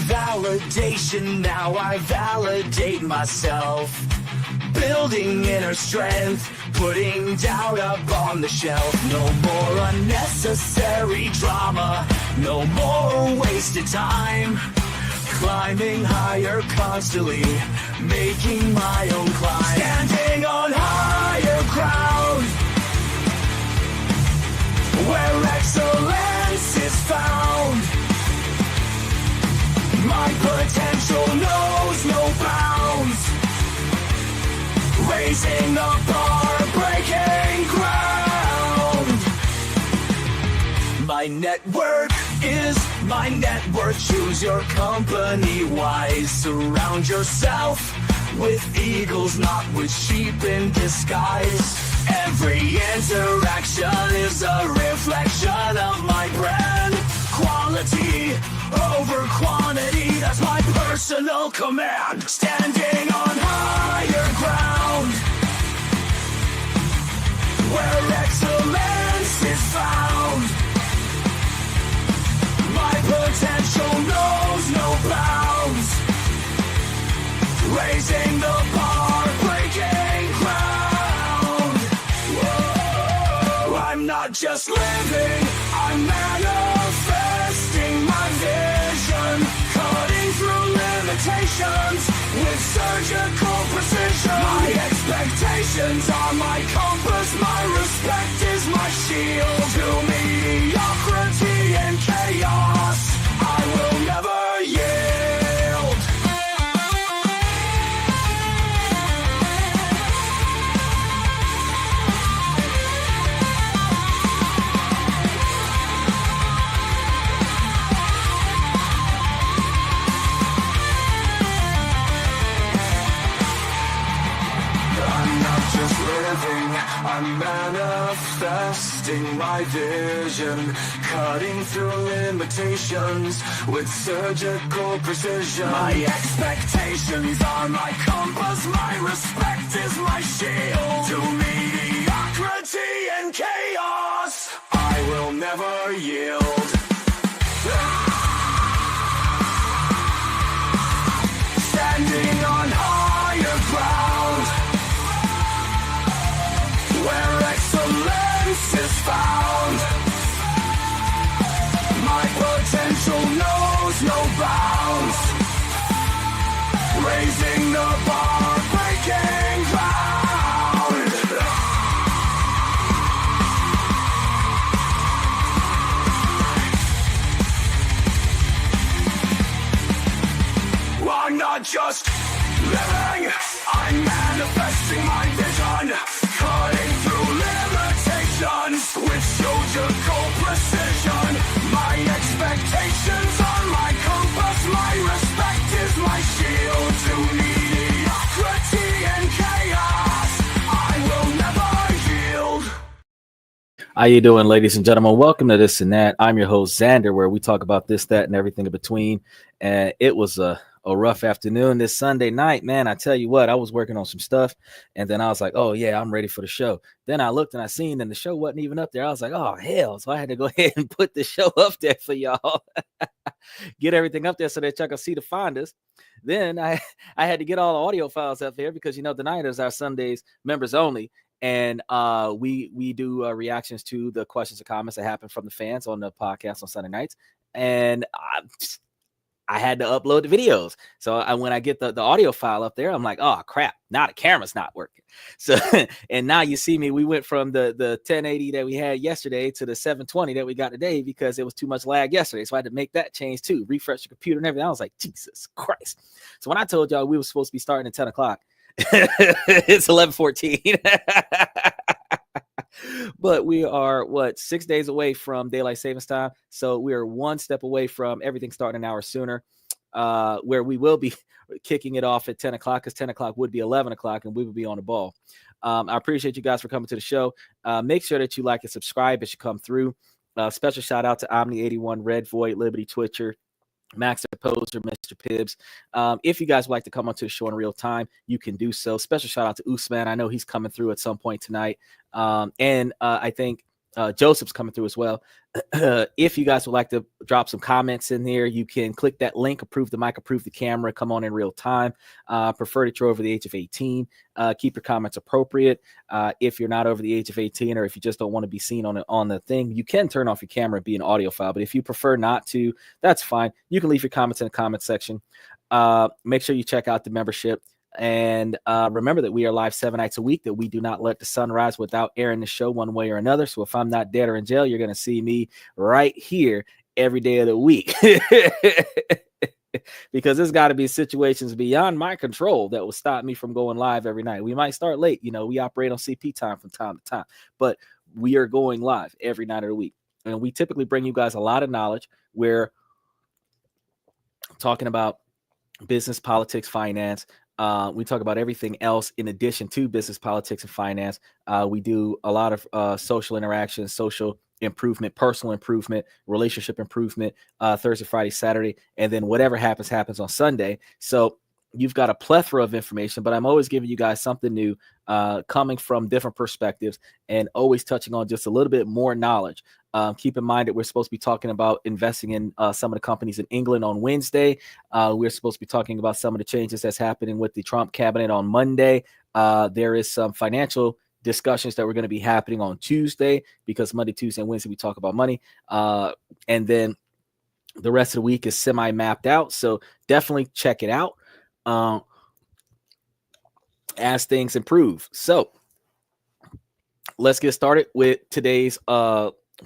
validation, now I validate myself. Building inner strength, putting doubt up on the shelf. No more unnecessary drama, no more wasted time. Climbing higher constantly, making my own climb. Standing on higher ground, where excellence is found. My potential knows no bounds. Raising the bar, breaking ground. My network is my net worth. Choose your company wise. Surround yourself with eagles, not with sheep in disguise. Every interaction is a reflection of my brand. Quality over quantity, that's my personal command. Standing on higher ground, where excellence is found. My potential knows no bounds. Raising the bar, breaking ground. Whoa. I'm not just living, I'm manifesting my vision. Cutting through limitations with surgical precision. My expectations are my compass, my respect is my shield. To mediocrity and chaos, I will never yield. I'm manifesting my vision, cutting through limitations with surgical precision. My expectations are my compass, my respect is my shield. To mediocrity and chaos, I will never yield. Standing on higher ground, where excellence is found. My potential knows no bounds. Raising the bar, breaking ground. I'm not just living, I'm manifesting my vision. Cutting through limitations with surgical precision. My expectations are my compass, my respect is my shield. To mediocrity and chaos, I will never yield. How you doing, ladies and gentlemen? Welcome to This and That. I'm your host, Xander, where we talk about this, that, and everything in between. And it was a rough afternoon this Sunday night, man. I tell you what, I was working on some stuff, and then I was like, oh yeah, I'm ready for the show. Then I looked and I seen, and the show wasn't even up there. I was like, oh hell. So I had to go ahead and put the show up there for y'all. Get everything up there so that y'all can see the finders. Then I had to get all the audio files up there because, you know, tonight is our Sundays members only. And we do reactions to the questions and comments that happen from the fans on the podcast on Sunday nights. And I had to upload the videos. So when I get the audio file up there, I'm like, oh crap, now the camera's not working. So, and now you see me, we went from the 1080 that we had yesterday to the 720 that we got today because it was too much lag yesterday. So I had to make that change too, refresh the computer and everything. I was like, Jesus Christ. So when I told y'all we were supposed to be starting at 10 o'clock, it's 11:14. But we are 6 days away from daylight savings time, so we are one step away from everything starting an hour sooner, where we will be kicking it off at 10 o'clock, because 10 o'clock would be 11 o'clock and we would be on the ball. I appreciate you guys for coming to the show. Make sure that you like and subscribe as you come through. Special shout out to Omni81, Red Void, Liberty Twitcher, Max Poser, Mr. Pibbs. If you guys would like to come onto the show in real time, you can do so. Special shout out to Usman. I know he's coming through at some point tonight. And I think Joseph's coming through as well. If you guys would like to drop some comments in there, you can click that link, approve the mic, approve the camera, come on in real time. Prefer that you're over the age of 18. Keep your comments appropriate. If you're not over the age of 18, or if you just don't want to be seen on the thing, you can turn off your camera and be an audio file. But if you prefer not to, that's fine. You can leave your comments in the comment section. Make sure you check out the membership. And remember that we are live 7 nights a week, that we do not let the sun rise without airing the show one way or another. So if I'm not dead or in jail, you're going to see me right here every day of the week. Because there's got to be situations beyond my control that will stop me from going live every night. We might start late. We operate on CP time from time to time, but we are going live every night of the week. And we typically bring you guys a lot of knowledge. We're talking about business, politics, finance. We talk about everything else in addition to business, politics, and finance. We do a lot of social interaction, social improvement, personal improvement, relationship improvement, Thursday, Friday, Saturday, and then whatever happens on Sunday. So you've got a plethora of information, but I'm always giving you guys something new, coming from different perspectives, and always touching on just a little bit more knowledge. Keep in mind that we're supposed to be talking about investing in some of the companies in England on Wednesday. We're supposed to be talking about some of the changes that's happening with the Trump cabinet on Monday. There is some financial discussions that we're going to be happening on Tuesday, because Monday, Tuesday, and Wednesday we talk about money. And then the rest of the week is semi-mapped out. So definitely check it out as things improve. So let's get started with today's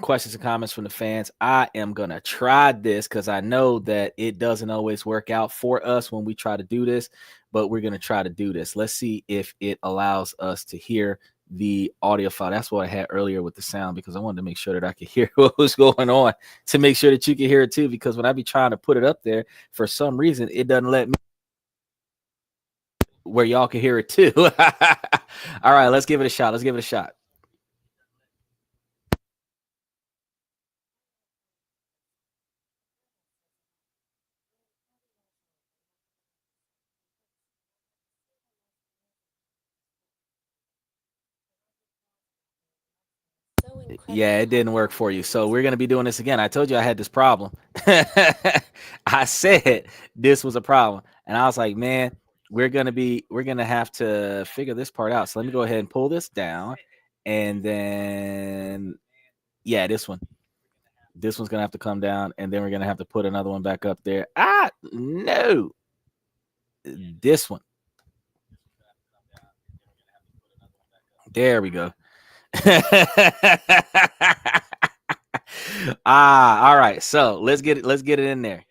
questions and comments from the fans. I am going to try this because I know that it doesn't always work out for us when we try to do this, but we're going to try to do this. Let's see if it allows us to hear the audio file. That's what I had earlier with the sound, because I wanted to make sure that I could hear what was going on, to make sure that you can hear it too, because when I be trying to put it up there, for some reason, it doesn't let me where y'all can hear it too. All right, let's give it a shot. Let's give it a shot. Yeah, it didn't work for you. So we're going to be doing this again. I told you I had this problem. I said this was a problem. And I was like, man, we're going to have to figure this part out. So let me go ahead and pull this down. And then, yeah, this one's going to have to come down. And then we're going to have to put another one back up there. No. This one. There we go. All right. So let's get it in there.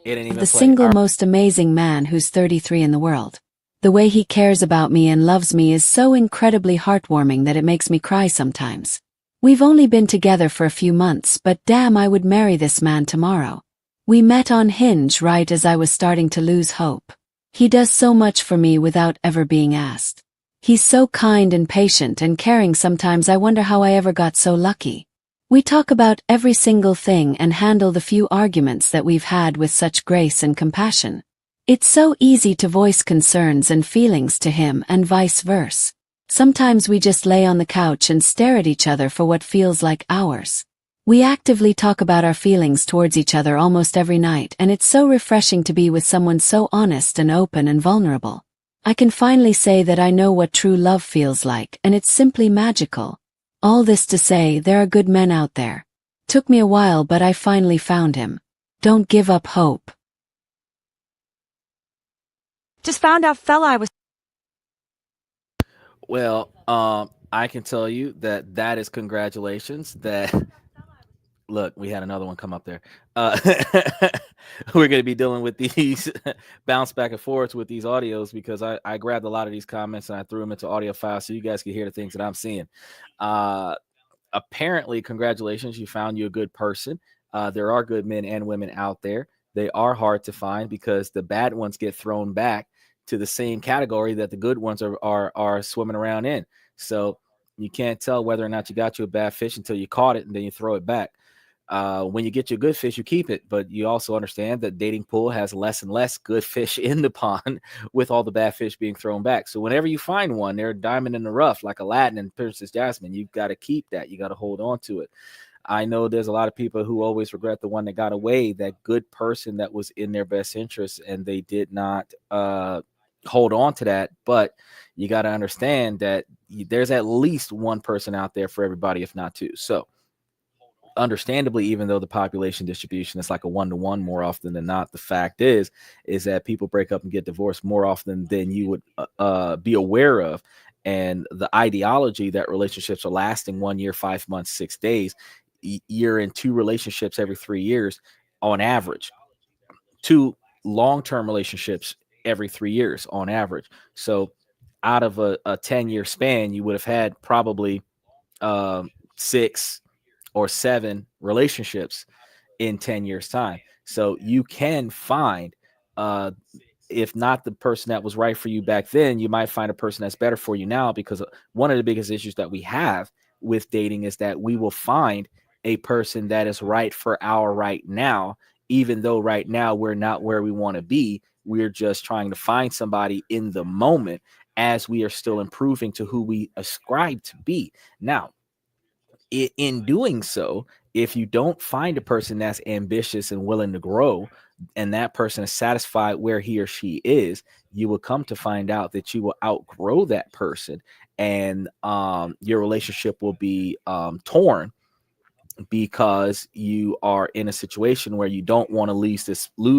The single most amazing man who's 33 in the world. The way he cares about me and loves me is so incredibly heartwarming that it makes me cry sometimes. We've only been together for a few months, but damn, I would marry this man tomorrow. We met on Hinge right as I was starting to lose hope. He does so much for me without ever being asked. He's so kind and patient and caring, sometimes I wonder how I ever got so lucky. We talk about every single thing and handle the few arguments that we've had with such grace and compassion. It's so easy to voice concerns and feelings to him and vice versa. Sometimes we just lay on the couch and stare at each other for what feels like hours. We actively talk about our feelings towards each other almost every night, and it's so refreshing to be with someone so honest and open and vulnerable. I can finally say that I know what true love feels like, and it's simply magical. All this to say, there are good men out there. Took me a while, but I finally found him. Don't give up hope. Just found out fella I was. Well, I can tell you that is congratulations. That look, we had another one come up there. We're going to be dealing with these bounce back and forth with these audios, because I grabbed a lot of these comments and I threw them into audio files so you guys can hear the things that I'm seeing. Apparently, congratulations, you found you a good person. There are good men and women out there. They are hard to find because the bad ones get thrown back to the same category that the good ones are swimming around in. So you can't tell whether or not you got you a bad fish until you caught it and then you throw it back. When you get your good fish, you keep it, but you also understand that dating pool has less and less good fish in the pond with all the bad fish being thrown back. So whenever you find one, they're a diamond in the rough, like Aladdin and Princess Jasmine. You've got to keep that. You got to hold on to it. I know there's a lot of people who always regret the one that got away, that good person that was in their best interest, and they did not hold on to that. But you got to understand that there's at least one person out there for everybody, if not two. So understandably, even though the population distribution is like a 1-to-1 more often than not, the fact is that people break up and get divorced more often than you would be aware of. And the ideology that relationships are lasting 1 year, 5 months, 6 days, you're in 2 relationships every 3 years on average, 2 long-term relationships every 3 years on average. So out of a 10-year span, you would have had probably 6 or 7 relationships in 10 years time. So you can find, if not the person that was right for you back then, you might find a person that's better for you now, because one of the biggest issues that we have with dating is that we will find a person that is right for our right now, even though right now we're not where we want to be. We're just trying to find somebody in the moment as we are still improving to who we ascribe to be. Now, in doing so, if you don't find a person that's ambitious and willing to grow, and that person is satisfied where he or she is, you will come to find out that you will outgrow that person, and your relationship will be torn, because you are in a situation where you don't want to lose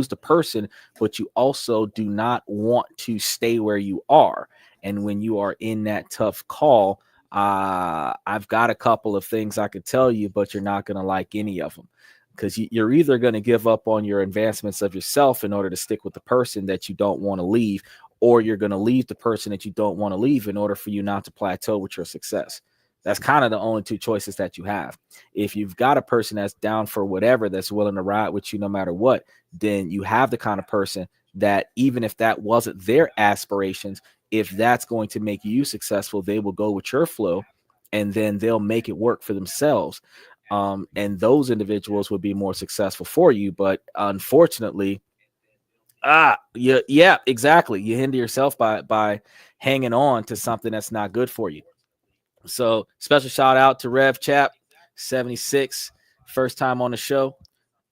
the person, but you also do not want to stay where you are. And when you are in that tough call, I've got a couple of things I could tell you, but you're not going to like any of them, because you're either going to give up on your advancements of yourself in order to stick with the person that you don't want to leave, or you're going to leave the person that you don't want to leave in order for you not to plateau with your success. That's kind of the only 2 choices that you have. If you've got a person that's down for whatever, that's willing to ride with you no matter what, then you have the kind of person that, even if that wasn't their aspirations, if that's going to make you successful, they will go with your flow, and then they'll make it work for themselves. And those individuals would be more successful for you. But unfortunately, yeah, exactly. You hinder yourself by hanging on to something that's not good for you. So special shout out to Rev Chap 76, first time on the show.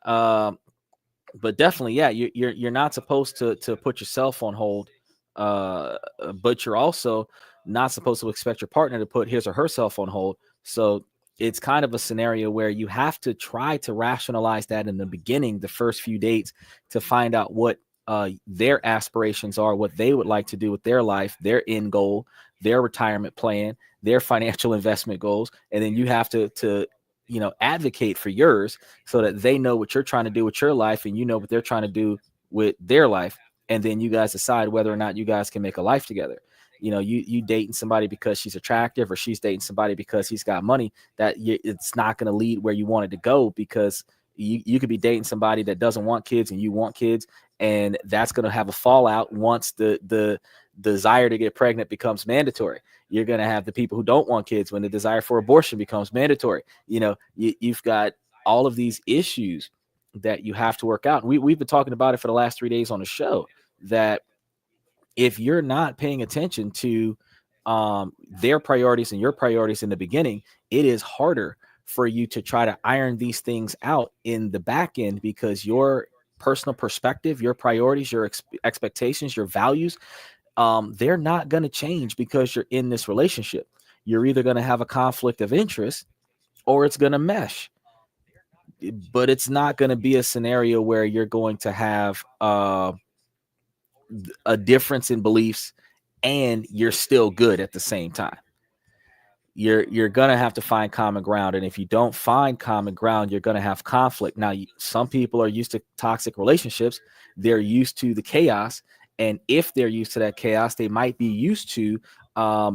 But definitely, yeah, you're not supposed to put yourself on hold, but you're also not supposed to expect your partner to put his or herself on hold. So it's kind of a scenario where you have to try to rationalize that in the beginning, the first few dates, to find out what their aspirations are, what they would like to do with their life, their end goal, their retirement plan, their financial investment goals, and then you have to advocate for yours, so that they know what you're trying to do with your life, and you know what they're trying to do with their life, and then you guys decide whether or not you guys can make a life together. You dating somebody because she's attractive, or she's dating somebody because he's got money, it's not going to lead where you wanted to go, because you could be dating somebody that doesn't want kids and you want kids, and that's going to have a fallout once the desire to get pregnant becomes mandatory. You're going to have the people who don't want kids when the desire for abortion becomes mandatory. You've got all of these issues that you have to work out. And we've been talking about it for the last 3 days on the show, that if you're not paying attention to their priorities and your priorities in the beginning, it is harder for you to try to iron these things out in the back end, because your personal perspective, your priorities, your expectations, your values, they're not going to change because you're in this relationship. You're either going to have a conflict of interest, or it's going to mesh, but it's not going to be a scenario where you're going to have a difference in beliefs and you're still good at the same time. You're gonna have to find common ground, and if you don't find common ground, you're gonna have conflict. Now, some people are used to toxic relationships; they're used to the chaos, and if they're used to that chaos, they might be used to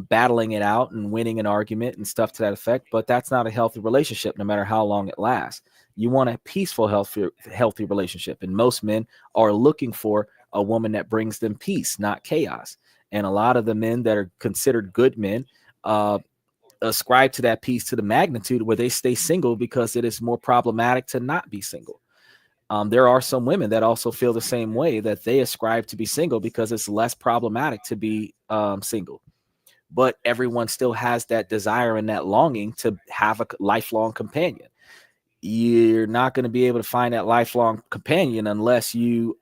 battling it out and winning an argument and stuff to that effect. But that's not a healthy relationship, no matter how long it lasts. You want a peaceful, healthy relationship, and most men are looking for a woman that brings them peace, not chaos. And a lot of the men that are considered good men, ascribe to that piece to the magnitude where they stay single because it is more problematic to not be single. There are some women that also feel the same way, that they ascribe to be single because it's less problematic to be single. But everyone still has that desire and that longing to have a lifelong companion. You're not going to be able to find that lifelong companion unless you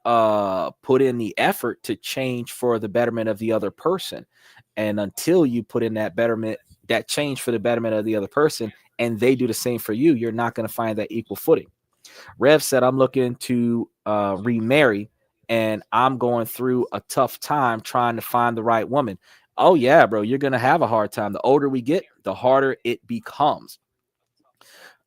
put in the effort to change for the betterment of the other person. And until you put in that betterment, that change for the betterment of the other person, and they do the same for you, you're not going to find that equal footing. Rev said, I'm looking to remarry, and I'm going through a tough time trying to find the right woman. Oh yeah, bro, you're going to have a hard time. The older we get, the harder it becomes.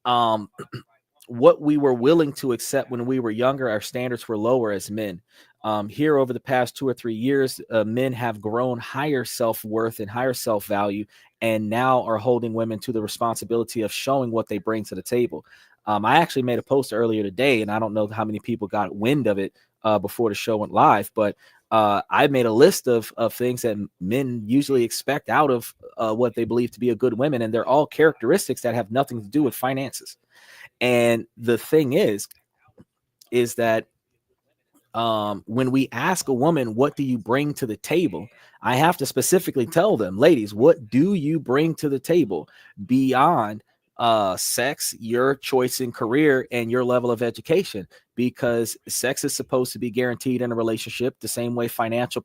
What we were willing to accept when we were younger, our standards were lower as men. Here over the past 2 or 3 years, men have grown higher self-worth and higher self-value, and now are holding women to the responsibility of showing what they bring to the table. I actually made a post earlier today, and I don't know how many people got wind of it before the show went live, but I made a list of things that men usually expect out of what they believe to be a good woman, and they're all characteristics that have nothing to do with finances. And the thing is that when we ask a woman, what do you bring to the table? I have to specifically tell them, ladies, what do you bring to the table beyond sex, your choice in career, and your level of education? Because sex is supposed to be guaranteed in a relationship the same way financial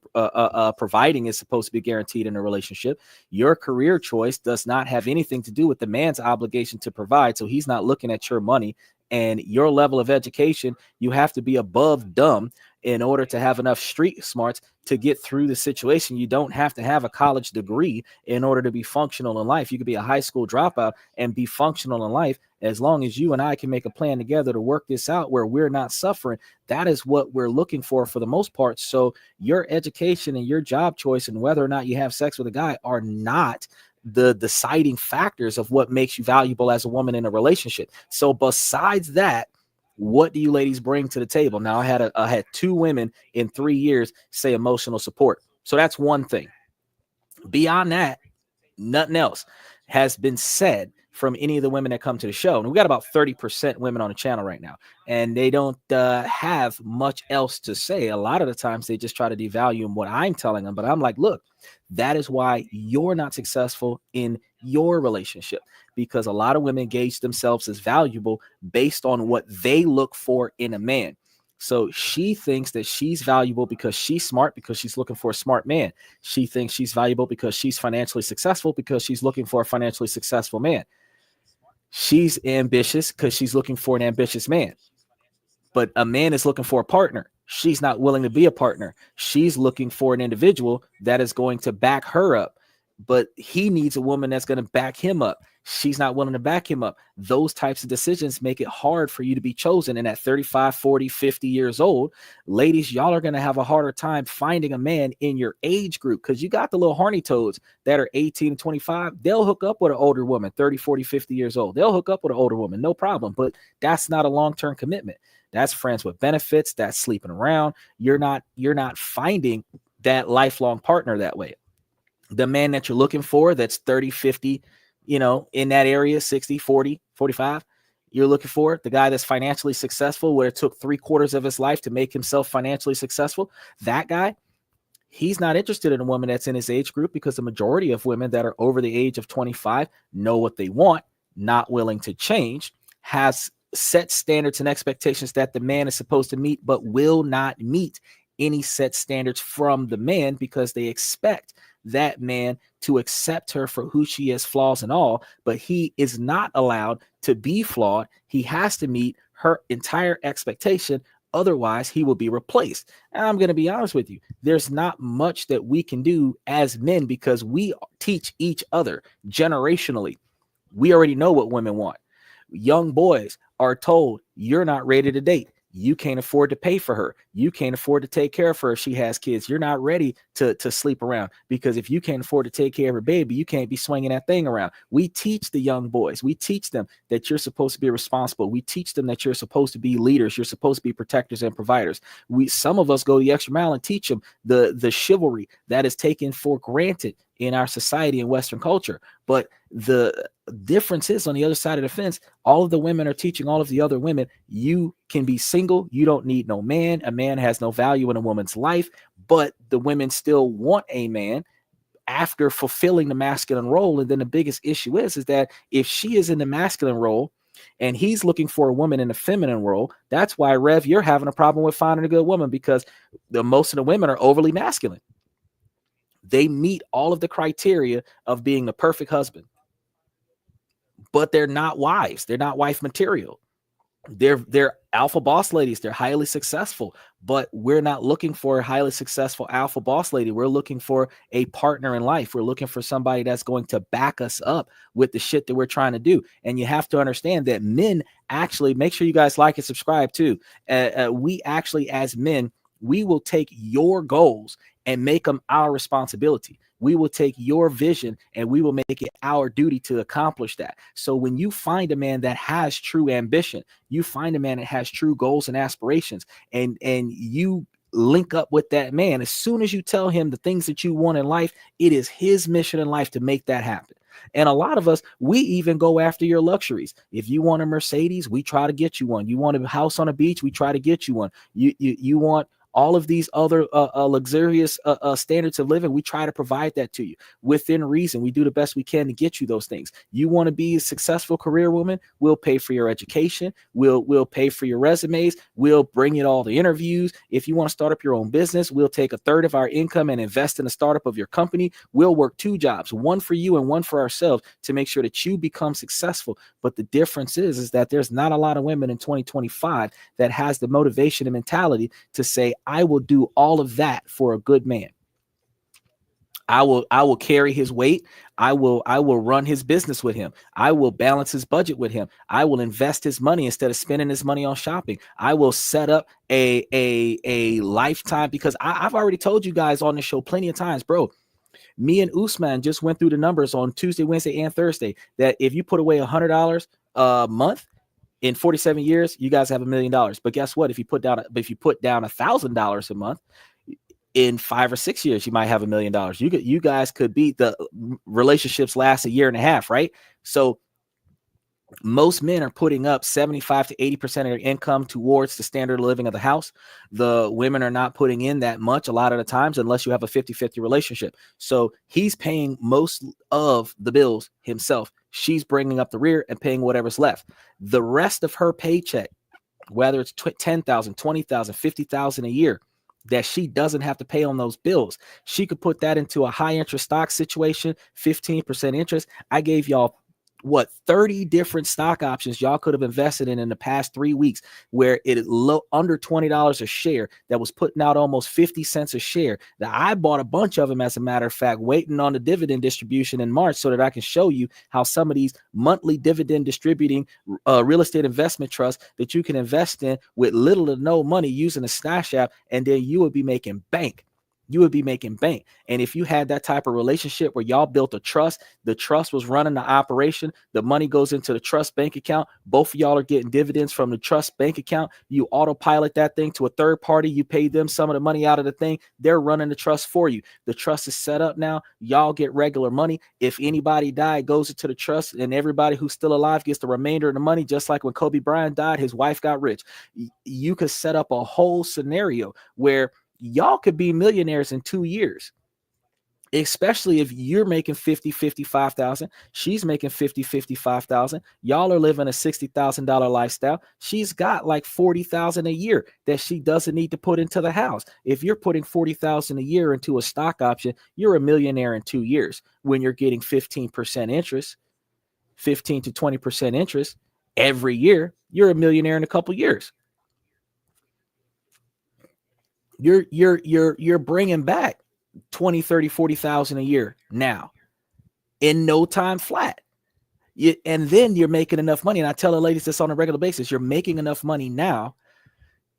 providing is supposed to be guaranteed in a relationship. Your career choice does not have anything to do with the man's obligation to provide. So he's not looking at your money and your level of education. You have to be above dumb in order to have enough street smarts to get through the situation. You don't have to have a college degree in order to be functional in life. You could be a high school dropout and be functional in life, as long as you and I can make a plan together to work this out where we're not suffering. That is what we're looking for the most part. So your education and your job choice and whether or not you have sex with a guy are not the deciding factors of what makes you valuable as a woman in a relationship. So besides that, what do you ladies bring to the table? Now, I had 2 women in 3 years say emotional support. So that's one thing. Beyond that, nothing else has been said from any of the women that come to the show. And we got about 30% women on the channel right now, and they don't have much else to say. A lot of the times they just try to devalue what I'm telling them. But I'm like, look, that is why you're not successful in your relationship, because a lot of women gauge themselves as valuable based on what they look for in a man. So she thinks that she's valuable because she's smart, because she's looking for a smart man. She thinks she's valuable because she's financially successful, because she's looking for a financially successful man. She's ambitious because she's looking for an ambitious man. But a man is looking for a partner. She's not willing to be a partner. She's looking for an individual that is going to back her up, but he needs a woman that's going to back him up. She's not willing to back him up. Those types of decisions make it hard for you to be chosen. And at 35, 40, 50 years old, ladies, y'all are going to have a harder time finding a man in your age group, because you got the little horny toads that are 18 and 25. They'll hook up with an older woman, 30, 40, 50 years old. They'll hook up with an older woman, no problem. But that's not a long-term commitment. That's friends with benefits. That's sleeping around. You're not finding that lifelong partner that way. The man that you're looking for, that's 30, 50, in that area, 60, 40, 45, you're looking for the guy that's financially successful, where it took 3/4 of his life to make himself financially successful. That guy, he's not interested in a woman that's in his age group, because the majority of women that are over the age of 25 know what they want, not willing to change, has set standards and expectations that the man is supposed to meet, but will not meet any set standards from the man, because they expect that man to accept her for who she is, flaws and all. But he is not allowed to be flawed. He has to meet her entire expectation. Otherwise, he will be replaced. And I'm going to be honest with you. There's not much that we can do as men, because we teach each other generationally. We already know what women want. Young boys are told, you're not ready to date. You can't afford to pay for her. You can't afford to take care of her if she has kids. You're not ready to sleep around, because if you can't afford to take care of her baby, you can't be swinging that thing around. We teach the young boys. We teach them that you're supposed to be responsible. We teach them that you're supposed to be leaders. You're supposed to be protectors and providers. Some of us go the extra mile and teach them the chivalry that is taken for granted in our society and Western culture. But the difference is, on the other side of the fence, all of the women are teaching all of the other women, you can be single, you don't need no man, a man has no value in a woman's life. But the women still want a man after fulfilling the masculine role. And then the biggest issue is that if she is in the masculine role and he's looking for a woman in the feminine role, that's why, Rev, you're having a problem with finding a good woman, because most of the women are overly masculine. They meet all of the criteria of being the perfect husband, but they're not wives. They're not wife material. They're alpha boss ladies. They're highly successful, but we're not looking for a highly successful alpha boss lady. We're looking for a partner in life. We're looking for somebody that's going to back us up with the shit that we're trying to do. And you have to understand that men actually, make sure you guys like and subscribe too. We actually, as men, we will take your goals and make them our responsibility. We will take your vision and we will make it our duty to accomplish that. So when you find a man that has true ambition, you find a man that has true goals and aspirations, and you link up with that man, as soon as you tell him the things that you want in life, it is his mission in life to make that happen. And a lot of us, we even go after your luxuries. If you want a Mercedes, we try to get you one. You want a house on a beach, we try to get you one. You want all of these other luxurious standards of living, we try to provide that to you within reason. We do the best we can to get you those things. You want to be a successful career woman, we'll pay for your education, we'll pay for your resumes, we'll bring you all the interviews. If you want to start up your own business, we'll take a third of our income and invest in the startup of your company. We'll work 2 jobs, one for you and one for ourselves, to make sure that you become successful. But the difference is that there's not a lot of women in 2025 that has the motivation and mentality to say, I will do all of that for a good man. I will carry his weight. I will run his business with him. I will balance his budget with him. I will invest his money instead of spending his money on shopping. I will set up a lifetime, because I've already told you guys on the show plenty of times, bro. Me and Usman just went through the numbers on Tuesday, Wednesday, and Thursday, that if you put away $100 a month, in 47 years, you guys have $1 million. But guess what? If you put down $1,000 a month, in 5 or 6 years, you might have $1 million. You guys could be, the relationships last 1.5 years, right? So most men are putting up 75 to 80% of their income towards the standard of living of the house. The women are not putting in that much a lot of the times, unless you have a 50-50 relationship. So he's paying most of the bills himself. She's bringing up the rear and paying whatever's left. The rest of her paycheck, whether it's $10,000, $20,000, $50,000 a year, that she doesn't have to pay on those bills, she could put that into a high interest stock situation, 15% interest. I gave y'all 30 different stock options y'all could have invested in the past 3 weeks, where it under $20 a share, that was putting out almost 50 cents a share. That I bought a bunch of them, as a matter of fact, waiting on the dividend distribution in March, so that I can show you how some of these monthly dividend distributing real estate investment trusts that you can invest in with little to no money using a Stash app, and then you would be making bank. You would be making bank. And if you had that type of relationship where y'all built a trust, the trust was running the operation, the money goes into the trust bank account, both of y'all are getting dividends from the trust bank account, you autopilot that thing to a third party, you pay them some of the money out of the thing, they're running the trust for you. The trust is set up now, y'all get regular money. If anybody died, it goes into the trust, and everybody who's still alive gets the remainder of the money, just like when Kobe Bryant died, his wife got rich. You could set up a whole scenario where y'all could be millionaires in 2 years, especially if you're making 55,000, she's making 55,000. Y'all are living a $60,000 lifestyle. She's got like 40,000 a year that she doesn't need to put into the house. If you're putting 40,000 a year into a stock option, you're a millionaire in 2 years when you're getting 15% interest, 15 to 20% interest every year. You're a millionaire in a couple years. You're bringing back 20, 30, 40,000 a year now in no time flat. And then you're making enough money. And I tell the ladies this on a regular basis, you're making enough money now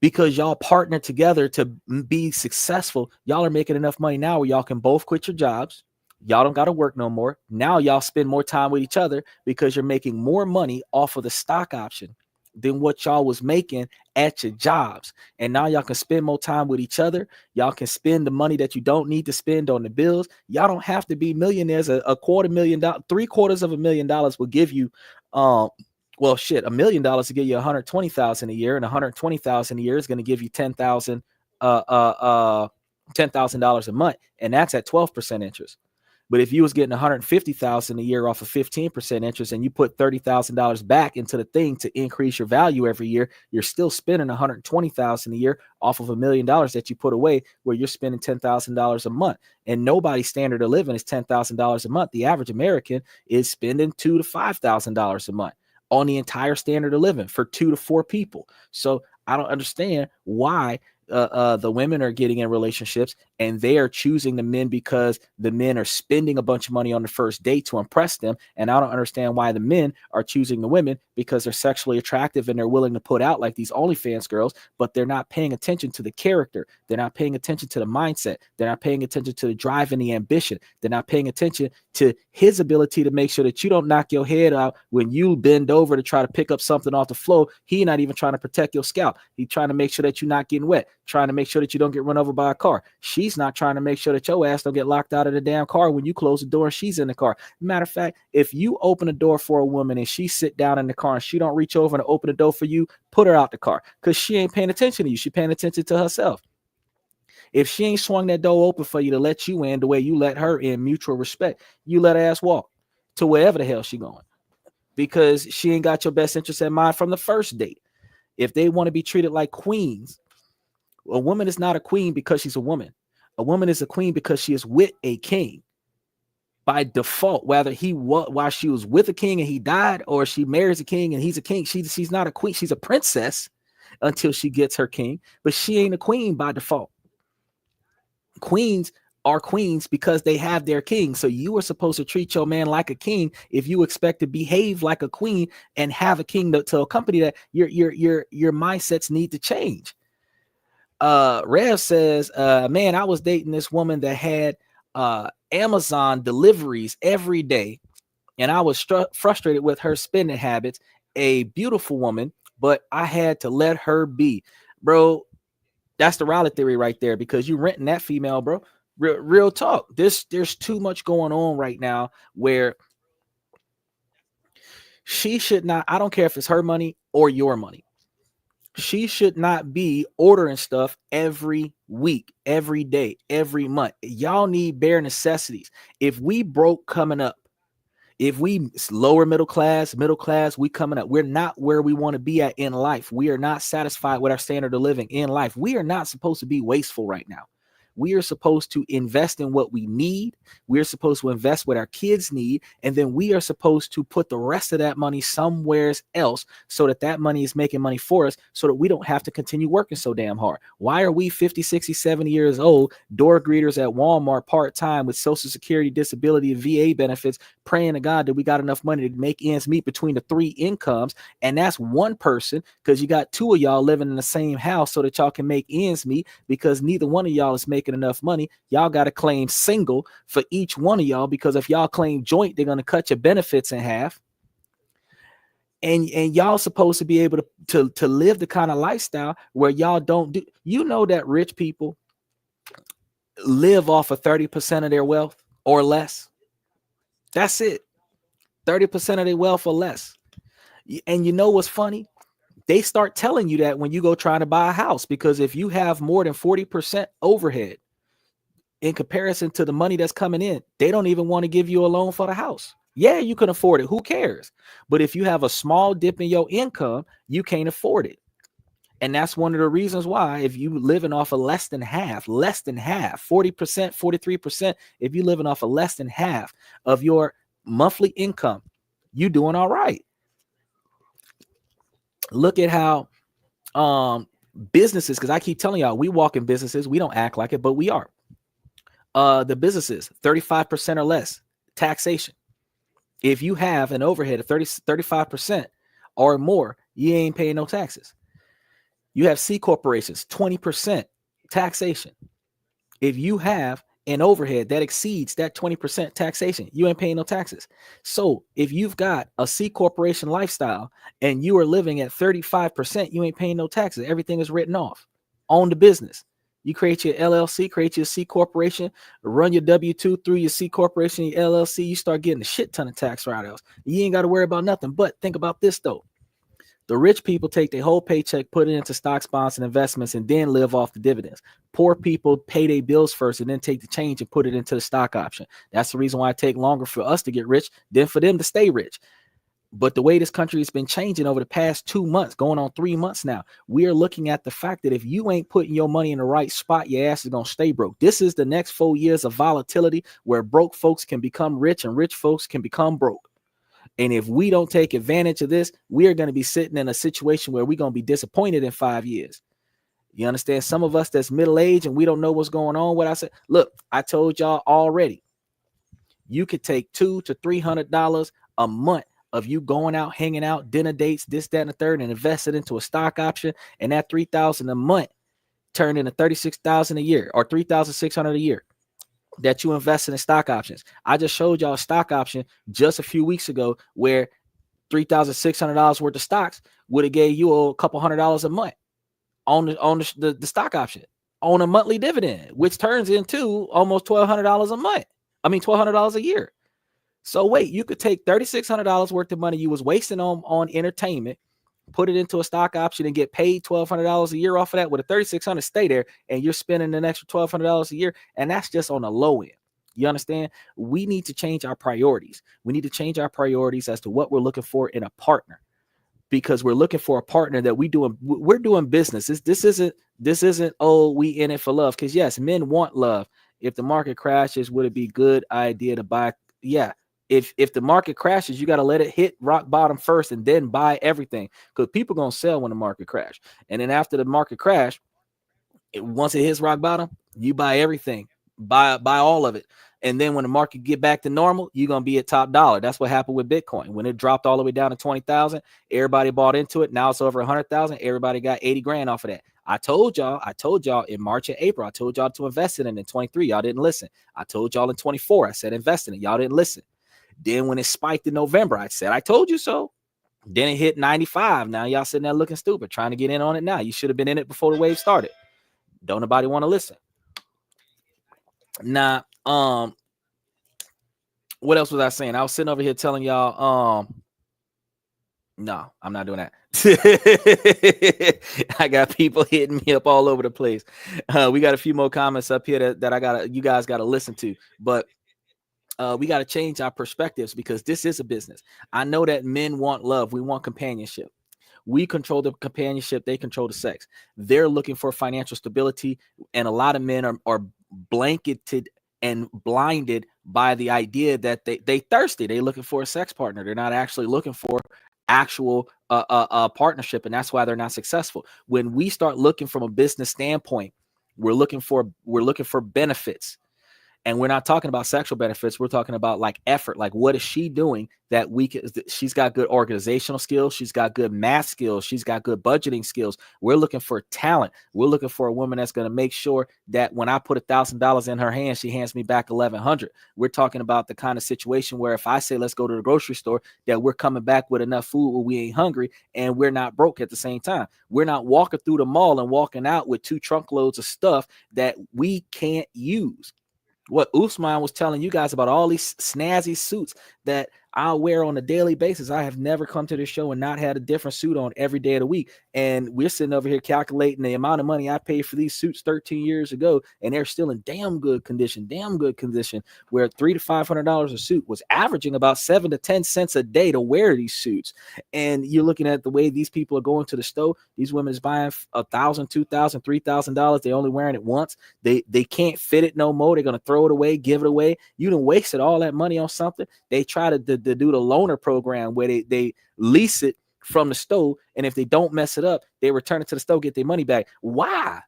because y'all partner together to be successful. Y'all are making enough money now where y'all can both quit your jobs. Y'all don't got to work no more. Now y'all spend more time with each other because you're making more money off of the stock option than what y'all was making at your jobs. And now y'all can spend more time with each other. Y'all can spend the money that you don't need to spend on the bills. Y'all don't have to be millionaires. A $250,000, $750,000 will give you, $1 million to give you 120,000 a year, and 120,000 a year is going to give you $10,000 $10,000 a month, and that's at 12% interest. But if you was getting 150,000 a year off of 15% interest, and you put $30,000 back into the thing to increase your value every year, you're still spending 120,000 a year off of $1 million that you put away, where you're spending $10,000 a month. And nobody's standard of living is $10,000 a month. The average American is spending $2,000 to $5,000 a month on the entire standard of living for 2 to 4 people. So I don't understand why the women are getting in relationships and they are choosing the men because the men are spending a bunch of money on the first date to impress them. And I don't understand why the men are choosing the women because they're sexually attractive and they're willing to put out like these OnlyFans girls, but they're not paying attention to the character. They're not paying attention to the mindset. They're not paying attention to the drive and the ambition. They're not paying attention to his ability to make sure that you don't knock your head out when you bend over to try to pick up something off the floor. He's not even trying to protect your scalp. He's trying to make sure that you're not getting wet, trying to make sure that you don't get run over by a car. She's not trying to make sure that your ass don't get locked out of the damn car when you close the door and she's in the car. Matter of fact, if you open a door for a woman and she sit down in the car and she don't reach over and open the door for you, put her out the car, because she ain't paying attention to you. She paying attention to herself. If she ain't swung that door open for you to let you in the way you let her in, mutual respect, you let her ass walk to wherever the hell she going, because she ain't got your best interest in mind from the first date. If they want to be treated like queens, a woman is not a queen because she's a woman. A woman is a queen because she is with a king by default, whether while she was with a king and he died, or she marries a king and he's a king. She's not a queen. She's a princess until she gets her king, but she ain't a queen by default. Queens are queens because they have their king. So you are supposed to treat your man like a king if you expect to behave like a queen and have a king to accompany that. Your mindsets need to change. Rev says, man, I was dating this woman that had Amazon deliveries every day, and I was frustrated with her spending habits. A beautiful woman, but I had to let her be. Bro, that's the Raleigh theory right there, because you renting that female, bro. Real talk. There's too much going on right now where she should not, I don't care if it's her money or your money, she should not be ordering stuff every week, every day, every month. Y'all need bare necessities. If we broke coming up, if we lower middle class, we coming up, we're not where we want to be at in life. We are not satisfied with our standard of living in life. We are not supposed to be wasteful right now. We are supposed to invest in what we need. We're supposed to invest what our kids need. And then we are supposed to put the rest of that money somewhere else so that money is making money for us, so that we don't have to continue working so damn hard. Why are we 50, 60, 70 years old, door greeters at Walmart part-time with Social Security, disability, and VA benefits, praying to God that we got enough money to make ends meet between the 3 incomes? And that's one person, because you got 2 of y'all living in the same house so that y'all can make ends meet, because neither one of y'all is making enough money. Y'all got to claim single for each one of y'all, because if y'all claim joint, they're going to cut your benefits in half. And y'all supposed to be able to live the kind of lifestyle where y'all don't do, you know, that rich people live off of 30% of their wealth or less. That's it. 30% of their wealth or less. And you know what's funny? They start telling you that when you go trying to buy a house, because if you have more than 40% overhead in comparison to the money that's coming in, they don't even want to give you a loan for the house. Yeah, you can afford it. Who cares? But if you have a small dip in your income, you can't afford it. And that's one of the reasons why, if you living off of less than half, 40%, 43%, if you're living off of less than half of your monthly income, you doing all right. Look at how businesses, because I keep telling y'all, we walk in businesses, we don't act like it, but we are. The businesses, 35% or less taxation. If you have an overhead of 35% or more, you ain't paying no taxes. You have C corporations, 20% taxation. If you have and overhead that exceeds that 20% taxation, you ain't paying no taxes. So if you've got a C corporation lifestyle and you are living at 35%, you ain't paying no taxes. Everything is written off. Own the business. You create your LLC, create your C corporation, run your W-2 through your C corporation, your LLC, you start getting a shit ton of tax write-offs. You ain't got to worry about nothing. But think about this though. The rich people take their whole paycheck, put it into stocks, bonds, and investments, and then live off the dividends. Poor people pay their bills first and then take the change and put it into the stock option. That's the reason why it takes longer for us to get rich than for them to stay rich. But the way this country has been changing over the past 2 months, going on 3 months now, we are looking at the fact that if you ain't putting your money in the right spot, your ass is going to stay broke. This is the next 4 years of volatility where broke folks can become rich and rich folks can become broke. And if we don't take advantage of this, we are going to be sitting in a situation where we're going to be disappointed in 5 years. You understand? Some of us that's middle-aged and we don't know what's going on. What I said, look, I told y'all already, you could take $200 to $300 a month of you going out, hanging out, dinner dates, this, that, and the third, and invest it into a stock option, and that $3,000 a month turned into $36,000 a year or $3,600 a year that you invest in stock options. I just showed y'all a stock option just a few weeks ago where $3,600 worth of stocks would have gave you a couple $100 a month on the stock option on a monthly dividend, which turns into almost $1,200 a month. I mean, $1,200 a year. So wait, you could take $3,600 worth of money you was wasting on entertainment, put it into a stock option and get paid $1,200 a year off of that with a $3,600 stay there, and you're spending an extra $1,200 a year, and that's just on the low end. You understand? We need to change our priorities. We need to change our priorities as to what we're looking for in a partner, because we're looking for a partner that we're doing business. This isn't oh, we in it for love. Because yes, men want love. If the market crashes, would it be a good idea to buy? Yeah. If the market crashes, you got to let it hit rock bottom first and then buy everything, because people are going to sell when the market crash. And then after the market crash, once it hits rock bottom, you buy everything, buy all of it. And then when the market get back to normal, you're going to be at top dollar. That's what happened with Bitcoin. When it dropped all the way down to 20,000, everybody bought into it. Now it's over 100,000. Everybody got 80 grand off of that. I told y'all in March and April, I told y'all to invest in it in 23. Y'all didn't listen. I told y'all in 24, I said invest in it. Y'all didn't listen. Then when it spiked in November, I said, I told you so. Then it hit 95. Now y'all sitting there looking stupid, trying to get in on it now. You should have been in it before the wave started. Don't nobody want to listen. Now, what else was I saying? I was sitting over here telling y'all, no, I'm not doing that. I got people hitting me up all over the place. We got a few more comments up here that you guys got to listen to, but we got to change our perspectives, because this is a business. I know that men want love. We want companionship. We control the companionship. They control the sex. They're looking for financial stability. And a lot of men are blanketed and blinded by the idea that they thirsty. They're looking for a sex partner. They're not actually looking for actual partnership. And that's why they're not successful. When we start looking from a business standpoint, we're looking for benefits. And we're not talking about sexual benefits. We're talking about like effort. Like, what is she doing that she's got good organizational skills. She's got good math skills. She's got good budgeting skills. We're looking for talent. We're looking for a woman that's going to make sure that when I put $1,000 in her hand, she hands me back 1,100. We're talking about the kind of situation where if I say, let's go to the grocery store, that we're coming back with enough food where we ain't hungry and we're not broke at the same time. We're not walking through the mall and walking out with 2 trunkloads of stuff that we can't use. What Usman was telling you guys about all these snazzy suits that I'll wear on a daily basis. I have never come to this show and not had a different suit on every day of the week. And we're sitting over here calculating the amount of money I paid for these suits 13 years ago, and they're still in damn good condition, where $300 to $500 a suit was averaging about 7 to 10 cents a day to wear these suits. And you're looking at the way these people are going to the store. These women is buying $1,000, $2,000, $3,000. They're only wearing it once. They can't fit it no more. They're going to throw it away, give it away. You done wasted all that money on something. They try to do the loaner program where they lease it from the store, and if they don't mess it up, they return it to the store, get their money back. Why?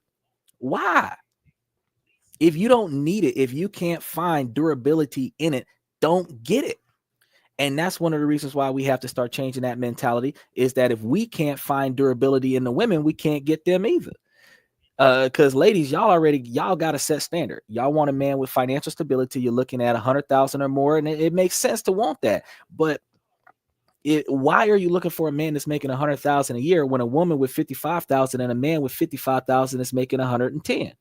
If you don't need it, if you can't find durability in it, don't get it. And that's one of the reasons why we have to start changing that mentality, is that if we can't find durability in the women, we can't get them either. Because ladies, y'all got a set standard. Y'all want a man with financial stability. You're looking at 100,000 or more, and it makes sense to want that. But why are you looking for a man that's making 100,000 a year when a woman with 55,000 and a man with 55,000 is making 110?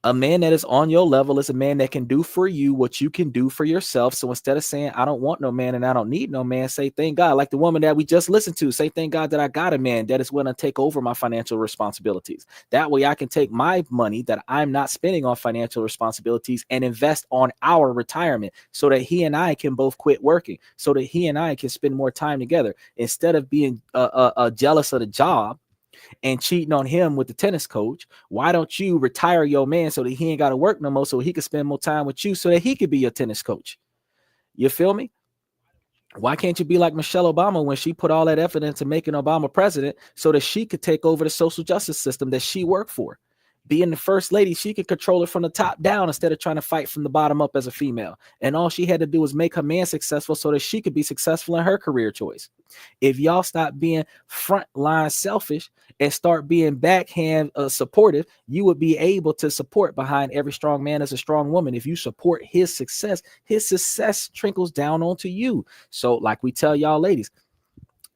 A man that is on your level is a man that can do for you what you can do for yourself. So instead of saying, I don't want no man and I don't need no man, say, thank God. Like the woman that we just listened to, say, thank God that I got a man that is willing to take over my financial responsibilities. That way I can take my money that I'm not spending on financial responsibilities and invest on our retirement so that he and I can both quit working, so that he and I can spend more time together instead of being jealous of the job and cheating on him with the tennis coach. Why don't you retire your man so that he ain't got to work no more, so he can spend more time with you so that he could be your tennis coach? You feel me? Why can't you be like Michelle Obama when she put all that effort into making Obama president so that she could take over the social justice system that she worked for? Being the first lady, she could control it from the top down instead of trying to fight from the bottom up as a female. And all she had to do was make her man successful so that she could be successful in her career choice. If y'all stop being frontline selfish and start being backhand supportive, you would be able to support behind every strong man as a strong woman. If you support his success trickles down onto you. So like we tell y'all ladies,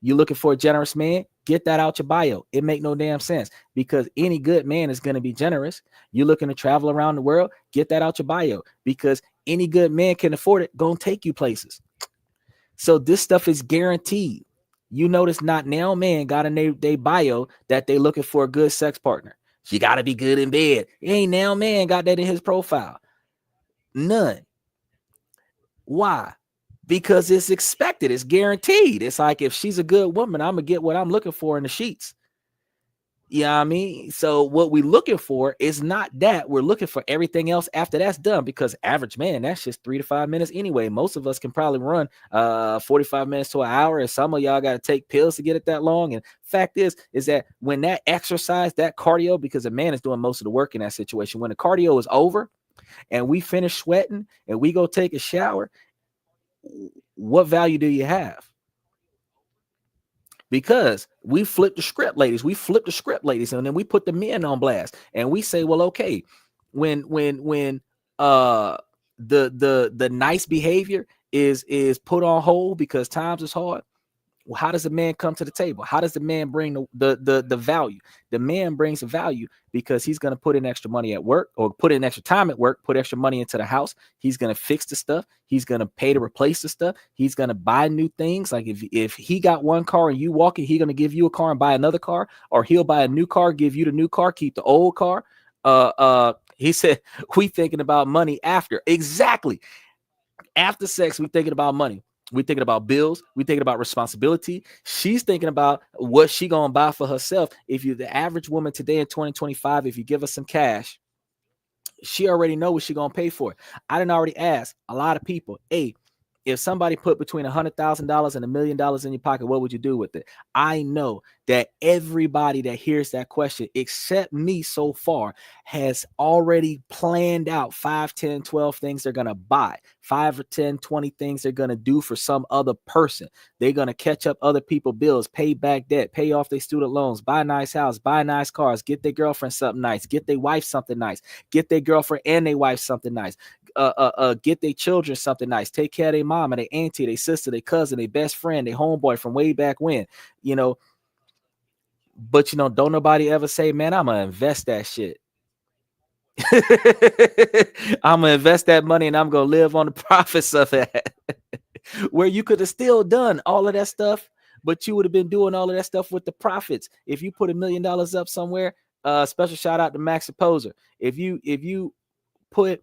you looking for a generous man, get that out your bio. It make no damn sense because any good man is going to be generous. You're looking to travel around the world, get that out your bio because any good man can afford it, gonna take you places. So this stuff is guaranteed. You notice not now man got in their bio that they looking for a good sex partner. She got to be good in bed. Ain't now man got that in his profile. None. Why? Because it's expected. It's guaranteed. It's like if she's a good woman, I'm going to get what I'm looking for in the sheets. You know what I mean? So what we're looking for is not that. We're looking for everything else after that's done because average man, that's just 3 to 5 minutes anyway. Most of us can probably run 45 minutes to an hour, and some of y'all got to take pills to get it that long. And fact is that when that exercise, that cardio, because a man is doing most of the work in that situation, when the cardio is over and we finish sweating and we go take a shower, what value do you have? Because we flip the script, ladies. And then we put the men on blast and we say, well, okay, when the nice behavior is put on hold because times is hard. Well, how does the man come to the table? How does the man bring the value? The man brings the value because he's going to put in extra money at work or put in extra time at work, put extra money into the house. He's going to fix the stuff. He's going to pay to replace the stuff. He's going to buy new things. Like if he got one car and you walk it, he's going to give you a car and buy another car, or he'll buy a new car, give you the new car, keep the old car. He said, we thinking about money after. Exactly. After sex, we thinking about money. We thinking about bills. We thinking about responsibility. She's thinking about what she gonna buy for herself. If you're the average woman today in 2025, if you give her some cash, she already know what she gonna pay for. I didn't already ask a lot of people, hey, if somebody put between $100,000 and $1 million in your pocket, what would you do with it? I know that everybody that hears that question, except me so far, has already planned out 5, 10, 12 things they're going to buy, 5 or 10, 20 things they're going to do for some other person. They're going to catch up other people's bills, pay back debt, pay off their student loans, buy a nice house, buy nice cars, get their girlfriend something nice, get their wife something nice, get their girlfriend and their wife something nice. Get their children something nice, take care of their mom and their auntie, their sister, their cousin, their best friend, their homeboy from way back when, but don't nobody ever say, man, I'm gonna invest that shit. I'm gonna invest that money and I'm gonna live on the profits of that. Where you could have still done all of that stuff, but you would have been doing all of that stuff with the profits. If you put $1 million up somewhere, special shout out to Max Opposer. If you put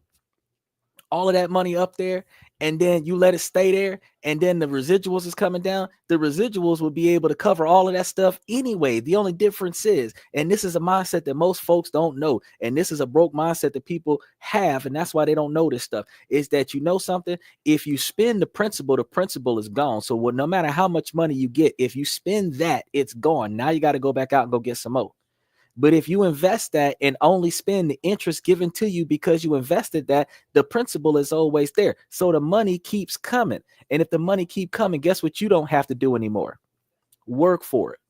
all of that money up there and then you let it stay there and then the residuals is coming down, the residuals will be able to cover all of that stuff anyway. The only difference is, and this is a mindset that most folks don't know, and this is a broke mindset that people have, and that's why they don't know this stuff, is that something, if you spend the principal is gone. So no matter how much money you get, if you spend that, it's gone. Now you got to go back out and go get some more. But if you invest that and only spend the interest given to you because you invested that, the principal is always there. So the money keeps coming. And if the money keep coming, guess what you don't have to do anymore? Work for it.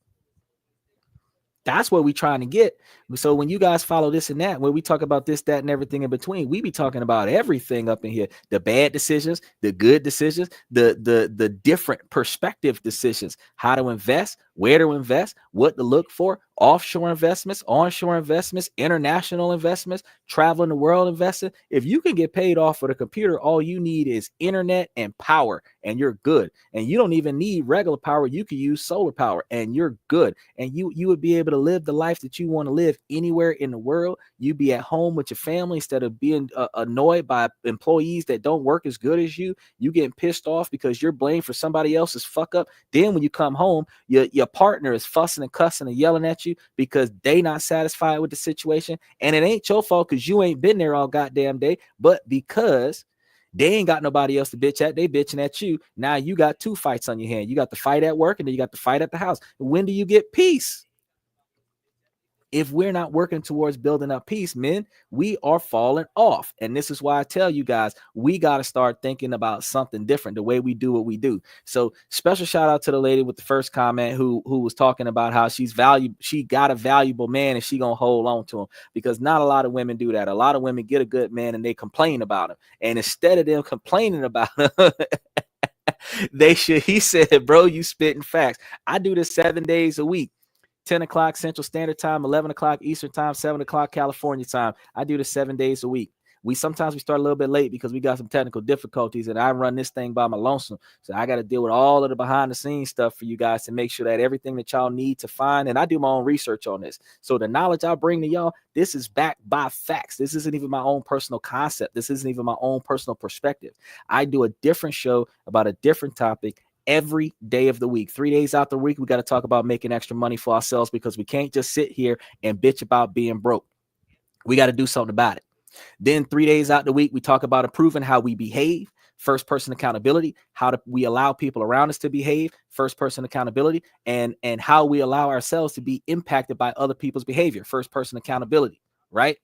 That's what we're trying to get. So when you guys follow this and that, when we talk about this, that, and everything in between, we be talking about everything up in here: the bad decisions, the good decisions, the different perspective decisions, how to invest, where to invest, what to look for, offshore investments, onshore investments, international investments, traveling the world investing. If you can get paid off with a computer, all you need is internet and power, and you're good. And you don't even need regular power. You can use solar power, and you're good. And you would be able to live the life that you want to live anywhere in the world. You be at home with your family instead of being annoyed by employees that don't work as good as you. You getting pissed off because you're blamed for somebody else's fuck up. Then when you come home, your partner is fussing and cussing and yelling at you because they not satisfied with the situation. And it ain't your fault because you ain't been there all goddamn day, but because they ain't got nobody else to bitch at. They bitching at you. Now you got two fights on your hand. You got the fight at work and then you got the fight at the house. When do you get peace? If we're not working towards building up peace, men, we are falling off. And this is why I tell you guys, we got to start thinking about something different, the way we do what we do. So special shout out to the lady with the first comment who was talking about how she got a valuable man and she gonna hold on to him, because not a lot of women do that. A lot of women get a good man and they complain about him. And instead of them complaining about him, he said, bro, you spitting facts. I do this 7 days a week. 10 o'clock Central Standard Time, 11 o'clock Eastern Time, 7 o'clock California time. I do this 7 days a week. Sometimes we start a little bit late because we got some technical difficulties, and I run this thing by my lonesome. So I got to deal with all of the behind the scenes stuff for you guys to make sure that everything that y'all need to find, and I do my own research on this. So the knowledge I bring to y'all, this is backed by facts. This isn't even my own personal concept. This isn't even my own personal perspective. I do a different show about a different topic every day of the week. 3 days out the week, we got to talk about making extra money for ourselves, because we can't just sit here and bitch about being broke. We got to do something about it. Then 3 days out the week, we talk about improving how we behave, first person accountability, how we allow people around us to behave, first person accountability, and how we allow ourselves to be impacted by other people's behavior, first person accountability, right?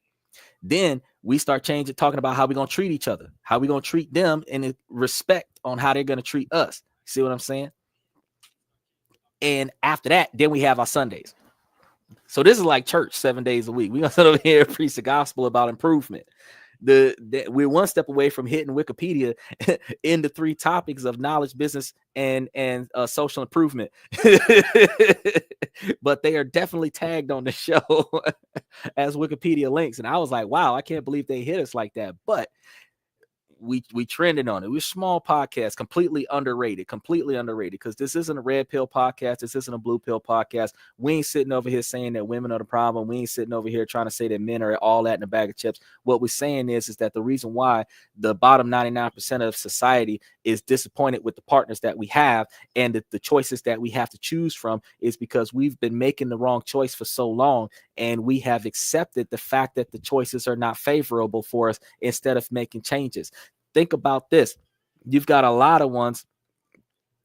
Then we start talking about how we're going to treat each other, how we're going to treat them in respect on how they're going to treat us. See what I'm saying? And after that, then we have our Sundays. So this is like church 7 days a week. We're going to sit over here and preach the gospel about improvement. We're one step away from hitting Wikipedia in the 3 topics of knowledge, business, and social improvement. But they are definitely tagged on the show as Wikipedia links. And I was like, wow, I can't believe they hit us like that. But we trended on it. We're a small podcast, completely underrated, because this isn't a red pill podcast. This isn't a blue pill podcast. We ain't sitting over here saying that women are the problem. We ain't sitting over here trying to say that men are all that in a bag of chips. What we're saying is that the reason why the bottom 99% of society is disappointed with the partners that we have and the choices that we have to choose from is because we've been making the wrong choice for so long, and we have accepted the fact that the choices are not favorable for us instead of making changes. Think about this. You've got a lot of ones.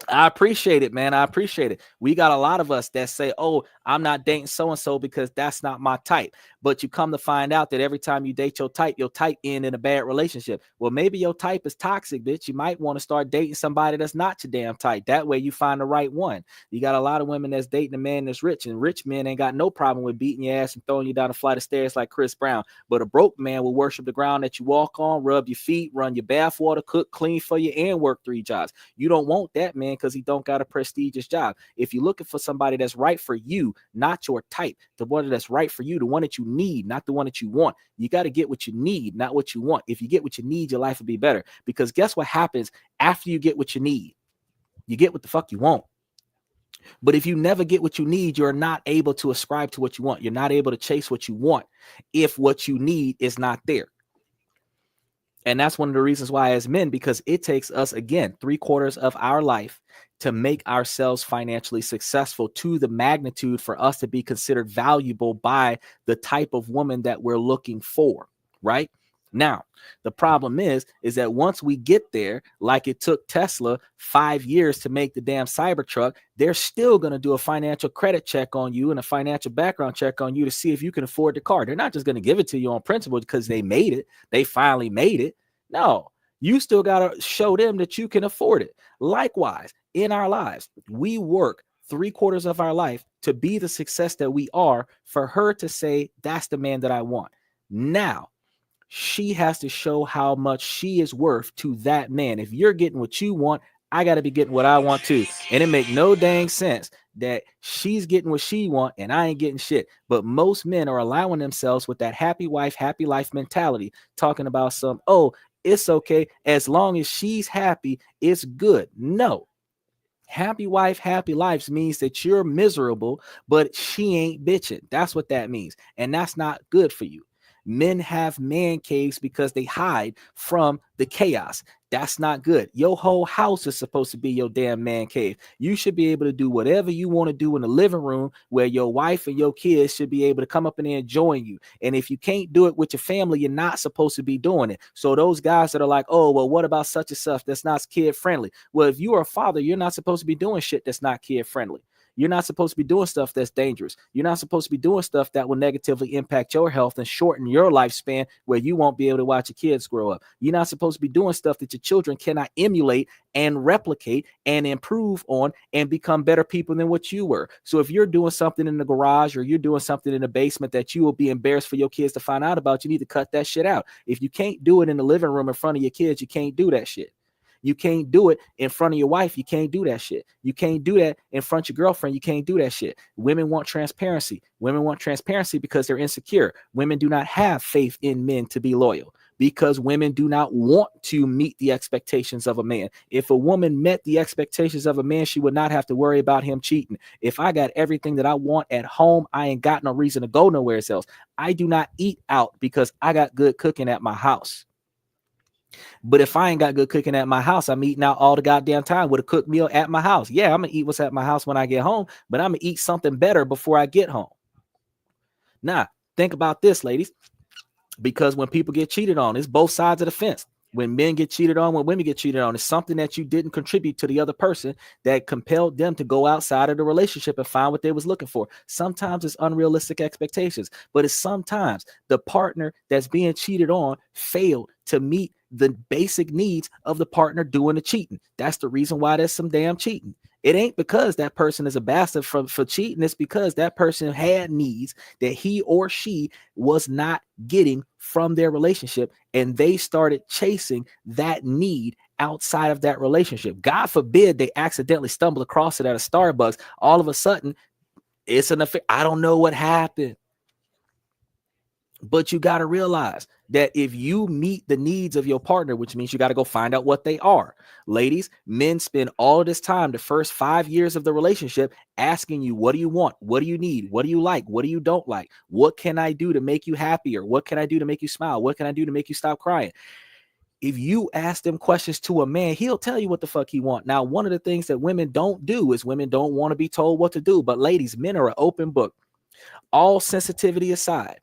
I appreciate it, man. I appreciate it. We got a lot of us that say, oh, I'm not dating so-and-so because that's not my type. But you come to find out that every time you date your type end in a bad relationship. Well, maybe your type is toxic, bitch. You might want to start dating somebody that's not your damn type. That way you find the right one. You got a lot of women that's dating a man that's rich, and rich men ain't got no problem with beating your ass and throwing you down a flight of stairs like Chris Brown. But a broke man will worship the ground that you walk on, rub your feet, run your bath water, cook, clean for you, and work 3 jobs. You don't want that man because he don't got a prestigious job. If you're looking for somebody that's right for you, not your type, the one that's right for you, the one that you need, not the one that you want. You got to get what you need, not what you want. If you get what you need, your life will be better. Because guess what happens after you get what you need? You get what the fuck you want. But if you never get what you need, you're not able to ascribe to what you want. You're not able to chase what you want if what you need is not there. And that's one of the reasons why, as men, because it takes us, again, 3/4 of our life to make ourselves financially successful to the magnitude for us to be considered valuable by the type of woman that we're looking for, right? Now, the problem is that once we get there, like it took Tesla 5 years to make the damn Cybertruck, they're still going to do a financial credit check on you and a financial background check on you to see if you can afford the car. They're not just going to give it to you on principle because they made it. They finally made it. No, you still got to show them that you can afford it. Likewise, in our lives, we work 3/4 of our life to be the success that we are, for her to say, that's the man that I want. Now, she has to show how much she is worth to that man. If you're getting what you want, I got to be getting what I want too. And it make no dang sense that she's getting what she want and I ain't getting shit. But most men are allowing themselves with that happy wife, happy life mentality, talking about some, oh, it's okay. As long as she's happy, it's good. No. Happy wife, happy life means that you're miserable, but she ain't bitching. That's what that means. And that's not good for you. Men have man caves because they hide from the chaos. That's not good. Your whole house is supposed to be your damn man cave. You should be able to do whatever you want to do in the living room, where your wife and your kids should be able to come up in there and join you. And if you can't do it with your family, you're not supposed to be doing it. So those guys that are like, oh, well, what about such and such that's not kid friendly? Well, if you are a father, you're not supposed to be doing shit that's not kid friendly. You're not supposed to be doing stuff that's dangerous. You're not supposed to be doing stuff that will negatively impact your health and shorten your lifespan, where you won't be able to watch your kids grow up. You're not supposed to be doing stuff that your children cannot emulate and replicate and improve on and become better people than what you were. So if you're doing something in the garage or you're doing something in the basement that you will be embarrassed for your kids to find out about, you need to cut that shit out. If you can't do it in the living room in front of your kids, you can't do that shit. You can't do it in front of your wife. You can't do that shit. You can't do that in front of your girlfriend. You can't do that shit. Women want transparency. Women want transparency because they're insecure. Women do not have faith in men to be loyal because women do not want to meet the expectations of a man. If a woman met the expectations of a man, she would not have to worry about him cheating. If I got everything that I want at home, I ain't got no reason to go nowhere else. I do not eat out because I got good cooking at my house. But if I ain't got good cooking at my house, I'm eating out all the goddamn time with a cooked meal at my house. Yeah, I'm going to eat what's at my house when I get home, but I'm going to eat something better before I get home. Now, think about this, ladies, because when people get cheated on, it's both sides of the fence. When men get cheated on, when women get cheated on, it's something that you didn't contribute to the other person that compelled them to go outside of the relationship and find what they was looking for. Sometimes it's unrealistic expectations, but it's sometimes the partner that's being cheated on failed to meet the basic needs of the partner doing the cheating. That's the reason why there's some damn cheating. It ain't because that person is a bastard for cheating. It's because that person had needs that he or she was not getting from their relationship, and they started chasing that need outside of that relationship. God forbid they accidentally stumble across it at a Starbucks. All of a sudden, it's an affair. I don't know what happened. But you got to realize that if you meet the needs of your partner, which means you got to go find out what they are. Ladies, men spend all of this time, the first 5 years of the relationship, asking you, what do you want? What do you need? What do you like? What do you don't like? What can I do to make you happier? What can I do to make you smile? What can I do to make you stop crying? If you ask them questions to a man, he'll tell you what the fuck he want. Now, one of the things that women don't do is women don't want to be told what to do. But ladies, men are an open book. All sensitivity aside,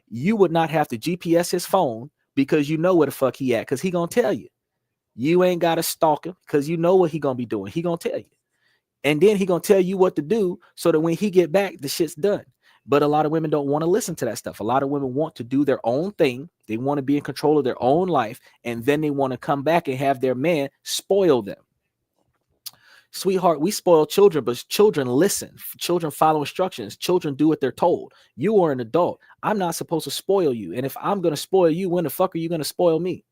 you would not have to GPS his phone because you know where the fuck he at, because he gonna tell you. You ain't got to stalk him because you know what he gonna be doing. He gonna tell you. And then he gonna tell you what to do so that when he get back, the shit's done. But a lot of women don't want to listen to that stuff. A lot of women want to do their own thing. They want to be in control of their own life. And then they want to come back and have their man spoil them. Sweetheart, we spoil children, but children listen. Children follow instructions. Children do what they're told. You are an adult. I'm not supposed to spoil you. And if I'm going to spoil you, when the fuck are you going to spoil me?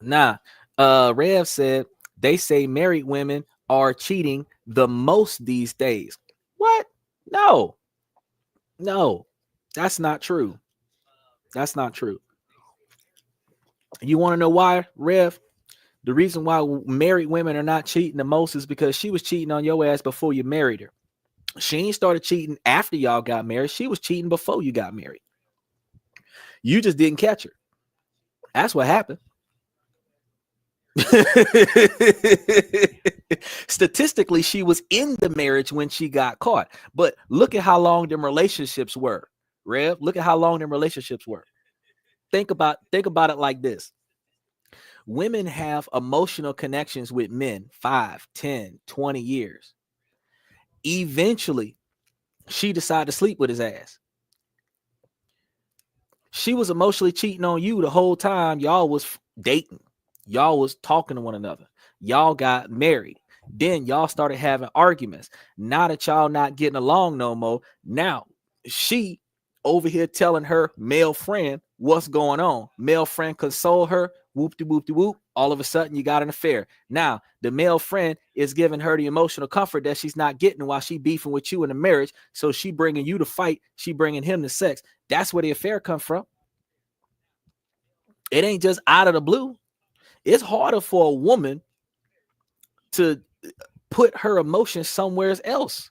Nah, Rev said they say married women are cheating the most these days. What? No, that's not true. That's not true. You want to know why, Rev? The reason why married women are not cheating the most is because she was cheating on your ass before you married her. She ain't started cheating after y'all got married. She was cheating before you got married. You just didn't catch her. That's what happened. Statistically, she was in the marriage when she got caught. But look at how long them relationships were. Rev, look at how long them relationships were. Think about it like this. Women have emotional connections with men 5, 10, 20 years. Eventually, she decided to sleep with his ass. She was emotionally cheating on you the whole time y'all was dating. Y'all was talking to one another. Y'all got married. Then y'all started having arguments. Now that y'all not getting along no more, now she over here telling her male friend what's going on. Male friend console her, whoop de whoop de whoop. All of a sudden, you got an affair. Now, the male friend is giving her the emotional comfort that she's not getting while she beefing with you in the marriage. So she bringing you to fight. She bringing him to sex. That's where the affair come from. It ain't just out of the blue. It's harder for a woman to put her emotions somewhere else.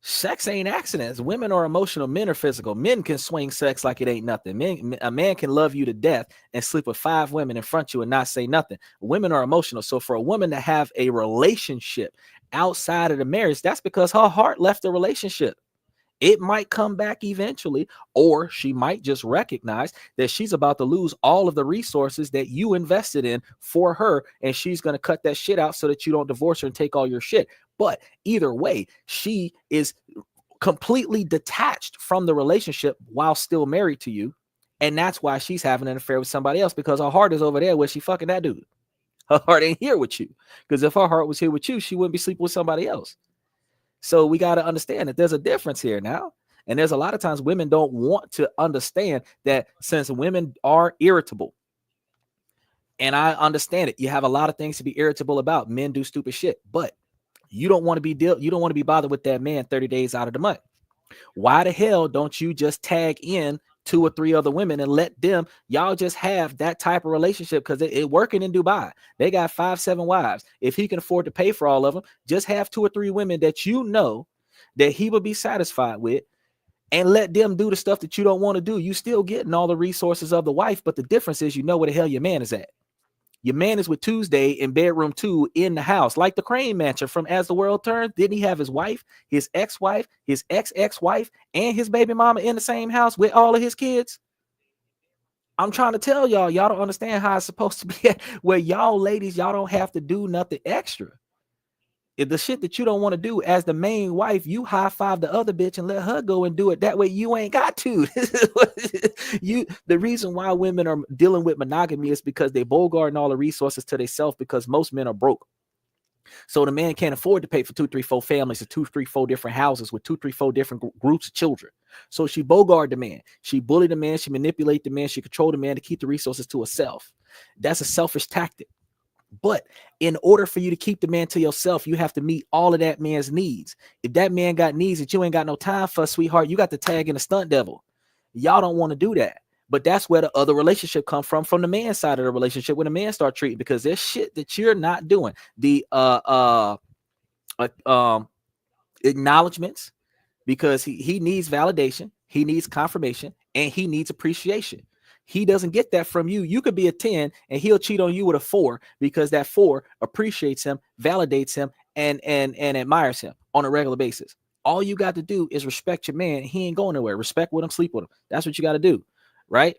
Sex ain't accidents. Women are emotional. Men are physical. Men can swing sex like it ain't nothing. A man can love you to death and sleep with 5 women in front of you and not say nothing. Women are emotional. So for a woman to have a relationship outside of the marriage, that's because her heart left the relationship. It might come back eventually, or she might just recognize that she's about to lose all of the resources that you invested in for her, and she's going to cut that shit out so that you don't divorce her and take all your shit. But either way, she is completely detached from the relationship while still married to you, and that's why she's having an affair with somebody else, because her heart is over there where she fucking that dude. Her heart ain't here with you, because if her heart was here with you, she wouldn't be sleeping with somebody else. So we got to understand that there's a difference here now. And there's a lot of times women don't want to understand that since women are irritable, and I understand it, you have a lot of things to be irritable about. Men do stupid shit, but you don't want to be bothered with that man 30 days out of the month. Why the hell don't you just tag in 2 or 3 other women and let them, y'all just have that type of relationship? Because it working in Dubai. They got 5, 7 wives. If he can afford to pay for all of them, just have 2 or 3 women that you know that he would be satisfied with, and let them do the stuff that you don't want to do. You still getting all the resources of the wife, but the difference is you know where the hell your man is at. Your man is with Tuesday in bedroom 2 in the house, like the Crane Mansion from As the World Turns. Didn't he have his wife, his ex-wife, his ex-ex-wife, and his baby mama in the same house with all of his kids? I'm trying to tell y'all don't understand how it's supposed to be. Where y'all ladies, y'all don't have to do nothing extra. If the shit that you don't want to do as the main wife, you high five the other bitch and let her go and do it. That way you ain't got to. The reason why women are dealing with monogamy is because they bogarting all the resources to themselves, because most men are broke. So the man can't afford to pay for 2, 3, 4 families or 2, 3, 4 different houses with 2, 3, 4 different groups of children. So she bogart the man. She bullied the man. She manipulate the man. She control the man to keep the resources to herself. That's a selfish tactic. But in order for you to keep the man to yourself, you have to meet all of that man's needs. If that man got needs that you ain't got no time for, sweetheart, you got to tag in a stunt devil. Y'all don't want to do that. But that's where the other relationship come from the man's side of the relationship, when the man start treating, because there's shit that you're not doing. The acknowledgments, because he needs validation, he needs confirmation, and he needs appreciation. He doesn't get that from you. You could be a 10 and he'll cheat on you with a 4, because that 4 appreciates him, validates him, and admires him on a regular basis. All you got to do is respect your man. He ain't going nowhere. Respect with him, sleep with him. That's what you got to do, right?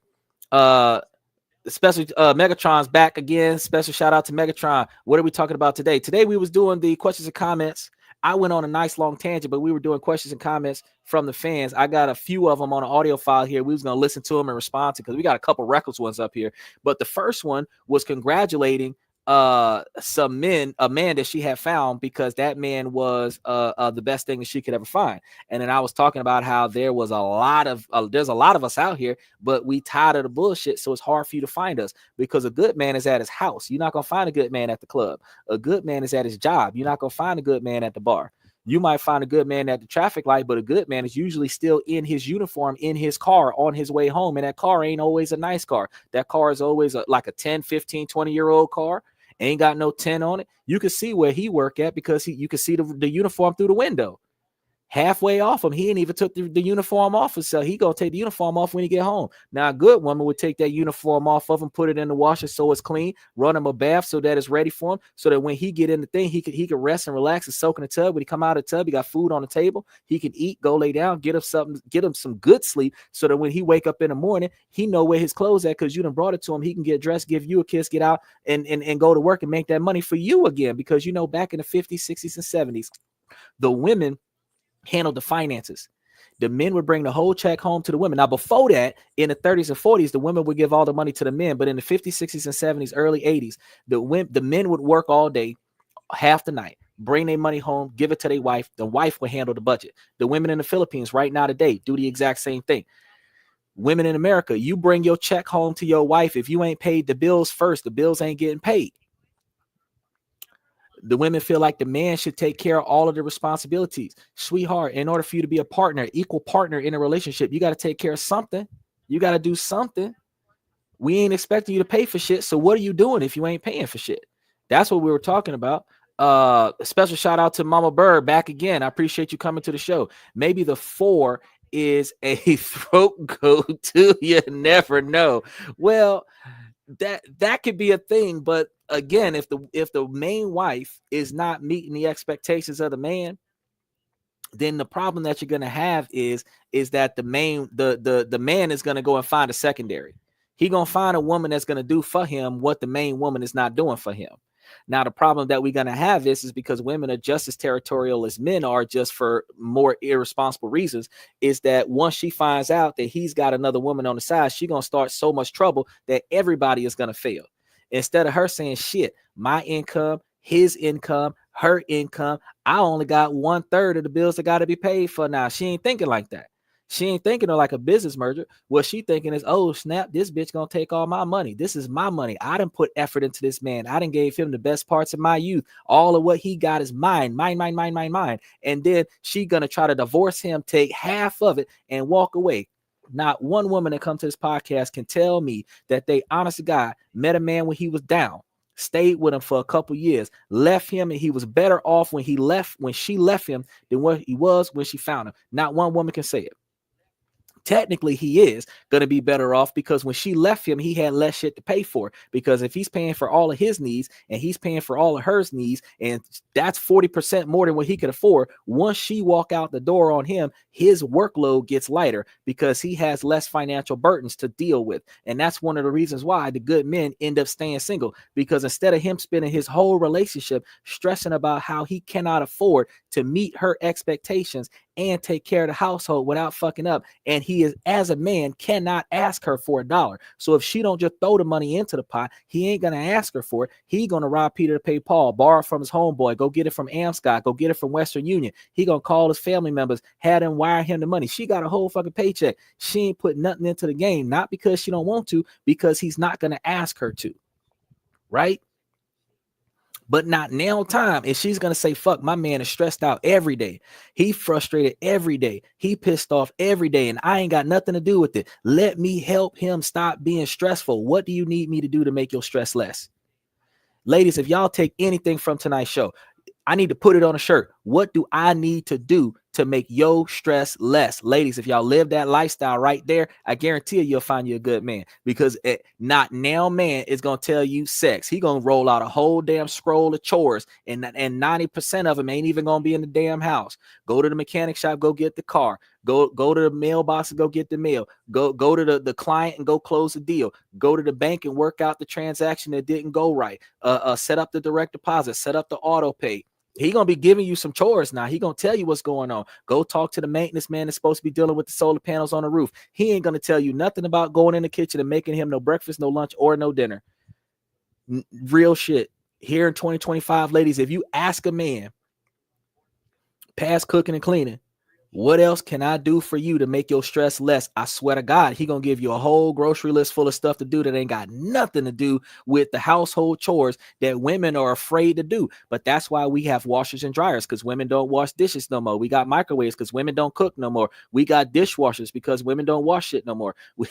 Special Megatron's back again. Special shout out to Megatron. What are we talking about today? Today we was doing the questions and comments. I went on a nice long tangent, but we were doing questions and comments from the fans. I got a few of them on an audio file here. We was going to listen to them and respond to, because we got a couple reckless ones up here. But the first one was congratulating a man that she had found, because that man was the best thing that she could ever find. And then I was talking about how there was there's a lot of us out here, but we tired of the bullshit, so it's hard for you to find us, because a good man is at his house. You're not gonna find a good man at the club. A good man is at his job. You're not gonna find a good man at the bar. You might find a good man at the traffic light, but a good man is usually still in his uniform, in his car, on his way home. And that car ain't always a nice car. That car is always like a 10, 15, 20-year-old car. Ain't got no 10 on it. You can see where he work at, because you can see the uniform through the window. Halfway off him, he ain't even took the uniform off himself. He gonna take the uniform off when he get home. Now, a good woman would take that uniform off of him, put it in the washer so it's clean, run him a bath so that it's ready for him, so that when he get in the thing, he could rest and relax and soak in the tub. When he come out of the tub, he got food on the table. He can eat, go lay down, get him some good sleep, so that when he wake up in the morning, he know where his clothes at, because you done brought it to him. He can get dressed, give you a kiss, get out and go to work and make that money for you again. Because back in the 50s, 60s, and 70s, the women handled the finances. The men would bring the whole check home to the women. Now, before that, in the 30s and 40s, the women would give all the money to the men. But in the 50s, 60s, and 70s, early 80s, the men would work all day, half the night, bring their money home, give it to their wife. The wife would handle the budget. The women in the Philippines right now today do the exact same thing. Women in America, you bring your check home to your wife. If you ain't paid the bills first, the bills ain't getting paid. The women feel like the man should take care of all of the responsibilities. Sweetheart, in order for you to be a partner, equal partner in a relationship, you got to take care of something. You got to do something. We ain't expecting you to pay for shit. So what are you doing if you ain't paying for shit? That's what we were talking about. A special shout out to Mama Bird back again. I appreciate you coming to the show. Maybe the 4 is a throat goat too. You never know. Well, that could be a thing, but again, if the main wife is not meeting the expectations of the man, then the problem that you're gonna have is that the man is gonna go and find a secondary. He gonna find a woman that's gonna do for him what the main woman is not doing for him. Now, the problem that we're going to have is because women are just as territorial as men are, just for more irresponsible reasons, is that once she finds out that he's got another woman on the side, she's going to start so much trouble that everybody is going to fail. Instead of her saying, shit, my income, his income, her income, I only got 1/3 of the bills that got to be paid for now. She ain't thinking like that. She ain't thinking of like a business merger. What she thinking is, oh, snap, this bitch gonna take all my money. This is my money. I done put effort into this man. I done gave him the best parts of my youth. All of what he got is mine. And then she gonna try to divorce him, take half of it, and walk away. Not one woman that comes to this podcast can tell me that they, honest to God, met a man when he was down, stayed with him for a couple years, left him, and he was better off when she left him than what he was when she found him. Not one woman can say it. Technically, he is going to be better off because when she left him, he had less shit to pay for. Because if he's paying for all of his needs and he's paying for all of her needs, and that's 40% more than what he could afford, once she walk out the door on him, his workload gets lighter because he has less financial burdens to deal with. And that's one of the reasons why the good men end up staying single, because instead of him spending his whole relationship stressing about how he cannot afford to meet her expectations and take care of the household without fucking up, and he is, as a man, cannot ask her for $1. So if she don't just throw the money into the pot, he ain't gonna ask her for it. He gonna rob Peter to pay Paul, borrow from his homeboy, go get it from Amscott, go get it from Western Union. He gonna call his family members, had them wire him the money. She got a whole fucking paycheck. She ain't put nothing into the game, not because she don't want to, because he's not gonna ask her to, right? But not now time. And she's going to say, fuck, my man is stressed out every day. He frustrated every day. He pissed off every day. And I ain't got nothing to do with it. Let me help him stop being stressful. What do you need me to do to make your stress less? Ladies, if y'all take anything from tonight's show, I need to put it on a shirt. What do I need to do to make your stress less? Ladies, if y'all live that lifestyle right there, I guarantee you'll find you a good man, because not now man is going to tell you sex. He going to roll out a whole damn scroll of chores, and 90% of them ain't even going to be in the damn house. Go to the mechanic shop, go get the car. Go to the mailbox and go get the mail. Go to the client and go close the deal. Go to the bank and work out the transaction that didn't go right. Set up the direct deposit, set up the auto pay. He gonna be giving you some chores now. He gonna tell you what's going on. Go talk to the maintenance man that's supposed to be dealing with the solar panels on the roof. He ain't gonna tell you nothing about going in the kitchen and making him no breakfast, no lunch, or no dinner. Real shit. Here in 2025, ladies, if you ask a man past cooking and cleaning, what else can I do for you to make your stress less? I swear to God, he gonna give you a whole grocery list full of stuff to do that ain't got nothing to do with the household chores that women are afraid to do. But that's why we have washers and dryers, because women don't wash dishes no more. We got microwaves because women don't cook no more. We got dishwashers because women don't wash shit no more. We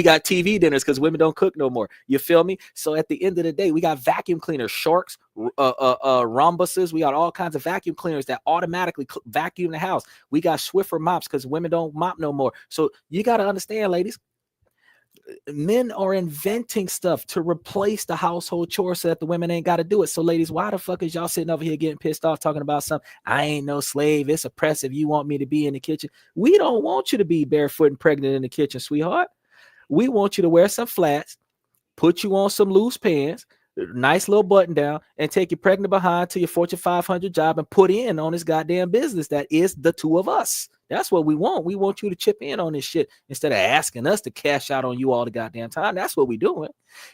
got TV dinners because women don't cook no more. You feel me? So at the end of the day, we got vacuum cleaners, Sharks, rhombuses. We got all kinds of vacuum cleaners that automatically vacuum the house. We got Swiffer mops because women don't mop no more. So you got to understand, ladies, men are inventing stuff to replace the household chores so that the women ain't got to do it. So ladies, why the fuck is y'all sitting over here getting pissed off talking about something? I ain't no slave. It's oppressive. You want me to be in the kitchen. We don't want you to be barefoot and pregnant in the kitchen, sweetheart. We want you to wear some flats, put you on some loose pants, nice little button down, and take your pregnant behind to your Fortune 500 job and put in on this goddamn business that is the two of us. That's what we want. We want you to chip in on this shit instead of asking us to cash out on you all the goddamn time. That's what we doing.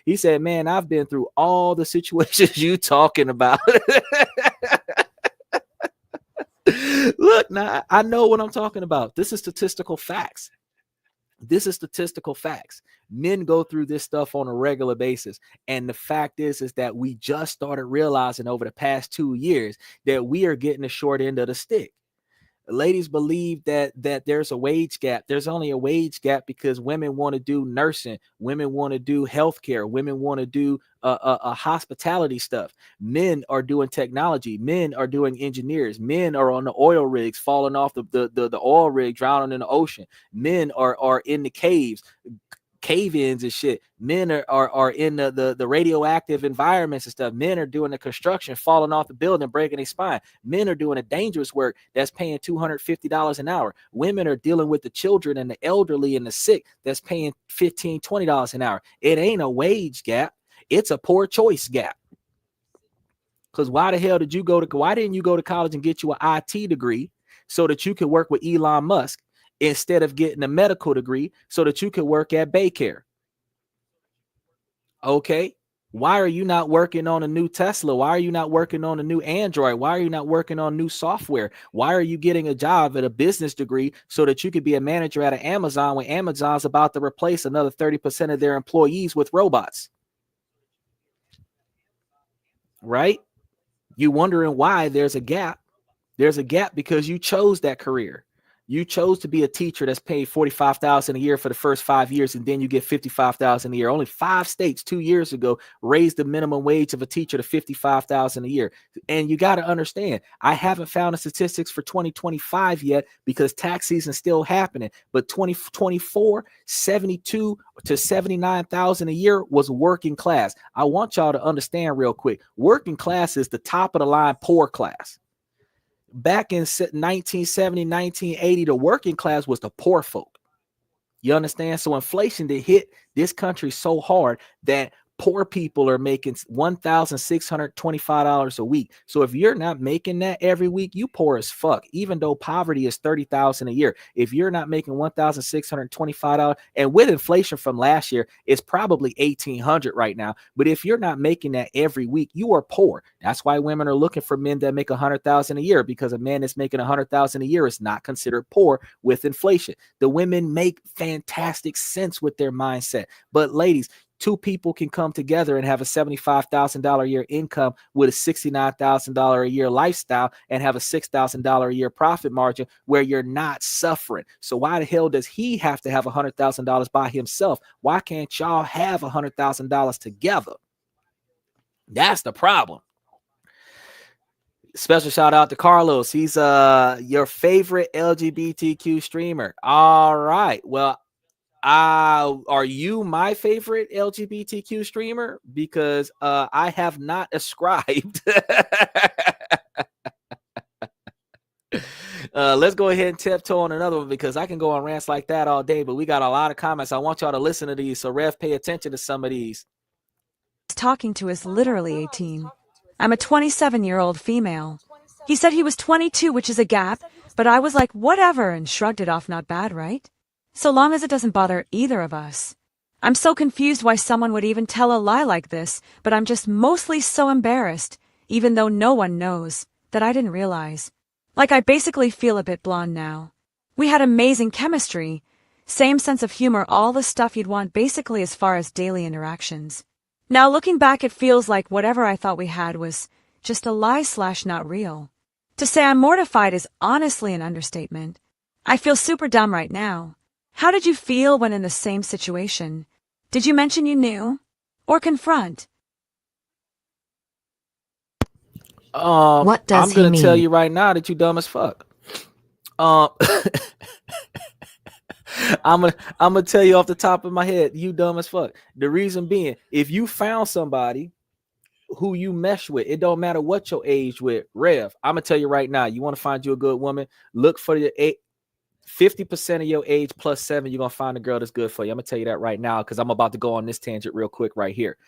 He said, man, I've been through all the situations you talking about. Look, now I know what I'm talking about. This is statistical facts. This is statistical facts. Men go through this stuff on a regular basis. And the fact is that we just started realizing over the past 2 years that we are getting the short end of the stick. Ladies believe that there's a wage gap. There's only a wage gap because women want to do nursing, women want to do healthcare, women want to do hospitality stuff. Men are doing technology. Men are doing engineers. Men are on the oil rigs, falling off the oil rig, drowning in the ocean. Men are in the caves, cave-ins and shit. Men are in the radioactive environments and stuff. Men are doing the construction, falling off the building, breaking their spine. Men are doing the dangerous work that's paying $250 an hour. Women are dealing with the children and the elderly and the sick that's paying $15, $20 an hour. It ain't a wage gap. It's a poor choice gap. Because why the hell why didn't you go to college and get you an IT degree so that you could work with Elon Musk instead of getting a medical degree so that you could work at Baycare? Okay. Why are you not working on a new Tesla? Why are you not working on a new Android? Why are you not working on new software? Why are you getting a job at a business degree so that you could be a manager at an Amazon when Amazon's about to replace another 30% of their employees with robots? Right? You wondering why there's a gap. There's a gap because you chose that career. You chose to be a teacher that's paid $45,000 a year for the first 5 years, and then you get $55,000 a year. Only 5 states 2 years ago raised the minimum wage of a teacher to $55,000 a year. And you got to understand, I haven't found the statistics for 2025 yet because tax season is still happening. But 2024, 72 to 79,000 a year was working class. I want y'all to understand real quick. Working class is the top of the line poor class. Back in 1970, 1980, the working class was the poor folk. You understand? So inflation did hit this country so hard that poor people are making $1,625 a week. So if you're not making that every week, you poor as fuck, even though poverty is $30,000 a year. If you're not making $1,625, and with inflation from last year, it's probably $1,800 right now. But if you're not making that every week, you are poor. That's why women are looking for men that make $100,000 a year, because a man that's making $100,000 a year is not considered poor with inflation. The women make fantastic sense with their mindset. But ladies, 2 people can come together and have a $75,000 a year income with a $69,000 a year lifestyle and have a $6,000 a year profit margin where you're not suffering. So why the hell does he have to have $100,000 by himself? Why can't y'all have $100,000 together? That's the problem. Special shout out to Carlos. He's your favorite LGBTQ streamer. All right. Well, are you my favorite LGBTQ streamer? Because I have not ascribed. Let's go ahead and tiptoe on another one because I can go on rants like that all day, but we got a lot of comments. I want y'all to listen to these. So Rev, pay attention to some of these. Talking to is literally 18. I'm a 27-year-old female. He said he was 22, which is a gap, but I was like, whatever, and shrugged it off. Not bad, right? So long as it doesn't bother either of us. I'm so confused why someone would even tell a lie like this, but I'm just mostly so embarrassed, even though no one knows, that I didn't realize. Like I basically feel a bit blonde now. We had amazing chemistry, same sense of humor, all the stuff you'd want basically as far as daily interactions. Now looking back, it feels like whatever I thought we had was just a lie/not real. To say I'm mortified is honestly an understatement. I feel super dumb right now. How did you feel when in the same situation? Did you mention you knew? Or confront? What does I'm gonna he tell mean? you right now that you dumb as fuck. I'm gonna tell you off the top of my head, you dumb as fuck. The reason being, if you found somebody who you mesh with, it don't matter what your age with. Rev, I'm gonna tell you right now, you want to find you a good woman, look for your 50% of your age plus 7, you're gonna find a girl that's good for you. I'm gonna tell you that right now because I'm about to go on this tangent real quick right here.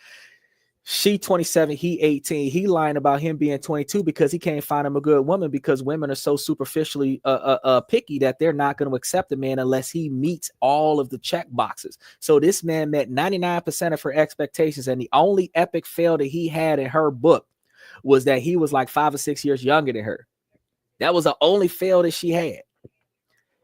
She 27, he 18. He lying about him being 22 because he can't find him a good woman, because women are so superficially picky that they're not going to accept a man unless he meets all of the check boxes. So this man met 99% of her expectations, and the only epic fail that he had in her book was that he was like 5 or 6 years younger than her. That was the only fail that she had.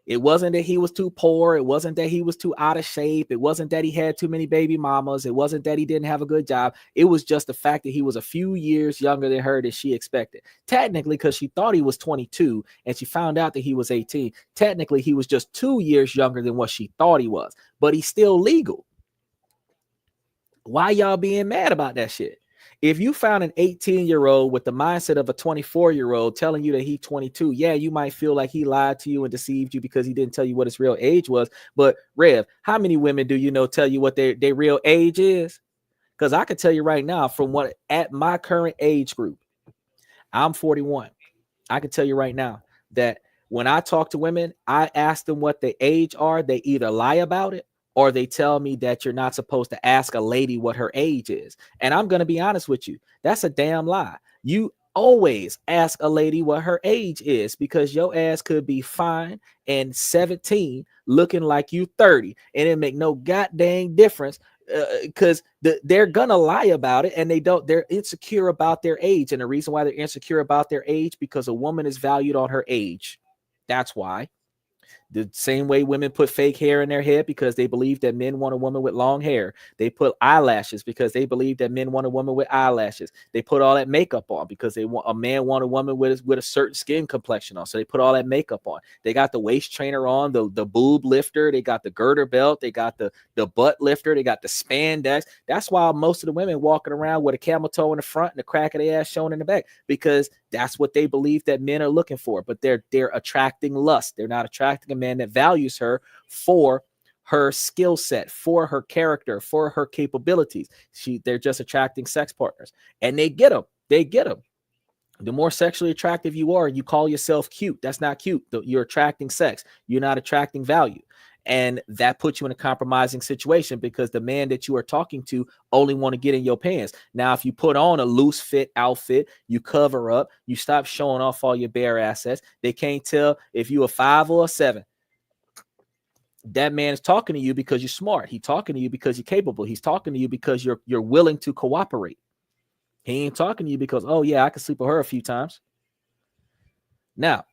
It wasn't that he was too poor. It wasn't that he was too out of shape. It wasn't that he had too many baby mamas. It wasn't that he didn't have a good job. It was just the fact that he was a few years younger than her than she expected. Technically, because she thought he was 22 and she found out that he was 18. Technically, he was just 2 years younger than what she thought he was, but he's still legal. Why y'all being mad about that shit? If you found an 18-year-old with the mindset of a 24-year-old telling you that he's 22, yeah, you might feel like he lied to you and deceived you because he didn't tell you what his real age was. But Rev, how many women do you know tell you what their real age is? Because I can tell you right now, from what at my current age group, I'm 41. I can tell you right now that when I talk to women, I ask them what their age are. They either lie about it, or they tell me that you're not supposed to ask a lady what her age is. And I'm going to be honest with you. That's a damn lie. You always ask a lady what her age is, because your ass could be fine and 17 looking like you 30. And it make no goddamn difference, because they're going to lie about it, and they're insecure about their age. And the reason why they're insecure about their age, because a woman is valued on her age. That's why. The same way women put fake hair in their head because they believe that men want a woman with long hair. They put eyelashes because they believe that men want a woman with eyelashes. They put all that makeup on because they want a man want a woman with a certain skin complexion on. So they put all that makeup on. They got the waist trainer on, the boob lifter. They got the girder belt. They got the butt lifter. They got the spandex. That's why most of the women walking around with a camel toe in the front and the crack of their ass showing in the back, because that's what they believe that men are looking for. But they're attracting lust. They're not attracting a man that values her for her skill set, for her character, for her capabilities. They're just attracting sex partners, and they get them. The more sexually attractive you are, you call yourself cute. That's not cute. You're attracting sex. You're not attracting value. And that puts you in a compromising situation, because the man that you are talking to only want to get in your pants. Now, if you put on a loose fit outfit, you cover up, you stop showing off all your bare assets, they can't tell if you a 5 or a 7. That man is talking to you because you're smart. He's talking to you because you're capable. He's talking to you because you're willing to cooperate. He ain't talking to you because, oh yeah, I can sleep with her a few times. Now,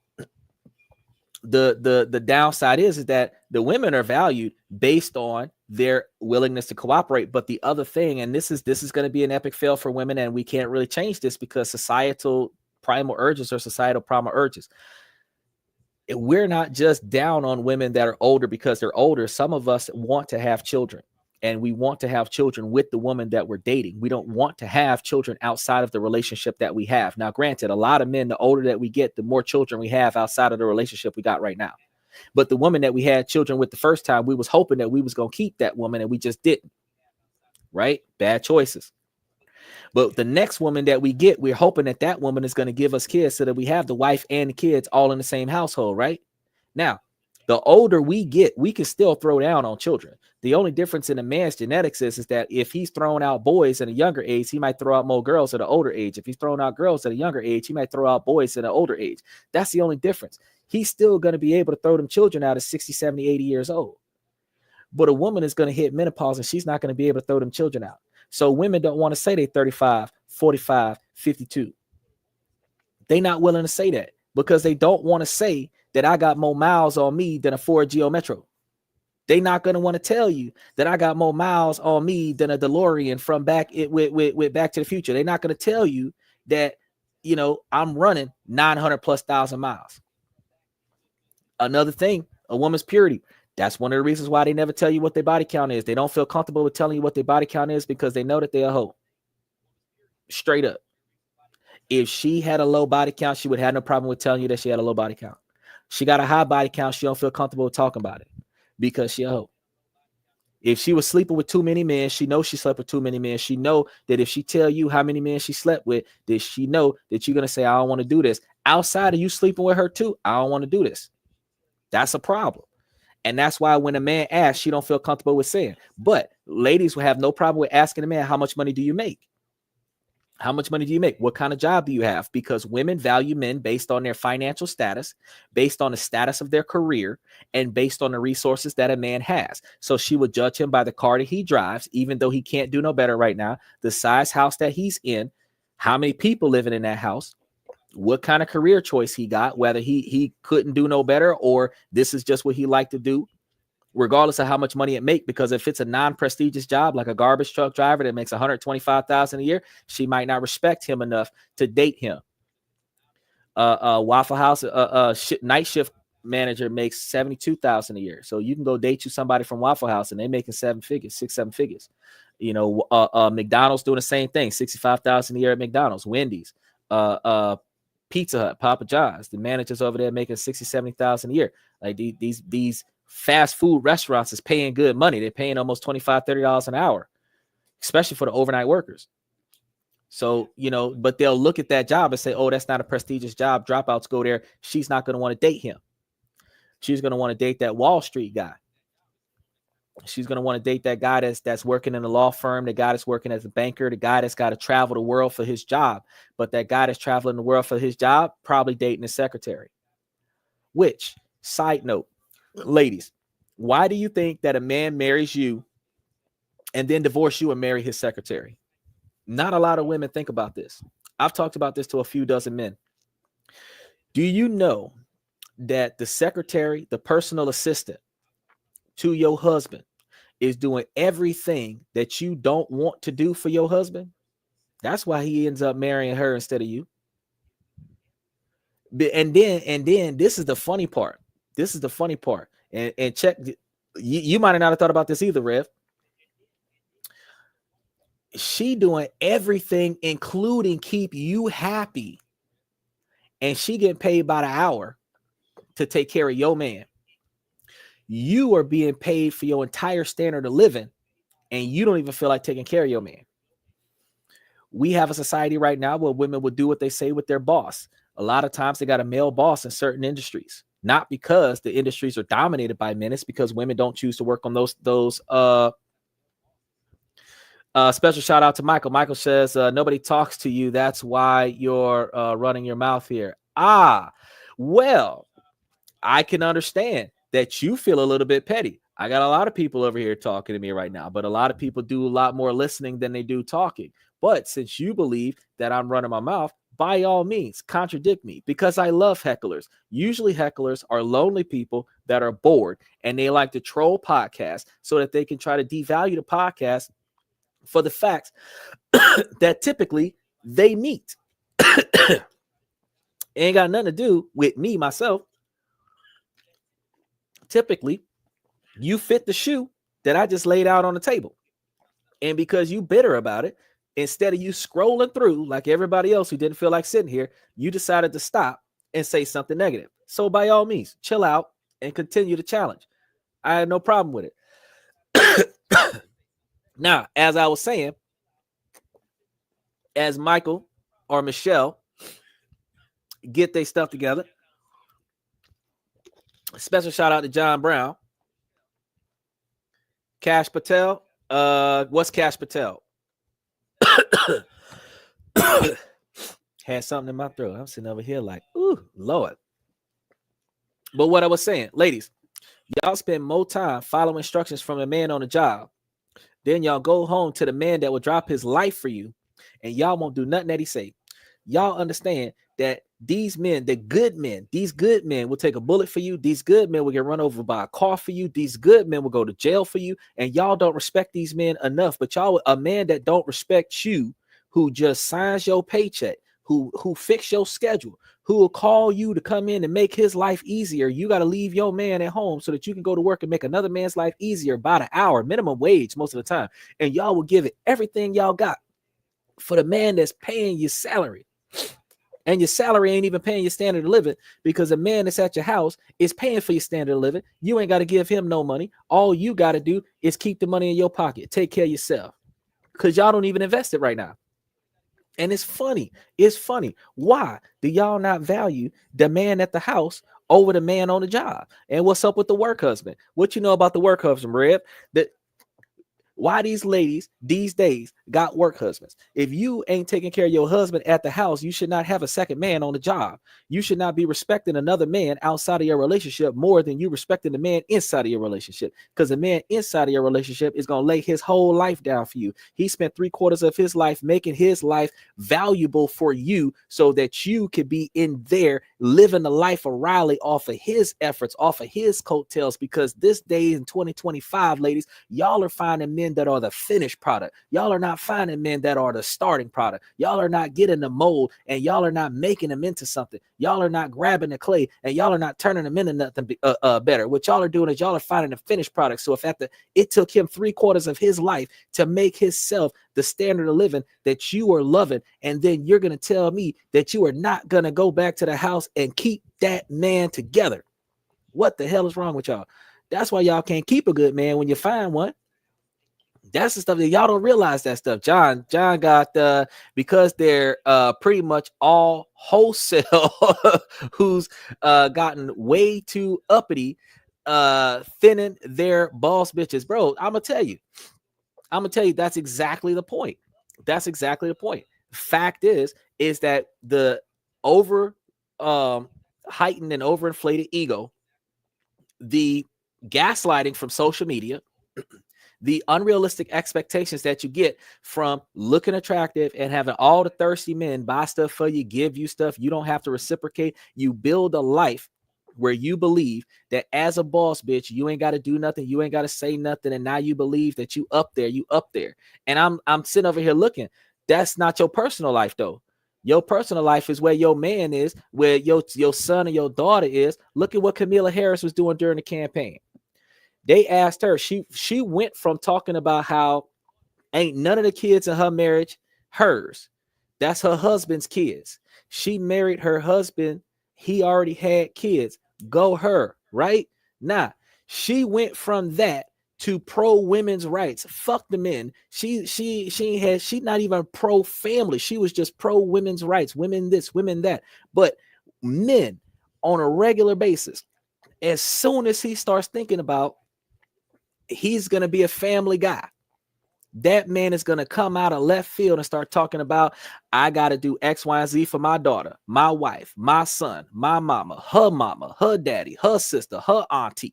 the downside is that the women are valued based on their willingness to cooperate. But the other thing, and this is going to be an epic fail for women, and we can't really change this because societal primal urges are societal primal urges. We're not just down on women that are older because they're older. Some of us want to have children, and we want to have children with the woman that we're dating. We don't want to have children outside of the relationship that we have. Now, granted, a lot of men, the older that we get, the more children we have outside of the relationship we got right now. But the woman that we had children with the first time, we was hoping that we was going to keep that woman, and we just didn't. Right? Bad choices. But the next woman that we get, we're hoping that that woman is going to give us kids so that we have the wife and the kids all in the same household, right? Now, the older we get, we can still throw down on children. The only difference in a man's genetics is that if he's throwing out boys at a younger age, he might throw out more girls at an older age. If he's throwing out girls at a younger age, he might throw out boys at an older age. That's the only difference. He's still going to be able to throw them children out at 60, 70, 80 years old. But a woman is going to hit menopause, and she's not going to be able to throw them children out. So women don't want to say they 35, 45, 52. They're not willing to say that because they don't want to say that I got more miles on me than a Ford Geo Metro. They're not going to want to tell you that I got more miles on me than a DeLorean from back with Back to the Future. They're not going to tell you that, you know, I'm running 900,000+ miles. Another thing, a woman's purity. That's one of the reasons why they never tell you what their body count is. They don't feel comfortable with telling you what their body count is because they know that they're a hoe. Straight up. If she had a low body count, she would have no problem with telling you that she had a low body count. She got a high body count. She don't feel comfortable with talking about it because she a hoe. If she was sleeping with too many men, she knows she slept with too many men. She know that if she tell you how many men she slept with, that she know that you're going to say, I don't want to do this. Outside of you sleeping with her too, I don't want to do this. That's a problem. And that's why when a man asks, she don't feel comfortable with saying. But ladies will have no problem with asking a man, how much money do you make? How much money do you make? What kind of job do you have? Because women value men based on their financial status, based on the status of their career, and based on the resources that a man has. So she would judge him by the car that he drives, even though he can't do no better right now, the size house that he's in, how many people living in that house, what kind of career choice he got, whether he couldn't do no better or this is just what he liked to do, regardless of how much money it make. Because if it's a non-prestigious job like a garbage truck driver that makes $125,000 a year, she might not respect him enough to date him. Waffle House night shift manager makes $72,000 a year, so you can go date you somebody from Waffle House and they're making 7 figures, 6-7 figures. You know, McDonald's doing the same thing, $65,000 a year at McDonald's. Wendy's, Pizza Hut, Papa John's, the managers over there making $60,000-$70,000 a year. Like these fast food restaurants is paying good money. They're paying almost $25-$30 an hour, especially for the overnight workers. So, you know, but they'll look at that job and say, oh, that's not a prestigious job. Dropouts go there. She's not going to want to date him. She's going to want to date that Wall Street guy. She's going to want to date that guy that's working in a law firm, the guy that's working as a banker, the guy that's got to travel the world for his job. But that guy that's traveling the world for his job, probably dating his secretary. Which, side note, ladies, why do you think that a man marries you and then divorce you and marry his secretary? Not a lot of women think about this. I've talked about this to a few dozen men. Do you know that the secretary, the personal assistant to your husband, is doing everything that you don't want to do for your husband? That's why he ends up marrying her instead of you. And then this is the funny part. This is the funny part. And check, you might not have thought about this either, Rev. She doing everything, including keep you happy. And she getting paid by the hour to take care of your man. You are being paid for your entire standard of living, and you don't even feel like taking care of your man. We have a society right now where women will do what they say with their boss. A lot of times they got a male boss in certain industries, not because the industries are dominated by men. It's because women don't choose to work on those. Special shout out to Michael. Michael says, nobody talks to you. That's why you're running your mouth here. Well, I can understand that you feel a little bit petty. I got a lot of people over here talking to me right now, but a lot of people do a lot more listening than they do talking. But since you believe that I'm running my mouth, by all means, contradict me, because I love hecklers. Usually hecklers are lonely people that are bored and they like to troll podcasts so that they can try to devalue the podcast for the facts that typically they meet. Ain't got nothing to do with me, myself. Typically, you fit the shoe that I just laid out on the table. And because you bitter about it, instead of you scrolling through like everybody else who didn't feel like sitting here, you decided to stop and say something negative. So by all means, chill out and continue to challenge. I had no problem with it. Now, as I was saying, as Michael or Michelle get their stuff together, special shout out to John Brown. Cash Patel. What's Cash Patel? Had something in my throat. I'm sitting over here like, ooh, Lord. But what I was saying, ladies, y'all spend more time following instructions from the man on the job. Then y'all go home to the man that will drop his life for you, and y'all won't do nothing that he say. Y'all understand that these men, these good men will take a bullet for you. These good men will get run over by a car for you. These good men will go to jail for you. And y'all don't respect these men enough. But y'all, a man that don't respect you, who just signs your paycheck, who fix your schedule, who will call you to come in and make his life easier. You got to leave your man at home so that you can go to work and make another man's life easier by the hour, minimum wage most of the time. And y'all will give it everything y'all got for the man that's paying your salary. And your salary ain't even paying your standard of living, because a man that's at your house is paying for your standard of living. You ain't got to give him no money. All you got to do is keep the money in your pocket. Take care of yourself, because y'all don't even invest it right now. And it's funny. It's funny. Why do y'all not value the man at the house over the man on the job? And what's up with the work husband? What you know about the work husband, Red? That Why these ladies these days got work husbands? If you ain't taking care of your husband at the house, you should not have a second man on the job. You should not be respecting another man outside of your relationship more than you respecting the man inside of your relationship. Because the man inside of your relationship is going to lay his whole life down for you. He spent 3/4 of his life making his life valuable for you so that you could be in there living the life of Riley off of his efforts, off of his coattails. Because this day in 2025, ladies, y'all are finding men that are the finished product. Y'all are not finding men that are the starting product. Y'all are not getting the mold, and y'all are not making them into something. Y'all are not grabbing the clay, and y'all are not turning them into nothing better. What y'all are doing is y'all are finding the finished product. So if it took him 3/4 of his life to make himself the standard of living that you are loving, and then you're going to tell me that you are not going to go back to the house and keep that man together. What the hell is wrong with y'all? That's why y'all can't keep a good man when you find one. That's the stuff that y'all don't realize. That stuff John got because they're pretty much all wholesale who's gotten way too uppity, thinning their boss bitches. Bro, I'm gonna tell you that's exactly the point. That's exactly the point. Fact is that the over heightened and overinflated ego, the gaslighting from social media, the unrealistic expectations that you get from looking attractive and having all the thirsty men buy stuff for you, give you stuff. You don't have to reciprocate. You build a life where you believe that as a boss bitch, you ain't got to do nothing. You ain't got to say nothing. And now you believe that you up there. And I'm sitting over here looking. That's not your personal life though. Your personal life is where your man is, where your son or your daughter is. Look at what Kamala Harris was doing during the campaign. They asked her, she went from talking about how ain't none of the kids in her marriage hers. That's her husband's kids. She married her husband. He already had kids. Go her, right? Nah, she went from that to pro women's rights. Fuck the men. She not even pro family. She was just pro women's rights. Women this, women that. But men on a regular basis, as soon as he starts thinking about he's going to be a family guy, that man is going to come out of left field and start talking about, I got to do X, Y, and Z for my daughter, my wife, my son, my mama, her daddy, her sister, her auntie.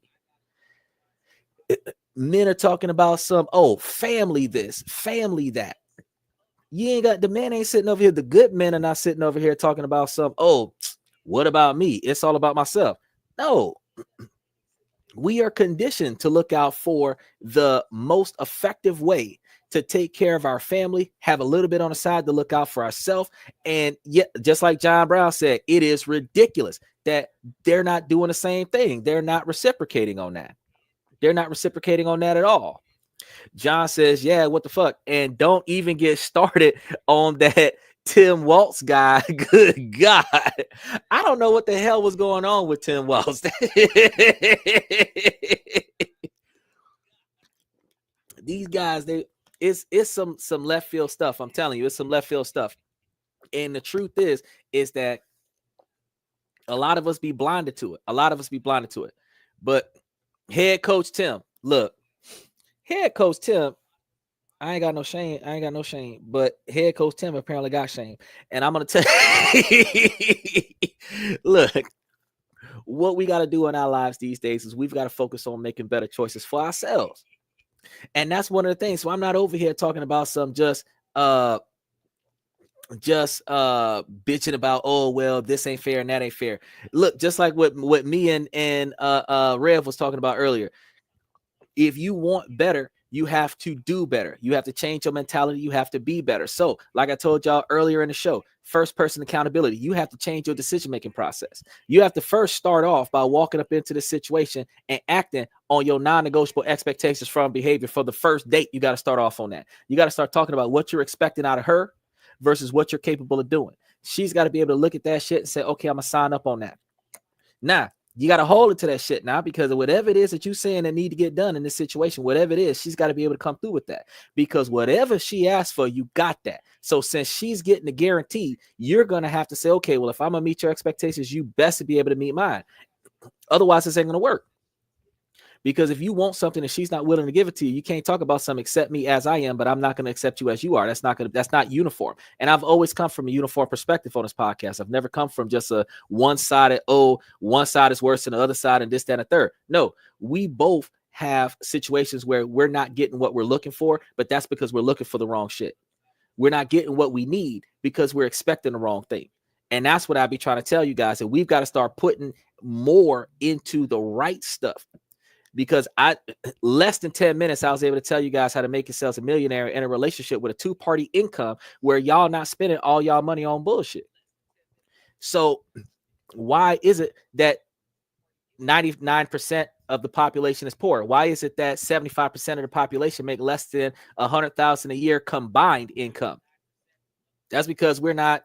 Men are talking about some, family this, family that. You ain't got, the man ain't sitting over here. The good men are not sitting over here talking about some, what about me? It's all about myself. No. We are conditioned to look out for the most effective way to take care of our family, have a little bit on the side to look out for ourselves. And yet, just like John Brown said, it is ridiculous that they're not doing the same thing. They're not reciprocating on that. They're not reciprocating on that at all. John says, yeah, what the fuck? And don't even get started on that Tim Waltz guy. Good God. I don't know what the hell was going on with Tim Waltz. These guys, it's some left field stuff. I'm telling you, it's some left field stuff. And the truth is that a lot of us be blinded to it. But head coach Tim, look, head coach Tim, I ain't got no shame, but head coach Tim apparently got shame. And I'm going to tell you, look, what we got to do in our lives these days is we've got to focus on making better choices for ourselves. And that's one of the things. So I'm not over here talking about some just bitching about, oh, well, this ain't fair and that ain't fair. Look, just like what me and Rev was talking about earlier. If you want better, you have to do better. You have to change your mentality. You have to be better. So like I told y'all earlier in the show, first person accountability, you have to change your decision-making process. You have to first start off by walking up into the situation and acting on your non-negotiable expectations from behavior. For the first date, you got to start off on that. You got to start talking about what you're expecting out of her versus what you're capable of doing. She's got to be able to look at that shit and say, okay, I'm going to sign up on that. Now, you got to hold it to that shit now, because whatever it is that you're saying that need to get done in this situation, whatever it is, she's got to be able to come through with that, because whatever she asks for, you got that. So since she's getting the guarantee, you're going to have to say, okay, well, if I'm going to meet your expectations, you best to be able to meet mine. Otherwise, this ain't going to work. Because if you want something and she's not willing to give it to you, you can't talk about some accept me as I am, but I'm not going to accept you as you are. That's not uniform. And I've always come from a uniform perspective on this podcast. I've never come from just a one-sided, one side is worse than the other side and this, that, and a third. No, we both have situations where we're not getting what we're looking for, but that's because we're looking for the wrong shit. We're not getting what we need because we're expecting the wrong thing. And that's what I be trying to tell you guys, that we've got to start putting more into the right stuff. Because less than 10 minutes, I was able to tell you guys how to make yourselves a millionaire in a relationship with a two-party income where y'all not spending all y'all money on bullshit. So why is it that 99% of the population is poor? Why is it that 75% of the population make less than $100,000 a year combined income? That's because we're not,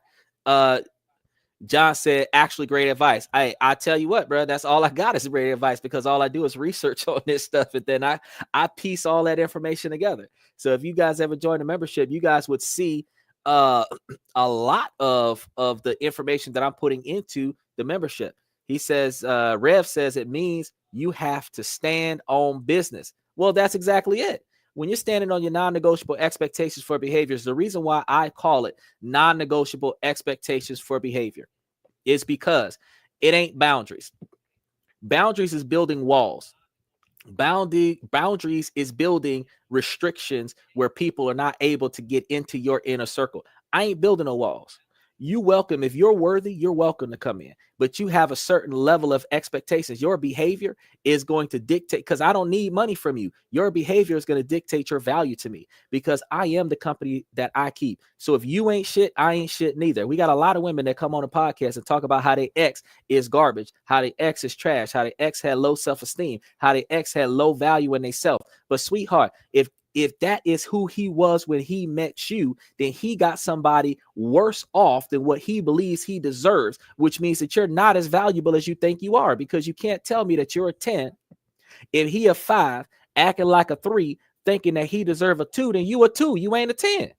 John said, actually great advice. I tell you what, bro, that's all I got is great advice, because all I do is research on this stuff. And then I piece all that information together. So if you guys ever join the membership, you guys would see a lot of the information that I'm putting into the membership. He says, Rev says it means you have to stand on business. Well, that's exactly it. When you're standing on your non-negotiable expectations for behaviors, the reason why I call it non-negotiable expectations for behavior is because it ain't boundaries. Boundaries is building walls. Boundaries is building restrictions where people are not able to get into your inner circle. I ain't building no walls. You welcome, if you're worthy, you're welcome to come in, but you have a certain level of expectations. Your behavior is going to dictate, because I don't need money from you. Your behavior is going to dictate your value to me, because I am the company that I keep. So if you ain't shit, I ain't shit neither. We got a lot of women that come on the podcast and talk about how their ex is garbage, how their ex is trash, how their ex had low self-esteem, how their ex had low value in themselves. But sweetheart, if that is who he was when he met you, then he got somebody worse off than what he believes he deserves, which means that you're not as valuable as you think you are, because you can't tell me that you're a 10 if he a 5 acting like a 3, thinking that he deserve a 2, then you a 2, you ain't a 10.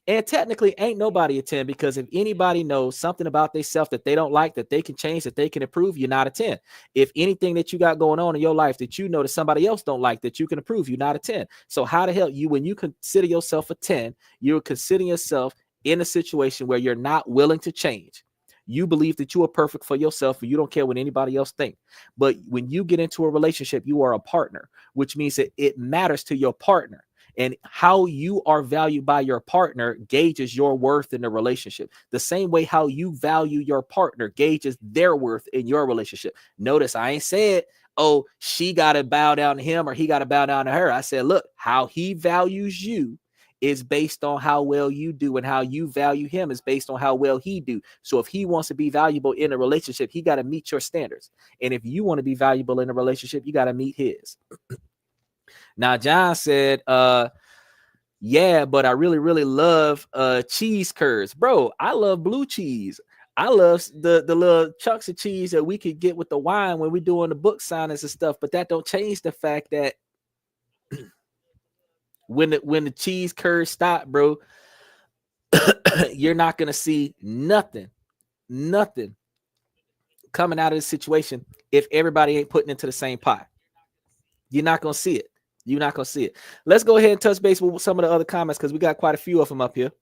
And technically ain't nobody a 10, because if anybody knows something about themselves that they don't like, that they can change, that they can improve, you're not a 10. If anything that you got going on in your life that you know that somebody else don't like, that you can improve, you're not a 10. So how the hell when you consider yourself a 10, you're considering yourself in a situation where you're not willing to change. You believe that you are perfect for yourself and you don't care what anybody else thinks. But when you get into a relationship, you are a partner, which means that it matters to your partner. And how you are valued by your partner gauges your worth in the relationship. The same way how you value your partner gauges their worth in your relationship. Notice I ain't said, oh, she got to bow down to him or he got to bow down to her. I said, look, how he values you is based on how well you do, and how you value him is based on how well he do. So if he wants to be valuable in a relationship, he got to meet your standards. And if you want to be valuable in a relationship, you got to meet his. Now, John said, yeah, but I really, really love cheese curds. Bro, I love blue cheese. I love the little chunks of cheese that we could get with the wine when we're doing the book signings and stuff. But that don't change the fact that when the cheese curds stop, bro, you're not going to see nothing coming out of this situation if everybody ain't putting into the same pot. You're not going to see it. You're not going to see it. Let's go ahead and touch base with some of the other comments, because we got quite a few of them up here.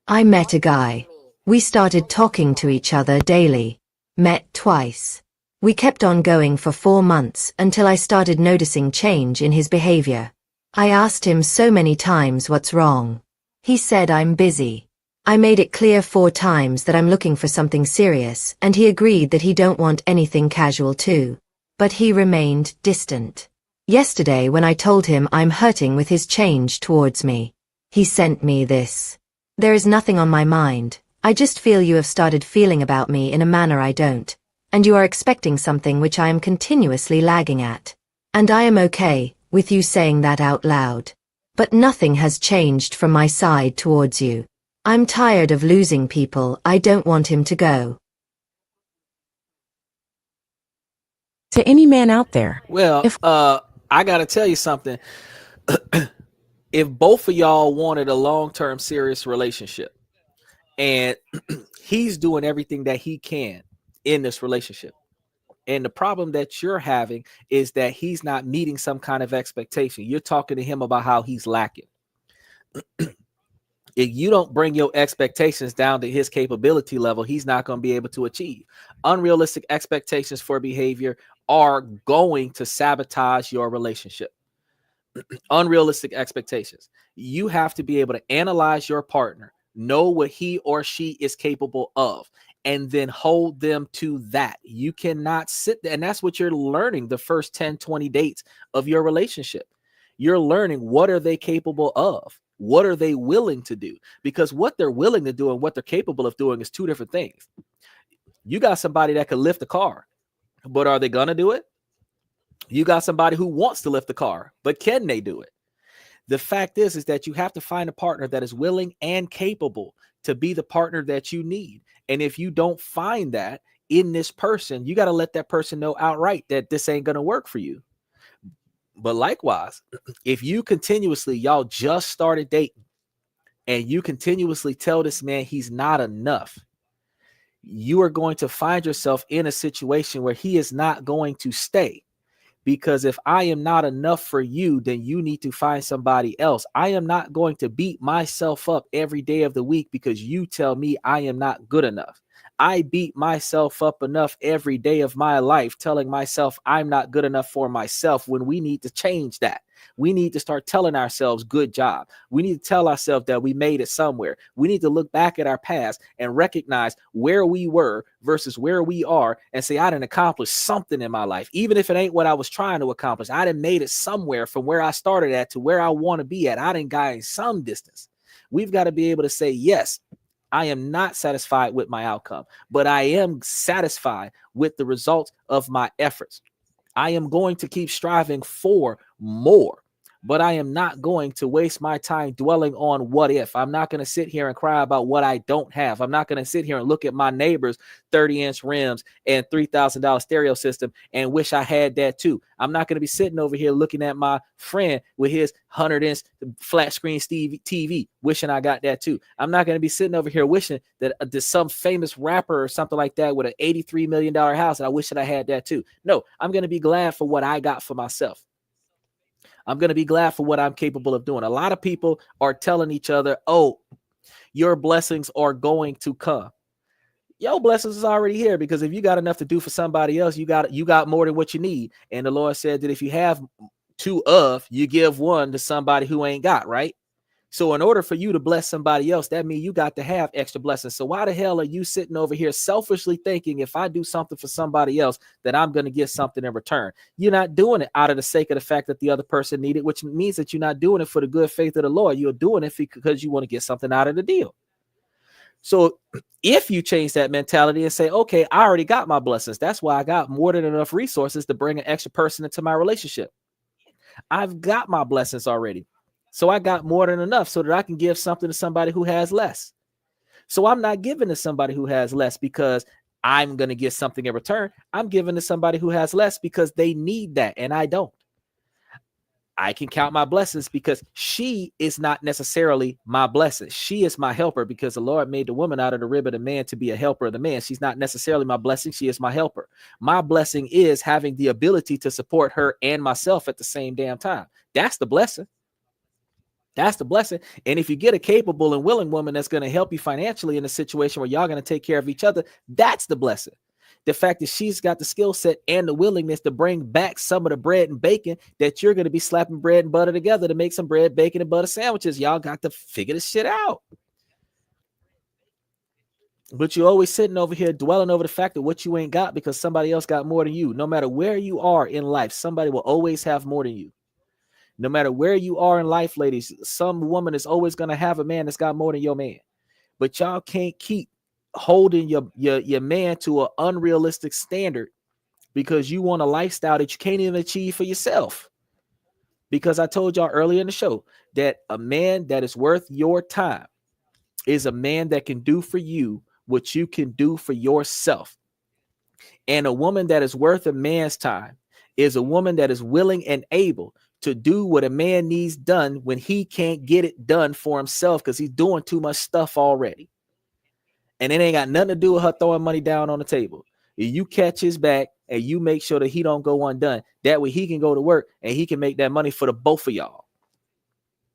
I met a guy. We started talking to each other daily. Met twice. We kept on going for 4 months until I started noticing change in his behavior. I asked him so many times what's wrong. He said I'm busy. I made it clear 4 times that I'm looking for something serious, and he agreed that he don't want anything casual too. But he remained distant. Yesterday when I told him I'm hurting with his change towards me, he sent me this. There is nothing on my mind. I just feel you have started feeling about me in a manner I don't, and you are expecting something which I am continuously lagging at. And I am okay with you saying that out loud. But nothing has changed from my side towards you. I'm tired of losing people. I don't want him to go. To any man out there. Well, I got to tell you something. If both of y'all wanted a long-term serious relationship and he's doing everything that he can in this relationship, And the problem that you're having is that he's not meeting some kind of expectation. You're talking to him about how he's lacking. If you don't bring your expectations down to his capability level, he's not going to be able to achieve. Unrealistic expectations for behavior are going to sabotage your relationship. Unrealistic expectations. You have to be able to analyze your partner, know what he or she is capable of, and then hold them to that. You cannot sit there, and that's what you're learning the first 10, 20 dates of your relationship. You're learning, what are they capable of? What are they willing to do? Because what they're willing to do and what they're capable of doing is two different things. You got somebody that can lift a car, but are they going to do it? You got somebody who wants to lift the car, but can they do it? The fact is that you have to find a partner that is willing and capable to be the partner that you need. And if you don't find that in this person, you got to let that person know outright that this ain't going to work for you. But likewise, if you continuously, y'all just started dating, and you continuously tell this man he's not enough, you are going to find yourself in a situation where he is not going to stay. Because if I am not enough for you, then you need to find somebody else. I am not going to beat myself up every day of the week because you tell me I am not good enough. I beat myself up enough every day of my life telling myself I'm not good enough for myself, when we need to change that. We need to start telling ourselves good job. We need to tell ourselves that we made it somewhere. We need to look back at our past and recognize where we were versus where we are and say, I didn't accomplish something in my life. Even if it ain't what I was trying to accomplish, I done made it somewhere from where I started at to where I want to be at. I done got some distance. We've got to be able to say, yes, I am not satisfied with my outcome, but I am satisfied with the results of my efforts. I am going to keep striving for more, but I am not going to waste my time dwelling on what if. I'm not going to sit here and cry about what I don't have. I'm not going to sit here and look at my neighbor's 30-inch rims and $3,000 stereo system and wish I had that too. I'm not going to be sitting over here looking at my friend with his 100-inch flat screen TV, wishing I got that too. I'm not going to be sitting over here wishing that there's some famous rapper or something like that with an $83 million house, and I wish that I had that too. No, I'm going to be glad for what I got for myself. I'm going to be glad for what I'm capable of doing. A lot of people are telling each other, oh, your blessings are going to come. Your blessings is already here, because if you got enough to do for somebody else, you got more than what you need. And the Lord said that if you have two of, you give one to somebody who ain't got, right? So in order for you to bless somebody else, that means you got to have extra blessings. So why the hell are you sitting over here selfishly thinking, if I do something for somebody else, that I'm going to get something in return? You're not doing it out of the sake of the fact that the other person needed, which means that you're not doing it for the good faith of the Lord. You're doing it because you want to get something out of the deal. So if you change that mentality and say, okay, I already got my blessings, that's why I got more than enough resources to bring an extra person into my relationship. I've got my blessings already. So I got more than enough so that I can give something to somebody who has less. So I'm not giving to somebody who has less because I'm going to get something in return. I'm giving to somebody who has less because they need that, and I don't. I can count my blessings because she is not necessarily my blessing. She is my helper, because the Lord made the woman out of the rib of the man to be a helper of the man. She's not necessarily my blessing. She is my helper. My blessing is having the ability to support her and myself at the same damn time. That's the blessing. That's the blessing. And if you get a capable and willing woman that's going to help you financially in a situation where y'all going to take care of each other, that's the blessing. The fact that she's got the skill set and the willingness to bring back some of the bread and bacon that you're going to be slapping bread and butter together to make some bread, bacon, and butter sandwiches. Y'all got to figure this shit out. But you're always sitting over here dwelling over the fact that what you ain't got because somebody else got more than you. No matter where you are in life, somebody will always have more than you. No matter where you are in life, ladies, some woman is always going to have a man that's got more than your man. But y'all can't keep holding your man to an unrealistic standard because you want a lifestyle that you can't even achieve for yourself. Because I told y'all earlier in the show that a man that is worth your time is a man that can do for you what you can do for yourself. And a woman that is worth a man's time is a woman that is willing and able to do what a man needs done when he can't get it done for himself because he's doing too much stuff already. And it ain't got nothing to do with her throwing money down on the table. You catch his back and you make sure that he don't go undone. That way he can go to work and he can make that money for the both of y'all.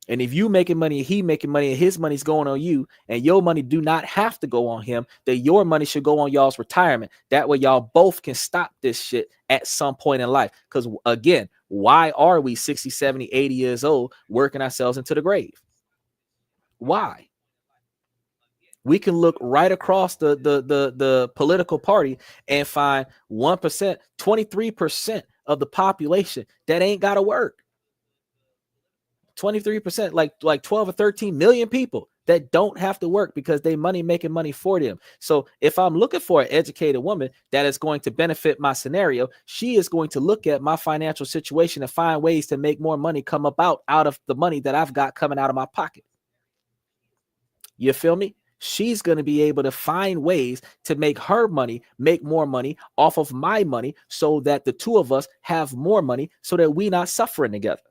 And if you making money and he making money and his money's going on you and your money do not have to go on him, that your money should go on y'all's retirement. That way y'all both can stop this shit at some point in life. Because again, why are we 60, 70, 80 years old working ourselves into the grave? Why? We can look right across the political party and find 1%, 23% of the population that ain't got to work. 23%, like 12 or 13 million people that don't have to work because they making money for them. So if I'm looking for an educated woman that is going to benefit my scenario, she is going to look at my financial situation and find ways to make more money come about out of the money that I've got coming out of my pocket. You feel me? She's going to be able to find ways to make her money, make more money off of my money so that the two of us have more money so that we not suffering together.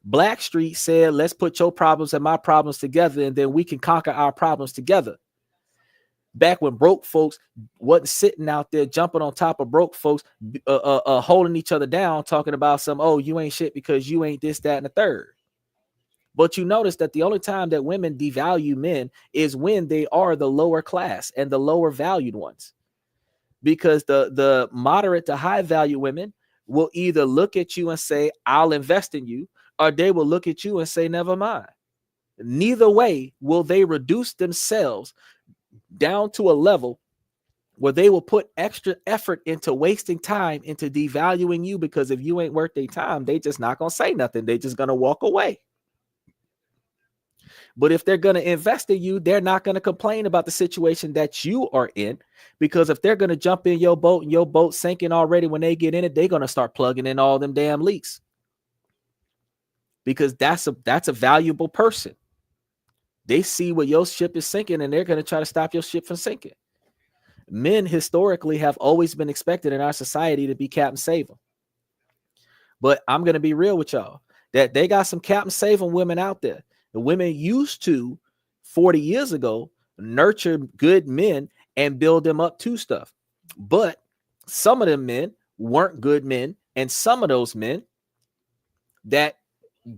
Blackstreet said, let's put your problems and my problems together and then we can conquer our problems together. Back when broke folks wasn't sitting out there jumping on top of broke folks, holding each other down, talking about some, oh, you ain't shit because you ain't this, that, and the third. But you notice that the only time that women devalue men is when they are the lower class and the lower valued ones. Because the moderate to high value women will either look at you and say, I'll invest in you, or they will look at you and say, never mind. Neither way will they reduce themselves down to a level where they will put extra effort into wasting time into devaluing you, because if you ain't worth their time, they just not going to say nothing. They just going to walk away. But if they're going to invest in you, they're not going to complain about the situation that you are in, because if they're going to jump in your boat and your boat sinking already, when they get in it, they're going to start plugging in all them damn leaks. Because that's a valuable person. They see where your ship is sinking and they're going to try to stop your ship from sinking. Men historically have always been expected in our society to be Captain Save 'em. But I'm going to be real with y'all that they got some Captain Save 'em women out there. The women used to 40 years ago nurture good men and build them up to stuff. But some of them men weren't good men. And some of those men that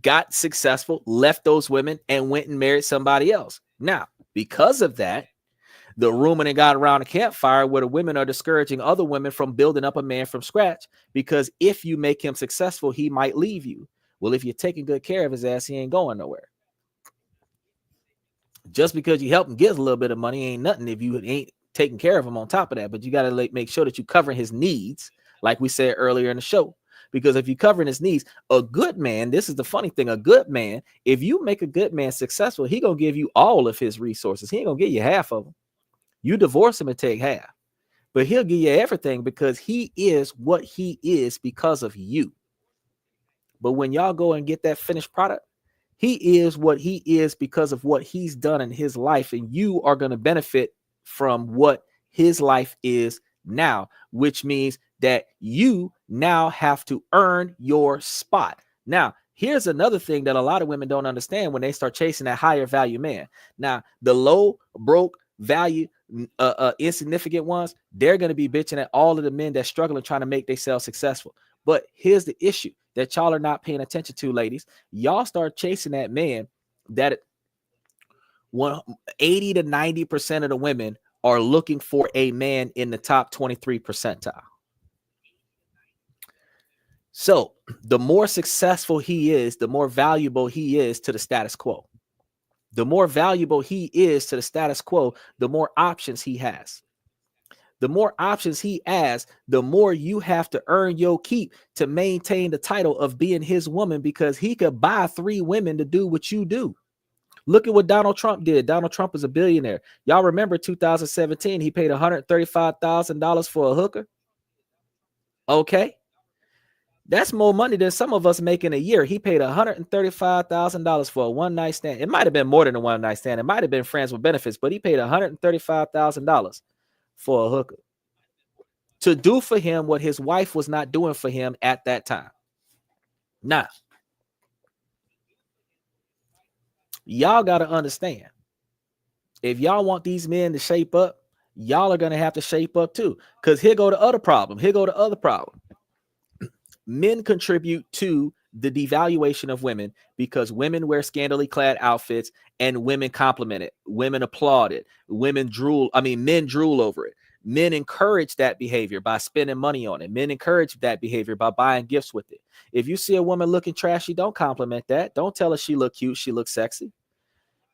got successful left those women and went and married somebody else. Now, because of that, the rumor that got around the campfire where the women are discouraging other women from building up a man from scratch, because if you make him successful, he might leave you. Well, if you're taking good care of his ass, he ain't going nowhere. Just because you help him get a little bit of money ain't nothing if you ain't taking care of him on top of that. But you got to make sure that you covering his needs, like we said earlier in the show. Because if you're covering his needs, a good man, this is the funny thing, a good man, if you make a good man successful, he going to give you all of his resources. He ain't going to give you half of them. You divorce him and take half. But he'll give you everything because he is what he is because of you. But when y'all go and get that finished product, he is what he is because of what he's done in his life. And you are going to benefit from what his life is now, which means that you now have to earn your spot. Now, here's another thing that a lot of women don't understand when they start chasing that higher value man. Now, the low, broke, value, insignificant ones, they're going to be bitching at all of the men that's struggling trying to make themselves successful. But here's the issue that y'all are not paying attention to, ladies. Y'all start chasing that man that 80 to 90% of the women are looking for a man in the top 23 percentile. So the more successful he is, the more valuable he is to the status quo. The more valuable he is to the status quo, the more options he has. The more options he has, the more you have to earn your keep to maintain the title of being his woman, because he could buy 3 women to do what you do. Look at what Donald Trump did. Donald Trump is a billionaire. Y'all remember 2017, he paid $135,000 for a hooker. Okay. That's more money than some of us make in a year. He paid $135,000 for a one-night stand. It might have been more than a one-night stand. It might have been friends with benefits, but he paid $135,000 for a hooker to do for him what his wife was not doing for him at that time. Now, y'all got to understand, if y'all want these men to shape up, y'all are going to have to shape up too. Because here go the other problem. Men contribute to the devaluation of women because women wear scantily clad outfits and women compliment it. Women applaud it. Men drool over it. Men encourage that behavior by spending money on it. Men encourage that behavior by buying gifts with it. If you see a woman looking trashy, don't compliment that. Don't tell her she look cute, she looks sexy.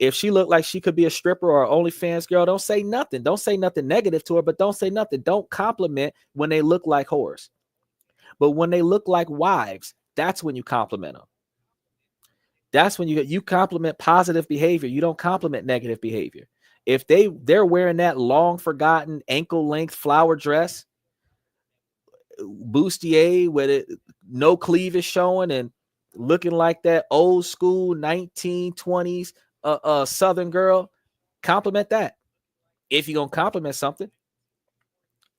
If she looked like she could be a stripper or an OnlyFans girl, don't say nothing. Don't say nothing negative to her, but don't say nothing. Don't compliment when they look like whores. But when they look like wives, that's when you compliment them. That's when you compliment positive behavior. You don't compliment negative behavior. If they're wearing that long forgotten ankle length flower dress, bustier with it, no cleavage showing and looking like that old school 1920s Southern girl, compliment that. If you're gonna compliment something.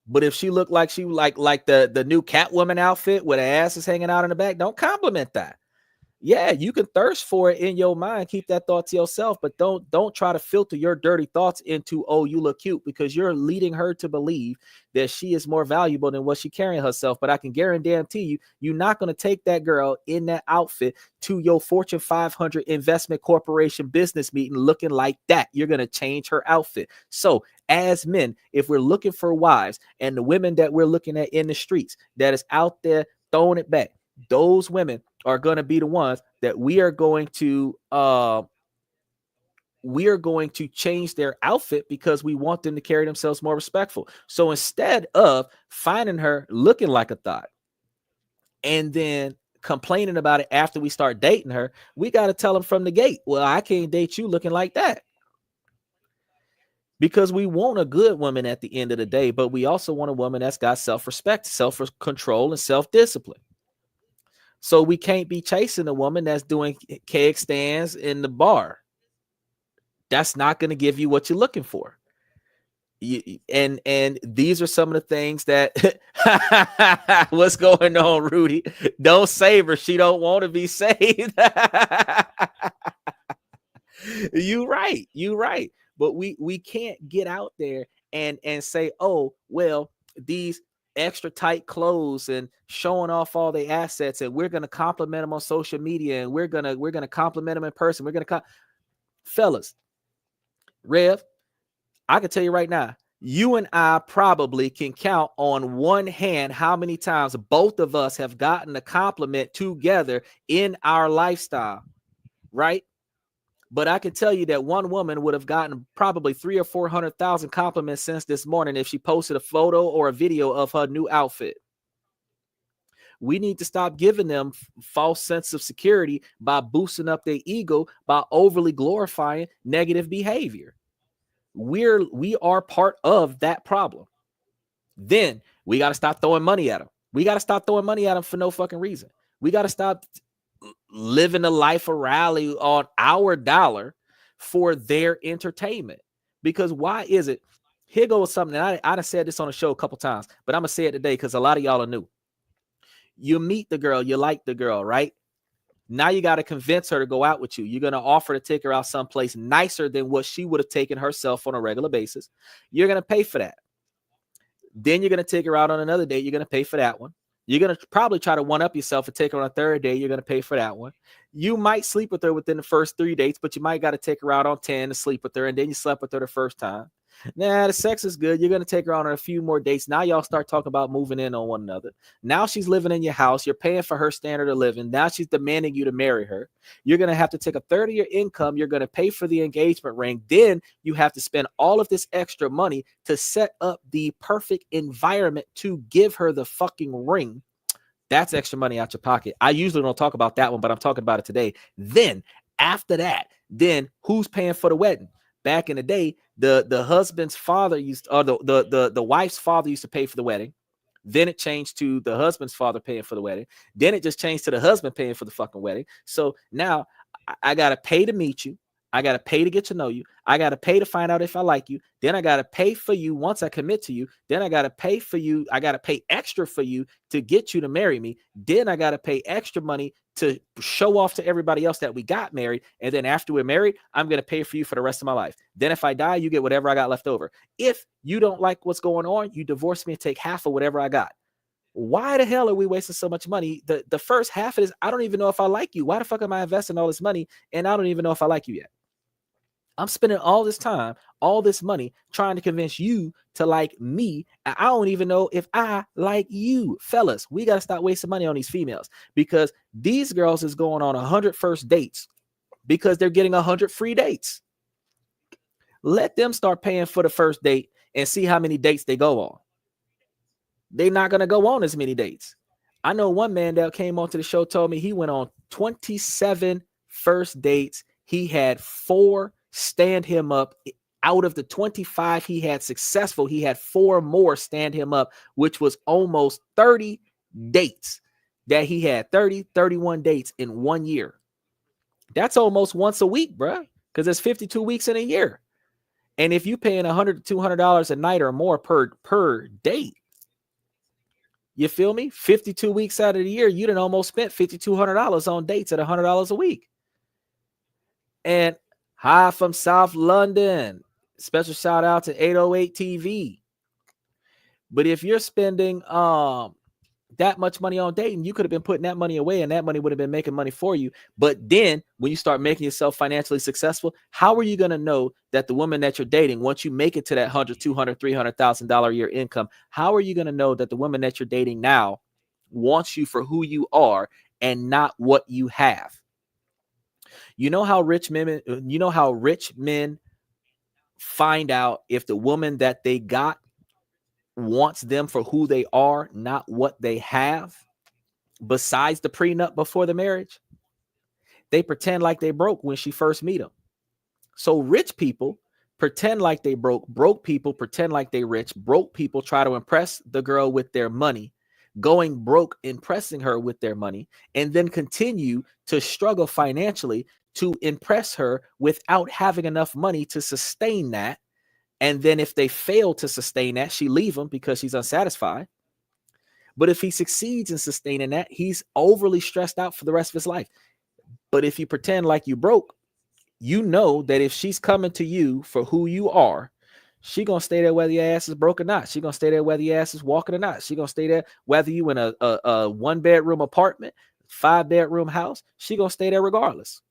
But if she looked like she like the new Catwoman outfit where the ass is hanging out in the back, don't compliment that. Yeah, you can thirst for it in your mind. Keep that thought to yourself, but don't try to filter your dirty thoughts into, oh, you look cute, because you're leading her to believe that she is more valuable than what she carrying herself. But I can guarantee you, you're not going to take that girl in that outfit to your Fortune 500 investment corporation business meeting looking like that. You're going to change her outfit. So as men, if we're looking for wives and the women that we're looking at in the streets that is out there throwing it back, those women are going to be the ones that we are going to change their outfit because we want them to carry themselves more respectful. So instead of finding her looking like a thought and then complaining about it after we start dating her, we got to tell them from the gate, well, I can't date you looking like that. Because we want a good woman at the end of the day, but we also want a woman that's got self-respect, self-control, and self-discipline. So we can't be chasing a woman that's doing keg stands in the bar. That's not going to give you what you're looking for. And these are some of the things that what's going on, Rudy? Don't save her. She don't want to be saved. You right. But we can't get out there and say, oh, well, these extra tight clothes and showing off all the assets, and we're going to compliment them on social media, and we're going to compliment them in person. We're going to fellas, Rev, I can tell you right now, you and I probably can count on one hand how many times both of us have gotten a compliment together in our lifestyle, right? But I can tell you that one woman would have gotten probably 300,000 or 400,000 compliments since this morning if she posted a photo or a video of her new outfit. We need to stop giving them false sense of security by boosting up their ego by overly glorifying negative behavior. We are part of that problem. Then we got to stop throwing money at them. We got to stop throwing money at them for no fucking reason. We got to stop living the life of rally on our dollar for their entertainment. Because why is it? Here goes something. I done said this on the show a couple times, but I'm going to say it today because a lot of y'all are new. You meet the girl, you like the girl, right? Now you got to convince her to go out with you. You're going to offer to take her out someplace nicer than what she would have taken herself on a regular basis. You're going to pay for that. Then you're going to take her out on another date. You're going to pay for that one. You're going to probably try to one-up yourself and take her on a third date. You're going to pay for that one. You might sleep with her within the first 3 dates, but you might got to take her out on 10 to sleep with her, and then you slept with her the first time. Nah, the sex is good. You're going to take her on a few more dates. Now y'all start talking about moving in on one another. Now she's living in your house. You're paying for her standard of living. Now she's demanding you to marry her. You're going to have to take a third of your income. You're going to pay for the engagement ring. Then you have to spend all of this extra money to set up the perfect environment to give her the fucking ring. That's extra money out your pocket. I usually don't talk about that one, but I'm talking about it today. Then after that, then who's paying for the wedding? Back in the day, the husband's father used, or the wife's father used to pay for the wedding. Then it changed to the husband's father paying for the wedding. Then it just changed to the husband paying for the fucking wedding. So now I got to pay to meet you. I got to pay to get to know you. I got to pay to find out if I like you. Then I got to pay for you once I commit to you. Then I got to pay for you. I got to pay extra for you to get you to marry me. Then I got to pay extra money to show off to everybody else that we got married. And then after we're married, I'm going to pay for you for the rest of my life. Then if I die, you get whatever I got left over. If you don't like what's going on, you divorce me and take half of whatever I got. Why the hell are we wasting so much money? The first half of this, I don't even know if I like you. Why the fuck am I investing all this money and I don't even know if I like you yet? I'm spending all this time, all this money trying to convince you to like me. And I don't even know if I like you. Fellas, we got to stop wasting money on these females, because these girls is going on 100 first dates because they're getting 100 free dates. Let them start paying for the first date and see how many dates they go on. They're not going to go on as many dates. I know one man that came onto the show told me he went on 27 first dates. He had 4 stand him up. Out of the 25 he had successful, he had 4 more stand him up, which was almost 30 dates that he had. 31 dates in 1 year. That's almost once a week, bruh, because there's 52 weeks in a year. And if you're paying $100 to $200 a night or more per date, you feel me? 52 weeks out of the year, you done almost spent $5,200 on dates at $100 a week. And hi from South London. Special shout out to 808 TV. But if you're spending that much money on dating, you could have been putting that money away and that money would have been making money for you. But then when you start making yourself financially successful, how are you going to know that the woman that you're dating, once you make it to that $100, $200, $300,000 a year income, how are you going to know that the woman that you're dating now wants you for who you are and not what you have? You know how rich men find out if the woman that they got wants them for who they are, not what they have, besides the prenup before the marriage? They pretend like they broke when she first meet them. So rich people pretend like they broke. Broke people pretend like they rich. Broke people try to impress the girl with their money, going broke, impressing her with their money, and then continue to struggle financially to impress her without having enough money to sustain that. And then if they fail to sustain that, she leave him because she's unsatisfied. But if he succeeds in sustaining that, he's overly stressed out for the rest of his life. But if you pretend like you broke, you know that if she's coming to you for who you are, she gonna stay there whether your ass is broke or not. She gonna stay there whether your ass is walking or not. She gonna stay there whether you in a 1-bedroom apartment, 5-bedroom house. She gonna stay there regardless.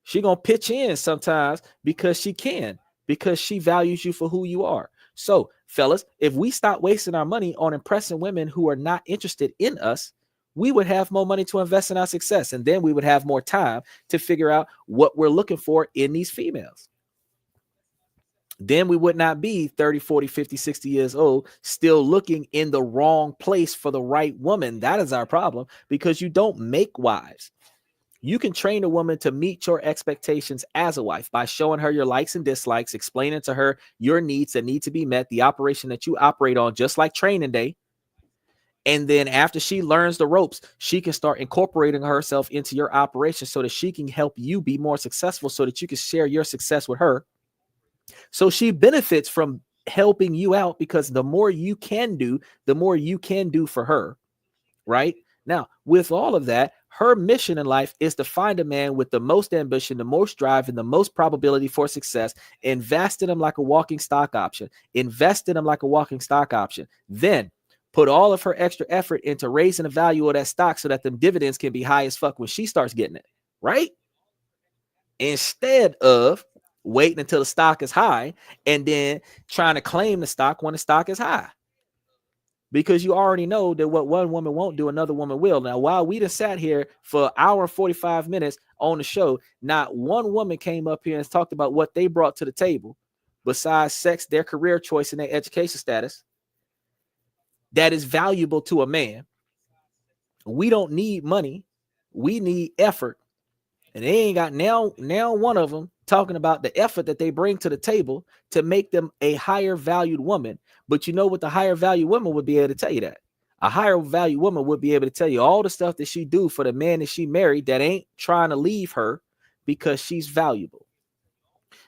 She gonna pitch in sometimes because she can, because she values you for who you are. So, fellas, if we stop wasting our money on impressing women who are not interested in us, we would have more money to invest in our success. And then we would have more time to figure out what we're looking for in these females. Then we would not be 30, 40, 50, 60 years old, still looking in the wrong place for the right woman. That is our problem, because you don't make wives. You can train a woman to meet your expectations as a wife by showing her your likes and dislikes, explaining to her your needs that need to be met, the operation that you operate on, just like training day. And then after she learns the ropes, she can start incorporating herself into your operation so that she can help you be more successful, so that you can share your success with her. So she benefits from helping you out, because the more you can do, the more you can do for her, right? Now, with all of that, her mission in life is to find a man with the most ambition, the most drive, and the most probability for success. Invest in him like a walking stock option. Invest in him like a walking stock option. Then put all of her extra effort into raising the value of that stock so that the dividends can be high as fuck when she starts getting it, right? Instead of waiting until the stock is high and then trying to claim the stock when the stock is high. Because you already know that what one woman won't do, another woman will. Now, while we just sat here for an hour and 45 minutes on the show, not one woman came up here and talked about what they brought to the table besides sex, their career choice, and their education status that is valuable to a man. We don't need money. We need effort. And they ain't got now one of them talking about the effort that they bring to the table to make them a higher valued woman. But you know what? The higher value woman would be able to tell you that. A higher value woman would be able to tell you all the stuff that she do for the man that she married that ain't trying to leave her because she's valuable.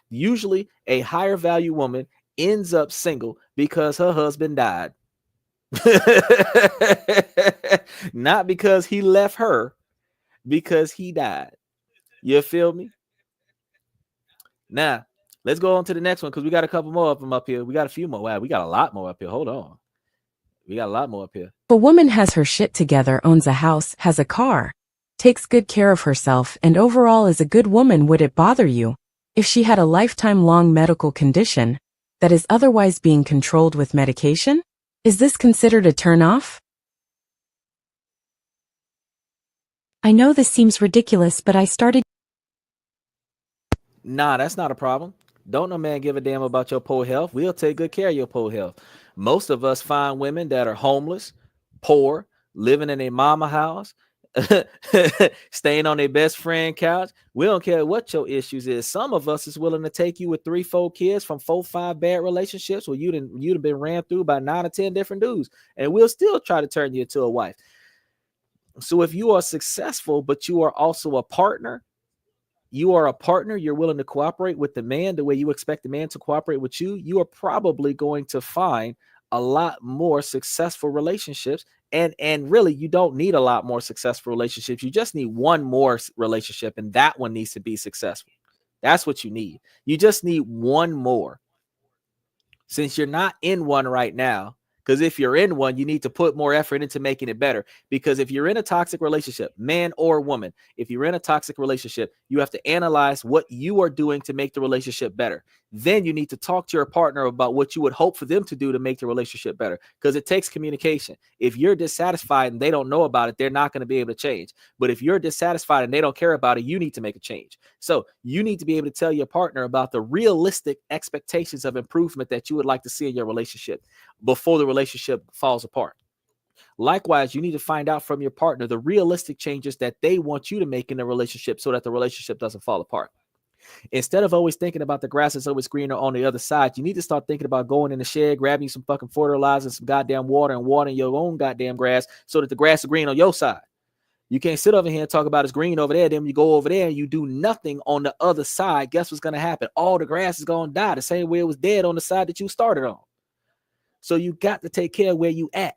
Usually a higher value woman ends up single because her husband died. Not because he left her, because he died. You feel me? Now, let's go on to the next one because we got a couple more of them up here. We got a few more. Wow, we got a lot more up here. Hold on. We got a lot more up here. If a woman has her shit together, owns a house, has a car, takes good care of herself, and overall is a good woman, would it bother you if she had a lifetime-long medical condition that is otherwise being controlled with medication? Is this considered a turn-off? I know this seems ridiculous, but I started. Nah, that's not a problem. Don't no man give a damn about your poor health. We'll take good care of your poor health. Most of us find women that are homeless, poor, living in a mama house, staying on their best friend couch. We don't care what your issues is. Some of us is willing to take you with 3-4 kids from 4-5 bad relationships where you'd have been ran through by 9 or 10 different dudes, and we'll still try to turn you into a wife. So if you are successful, but you are also a partner, you're willing to cooperate with the man the way you expect the man to cooperate with you, you are probably going to find a lot more successful relationships. And really, you don't need a lot more successful relationships. You just need one more relationship, and that one needs to be successful. That's what you need. You just need one more. Since you're not in one right now, because if you're in one, you need to put more effort into making it better. Because if you're in a toxic relationship, man or woman, if you're in a toxic relationship, you have to analyze what you are doing to make the relationship better. Then you need to talk to your partner about what you would hope for them to do to make the relationship better, because it takes communication. If you're dissatisfied and they don't know about it, they're not going to be able to change. But if you're dissatisfied and they don't care about it, you need to make a change. So you need to be able to tell your partner about the realistic expectations of improvement that you would like to see in your relationship before the relationship falls apart. Likewise, you need to find out from your partner the realistic changes that they want you to make in the relationship so that the relationship doesn't fall apart. Instead of always thinking about the grass is always greener on the other side, you need to start thinking about going in the shed, grabbing some fucking fertilizer, some goddamn water, and watering your own goddamn grass so that the grass is green on your side. You can't sit over here and talk about it's green over there. Then you go over there and you do nothing on the other side. Guess what's going to happen? All the grass is going to die the same way it was dead on the side that you started on. So you got to take care of where you at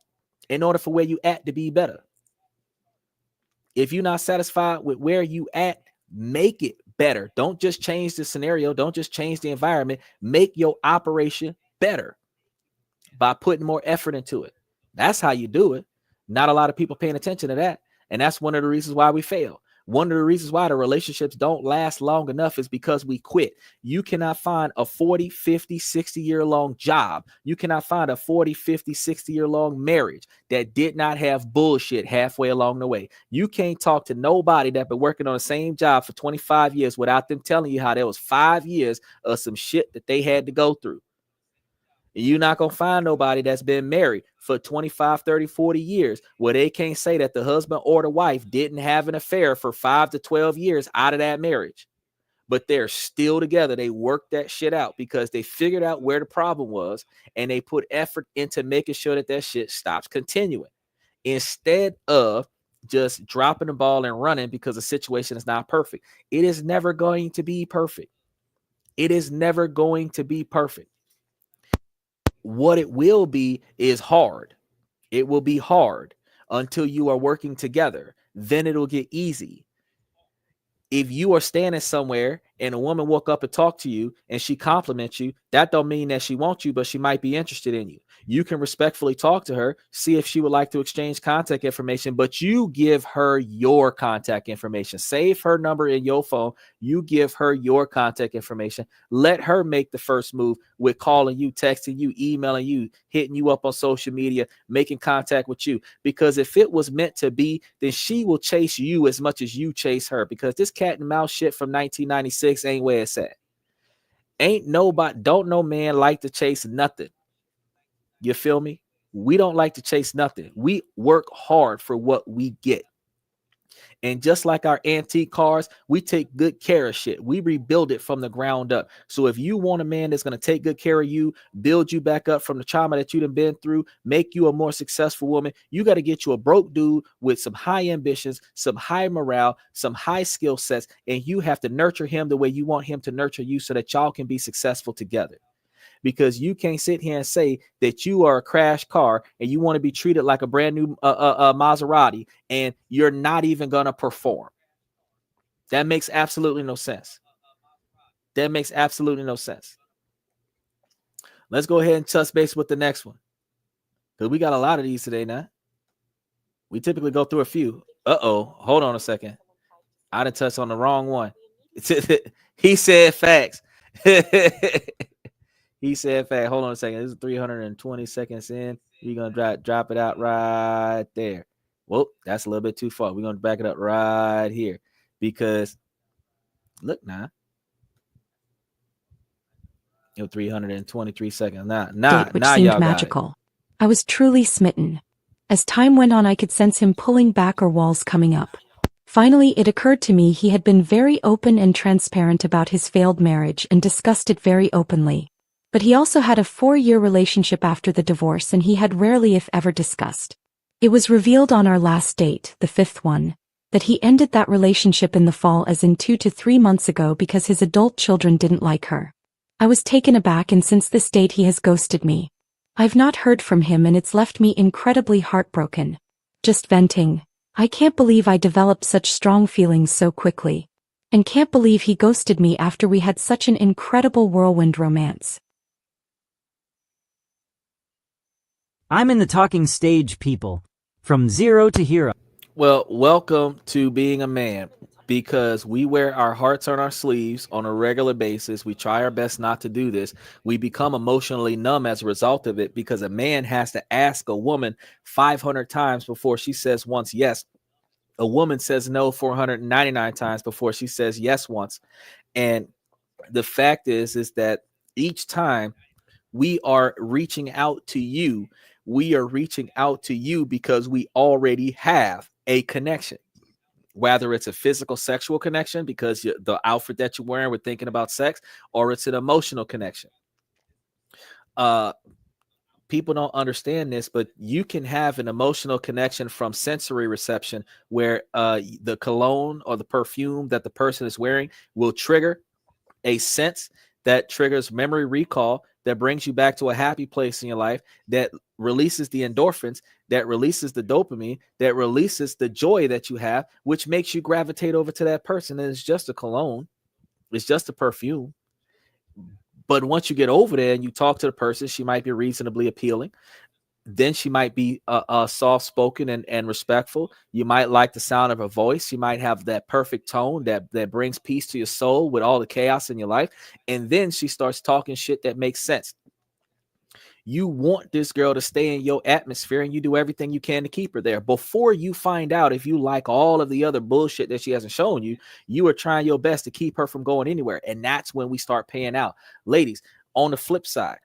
in order for where you at to be better. If you're not satisfied with where you at, make it better. Don't just change the scenario. Don't just change the environment. Make your operation better by putting more effort into it. That's how you do it. Not a lot of people paying attention to that. And that's one of the reasons why we fail. One of the reasons why the relationships don't last long enough is because we quit. You cannot find a 40, 50, 60-year-long job. You cannot find a 40, 50, 60-year-long marriage that did not have bullshit halfway along the way. You can't talk to nobody that been working on the same job for 25 years without them telling you how there was 5 years of some shit that they had to go through. You're not going to find nobody that's been married for 25, 30, 40 years where they can't say that the husband or the wife didn't have an affair for 5 to 12 years out of that marriage. But they're still together. They worked that shit out because they figured out where the problem was and they put effort into making sure that that shit stops continuing instead of just dropping the ball and running because the situation is not perfect. It is never going to be perfect. It is never going to be perfect. What it will be is hard. It will be hard until you are working together. Then it'll get easy. If you are standing somewhere and a woman walk up and talk to you and she compliments you, that don't mean that she wants you, but she might be interested in you. You can respectfully talk to her, see if she would like to exchange contact information, but you give her your contact information. Save her number in your phone. You give her your contact information. Let her make the first move with calling you, texting you, emailing you, hitting you up on social media, making contact with you. Because if it was meant to be, then she will chase you as much as you chase her, because this cat and mouse shit from 1996 ain't where it's at. Ain't nobody, don't no man like to chase nothing. You feel me? We don't like to chase nothing. We work hard for what we get. And just like our antique cars, we take good care of shit. We rebuild it from the ground up. So if you want a man that's going to take good care of you, build you back up from the trauma that you've been through, make you a more successful woman, you got to get you a broke dude with some high ambitions, some high morale, some high skill sets, and you have to nurture him the way you want him to nurture you so that y'all can be successful together. Because you can't sit here and say that you are a crash car and you want to be treated like a brand new Maserati and you're not even going to perform. That makes absolutely no sense. That makes absolutely no sense. Let's go ahead and touch base with the next one, because we got a lot of these today now. We typically go through a few. Hold on a second. I done touched on the wrong one. He said facts. He said fact. Hold on a second. This is 320 seconds in. We're going to drop it out right there. Well, that's a little bit too far. We're going to back it up right here. Because, look now. 323 seconds. Which seemed magical. I was truly smitten. As time went on, I could sense him pulling back or walls coming up. Finally, it occurred to me he had been very open and transparent about his failed marriage and discussed it very openly. But he also had a 4-year relationship after the divorce, and he had rarely if ever discussed. It was revealed on our last date, the 5th one, that he ended that relationship in the fall, as in 2 to 3 months ago, because his adult children didn't like her. I was taken aback, and since this date he has ghosted me. I've not heard from him, and it's left me incredibly heartbroken. Just venting. I can't believe I developed such strong feelings so quickly. And can't believe he ghosted me after we had such an incredible whirlwind romance. I'm in the talking stage, people. From zero to hero. Well, welcome to being a man, because we wear our hearts on our sleeves on a regular basis. We try our best not to do this. We become emotionally numb as a result of it, because a man has to ask a woman 500 times before she says once yes. A woman says no 499 times before she says yes once. And the fact is that each time we are reaching out to you, we are reaching out to you because we already have a connection, whether it's a physical sexual connection because the outfit that you're wearing, we're thinking about sex, or it's an emotional connection. People don't understand this, but you can have an emotional connection from sensory reception, where the cologne or the perfume that the person is wearing will trigger a sense that triggers memory recall, that brings you back to a happy place in your life, that releases the endorphins, that releases the dopamine, that releases the joy that you have, which makes you gravitate over to that person. And it's just a cologne. It's just a perfume. But once you get over there and you talk to the person, she might be reasonably appealing. Then she might be soft-spoken and respectful. You might like the sound of her voice. She might have that perfect tone that brings peace to your soul with all the chaos in your life. And then she starts talking shit that makes sense. You want this girl to stay in your atmosphere, and you do everything you can to keep her there. Before you find out if you like all of the other bullshit that she hasn't shown you, you are trying your best to keep her from going anywhere. And that's when we start paying out. Ladies, on the flip side,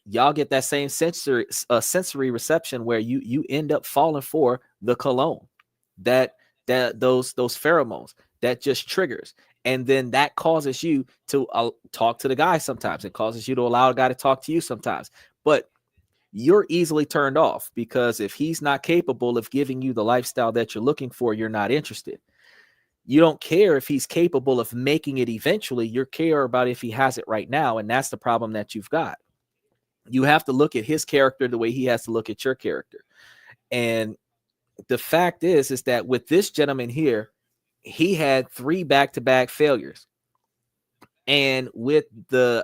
y'all get that same sensory reception where you end up falling for the cologne, that those pheromones that just triggers. And then that causes you to talk to the guy sometimes. It causes you to allow a guy to talk to you sometimes. But you're easily turned off, because if he's not capable of giving you the lifestyle that you're looking for, you're not interested. You don't care if he's capable of making it eventually. You care about if he has it right now. And that's the problem that you've got. You have to look at his character the way he has to look at your character. And the fact is that with this gentleman here, he had 3 back-to-back failures. And with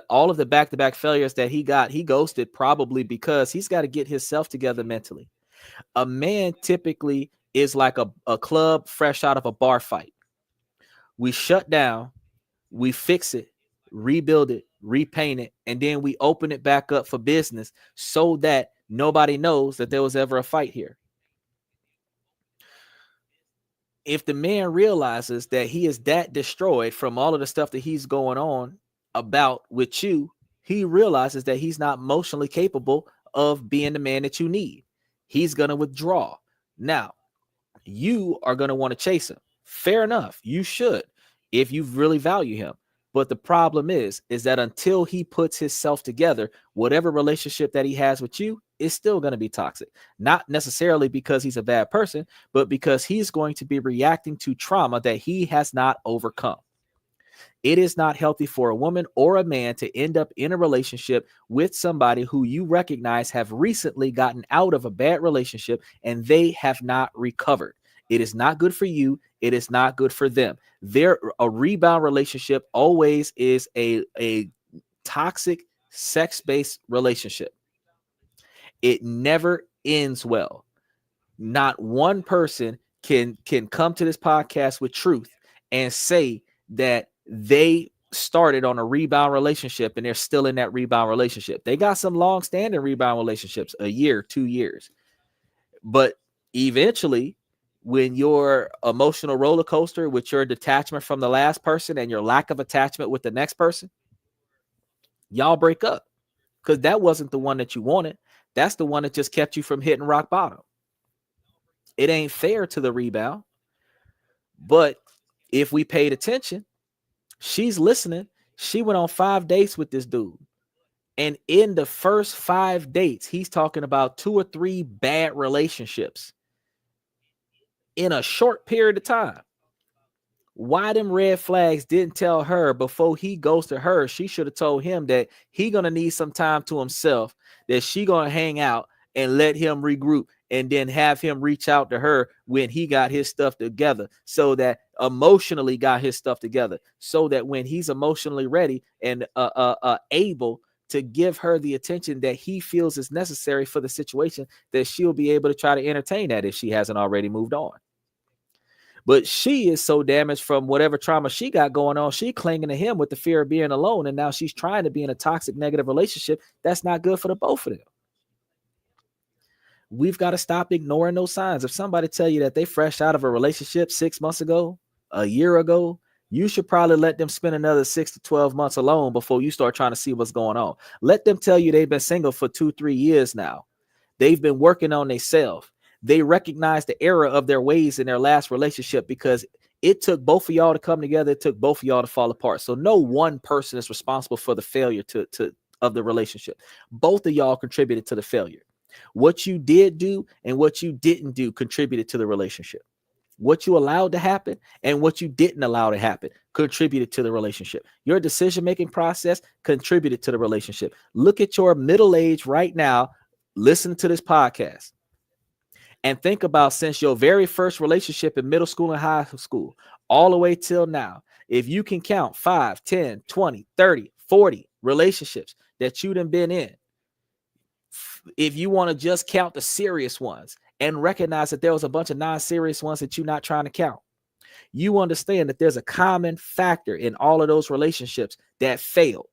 all of the back-to-back failures that he got, he ghosted probably because he's got to get himself together mentally. A man typically is like a club fresh out of a bar fight. We shut down, we fix it, rebuild it, repaint it, and then we open it back up for business so that nobody knows that there was ever a fight here. If the man realizes that he is that destroyed from all of the stuff that he's going on about with you, he realizes that he's not emotionally capable of being the man that you need. He's going to withdraw. Now, you are going to want to chase him. Fair enough. You should, if you really value him. But the problem is that until he puts himself together, whatever relationship that he has with you is still going to be toxic. Not necessarily because he's a bad person, but because he's going to be reacting to trauma that he has not overcome. It is not healthy for a woman or a man to end up in a relationship with somebody who you recognize have recently gotten out of a bad relationship and they have not recovered. It is not good for you. It is not good for them. A rebound relationship always is a toxic sex-based relationship. It never ends well. Not one person can come to this podcast with truth and say that they started on a rebound relationship and they're still in that rebound relationship. They got some long-standing rebound relationships, a year, 2 years. But eventually, when your emotional roller coaster with your detachment from the last person and your lack of attachment with the next person, y'all break up because that wasn't the one that you wanted. That's the one that just kept you from hitting rock bottom. It ain't fair to the rebound. But if we paid attention, she's listening. She went on 5 dates with this dude. And in the first 5 dates, he's talking about 2 or 3 bad relationships in a short period of time. Why them red flags didn't tell her before he goes to her? She should have told him that he gonna need some time to himself, that she gonna hang out and let him regroup, and then have him reach out to her when he got his stuff together, so that emotionally got his stuff together, so that when he's emotionally ready and able to give her the attention that he feels is necessary for the situation, that she'll be able to try to entertain that if she hasn't already moved on. But she is so damaged from whatever trauma she got going on, she clinging to him with the fear of being alone, and now she's trying to be in a toxic, negative relationship. That's not good for the both of them. We've got to stop ignoring those signs. If somebody tell you that they fresh out of a relationship 6 months ago, a year ago, you should probably let them spend another 6 to 12 months alone before you start trying to see what's going on. Let them tell you they've been single for 2-3 years now. They've been working on themselves. They recognize the error of their ways in their last relationship, because it took both of y'all to come together. It took both of y'all to fall apart. So no one person is responsible for the failure of the relationship. Both of y'all contributed to the failure. What you did do and what you didn't do contributed to the relationship. What you allowed to happen and what you didn't allow to happen contributed to the relationship. Your decision-making process contributed to the relationship. Look at your middle age right now. Listen to this podcast and think about, since your very first relationship in middle school and high school, all the way till now, if you can count 5, 10, 20, 30, 40 relationships that you've been in, if you want to just count the serious ones and recognize that there was a bunch of non-serious ones that you're not trying to count, you understand that there's a common factor in all of those relationships that failed.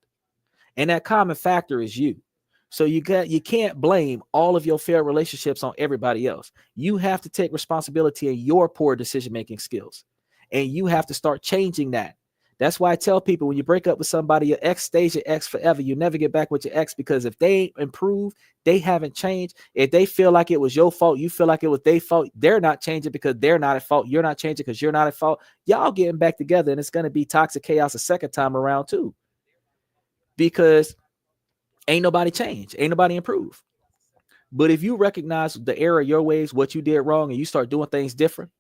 And that common factor is you. So you can't blame all of your failed relationships on everybody else. You have to take responsibility in your poor decision-making skills. And you have to start changing that. That's why I tell people, when you break up with somebody, your ex stays your ex forever. You never get back with your ex, because if they ain't improved, they haven't changed. If they feel like it was your fault, you feel like it was their fault, they're not changing because they're not at fault. You're not changing because you're not at fault. Y'all getting back together, and it's going to be toxic chaos a second time around too. Because ain't nobody changed. Ain't nobody improved. But if you recognize the error of your ways, what you did wrong, and you start doing things different,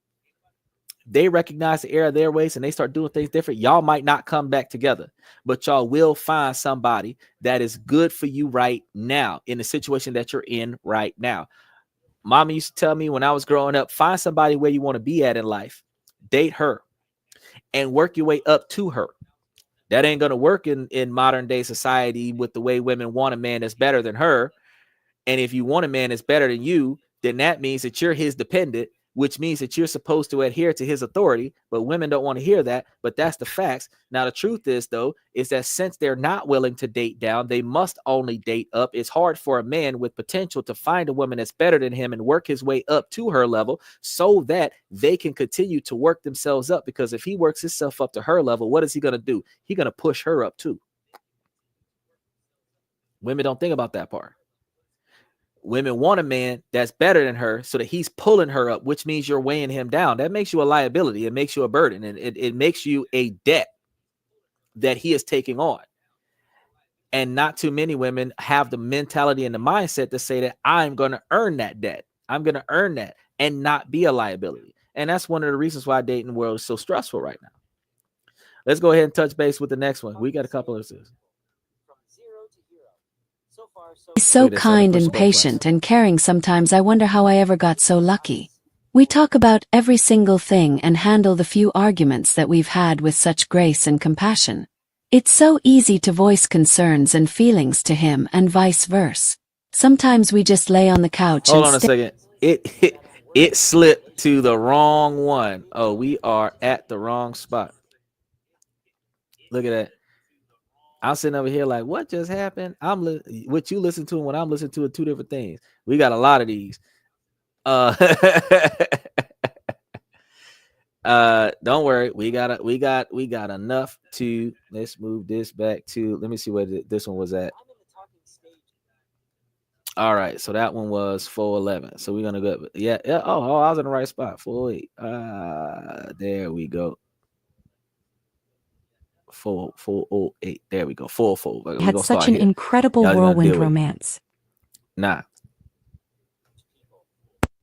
they recognize the error of their ways and they start doing things different, y'all might not come back together, but y'all will find somebody that is good for you right now in the situation that you're in right now. Mama used to tell me when I was growing up, find somebody where you want to be at in life, date her, and work your way up to her. That ain't going to work in modern day society with the way women want a man that's better than her. And if you want a man that's better than you, then that means that you're his dependent, which means that you're supposed to adhere to his authority. But women don't want to hear that. But that's the facts. Now, the truth is, though, is that since they're not willing to date down, they must only date up. It's hard for a man with potential to find a woman that's better than him and work his way up to her level so that they can continue to work themselves up. Because if he works himself up to her level, what is he going to do? He's going to push her up too. Women don't think about that part. Women want a man that's better than her so that he's pulling her up, which means you're weighing him down. That makes you a liability. It makes you a burden, and it makes you a debt that he is taking on. And not too many women have the mentality and the mindset to say that I'm going to earn that debt. I'm going to earn that and not be a liability. And that's one of the reasons why dating world is so stressful right now. Let's go ahead and touch base with the next one. We got a couple of this. He's so kind and patient and caring. Sometimes I wonder how I ever got so lucky. We talk about every single thing and handle the few arguments that we've had with such grace and compassion. It's so easy to voice concerns and feelings to him and vice versa. Sometimes we just lay on the couch Hold on a second. It slipped to the wrong one. Oh, we are at the wrong spot. Look at that. I'm sitting over here like, what just happened? What you listen to and what I'm listening to are two different things. We got a lot of these. Don't worry, we got enough to. Let's move this back to. Let me see where this one was at. All right, so that one was 411. So we're gonna go. Yeah. Oh, I was in the right spot. 408. There we go. 408. There we go. 404. Had such an incredible whirlwind romance. Nah.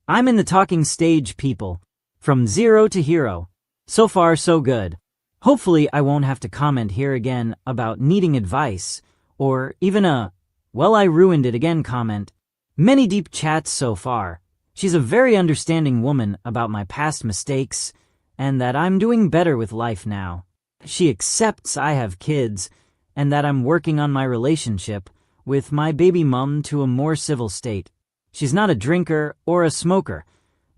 I'm in the talking stage, people. From zero to hero. So far, so good. Hopefully, I won't have to comment here again about needing advice, or even a, well, I ruined it again comment. Many deep chats so far. She's a very understanding woman about my past mistakes, and that I'm doing better with life now. She accepts I have kids, and that I'm working on my relationship with my baby mum to a more civil state. She's not a drinker or a smoker,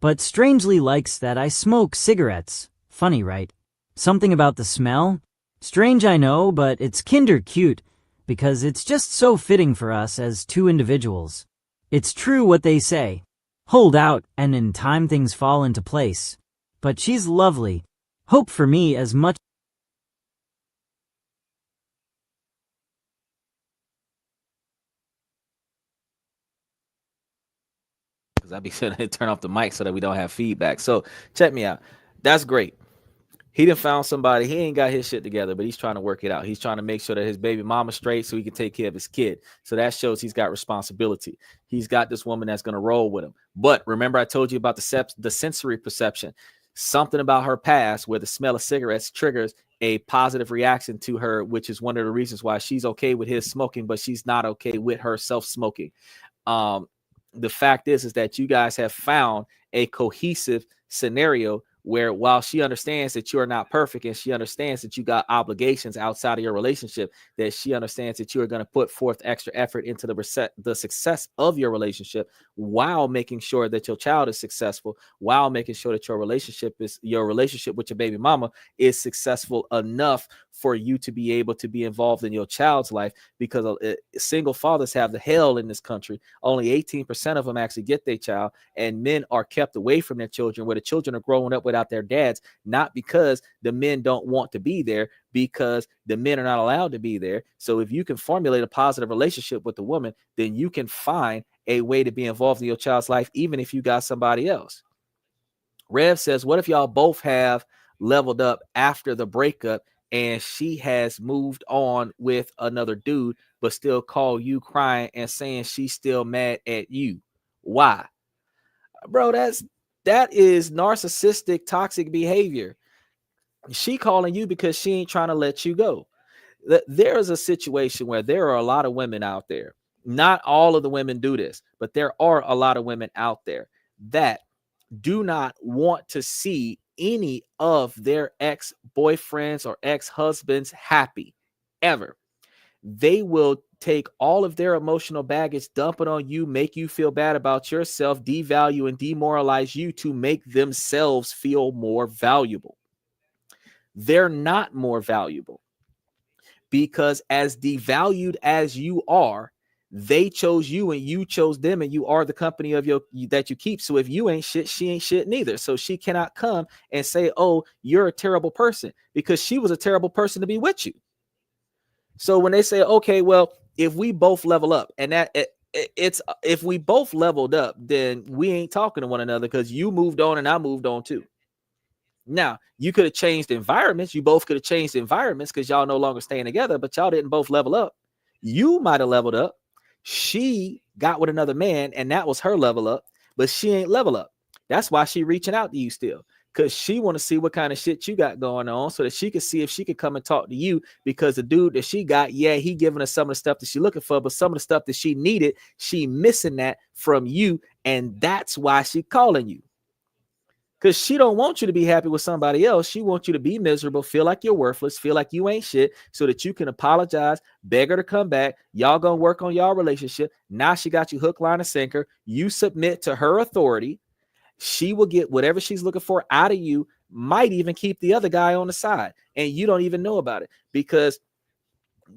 but strangely likes that I smoke cigarettes. Funny, right? Something about the smell? Strange, I know, but it's kinder cute, because it's just so fitting for us as two individuals. It's true what they say. Hold out, and in time things fall into place. But she's lovely. Hope for me as much. Because I'd be sitting there turn off the mic so that we don't have feedback. So check me out. That's great. He done found somebody. He ain't got his shit together, but he's trying to work it out. He's trying to make sure that his baby mama's straight so he can take care of his kid. So that shows he's got responsibility. He's got this woman that's going to roll with him. But remember, I told you about the sensory perception. Something about her past where the smell of cigarettes triggers a positive reaction to her, which is one of the reasons why she's okay with his smoking, but she's not okay with herself smoking. The fact is that you guys have found a cohesive scenario where, while she understands that you are not perfect and she understands that you got obligations outside of your relationship, that she understands that you are going to put forth extra effort into the success of your relationship while making sure that your child is successful, while making sure that your relationship with your baby mama is successful enough for you to be able to be involved in your child's life, because single fathers have the hell in this country. Only 18% of them actually get their child, and men are kept away from their children, where the children are growing up without their dads, not because the men don't want to be there, because the men are not allowed to be there. So if you can formulate a positive relationship with the woman, then you can find a way to be involved in your child's life, even if you got somebody else. Rev says, what if y'all both have leveled up after the breakup and she has moved on with another dude, but still call you crying and saying she's still mad at you? Why? Bro, that is narcissistic, toxic behavior. She calling you because she ain't trying to let you go. There is a situation where there are a lot of women out there. Not all of the women do this, but there are a lot of women out there that do not want to see any of their ex-boyfriends or ex-husbands happy, ever. They will take all of their emotional baggage, dump it on you, make you feel bad about yourself, devalue and demoralize you to make themselves feel more valuable. They're not more valuable, because as devalued as you are, they chose you and you chose them, and you are the company of that you keep. So if you ain't shit, she ain't shit neither. So she cannot come and say, oh, you're a terrible person, because she was a terrible person to be with you. So when they say, okay, well, if we both level up, and that it's if we both leveled up, then we ain't talking to one another because you moved on and I moved on too. Now, you could have changed environments. You both could have changed environments because y'all no longer staying together, but y'all didn't both level up. You might have leveled up. She got with another man, and that was her level up, but she ain't level up. That's why she reaching out to you still, because she want to see what kind of shit you got going on so that she could see if she could come and talk to you, because the dude that she got, yeah, he giving her some of the stuff that she looking for, but some of the stuff that she needed, she missing that from you, and that's why she calling you. Because she don't want you to be happy with somebody else. She wants you to be miserable, feel like you're worthless, feel like you ain't shit, so that you can apologize, beg her to come back. Y'all gonna work on y'all relationship. Now she got you hook, line, and sinker. You submit to her authority. She will get whatever she's looking for out of you, might even keep the other guy on the side, and you don't even know about it. Because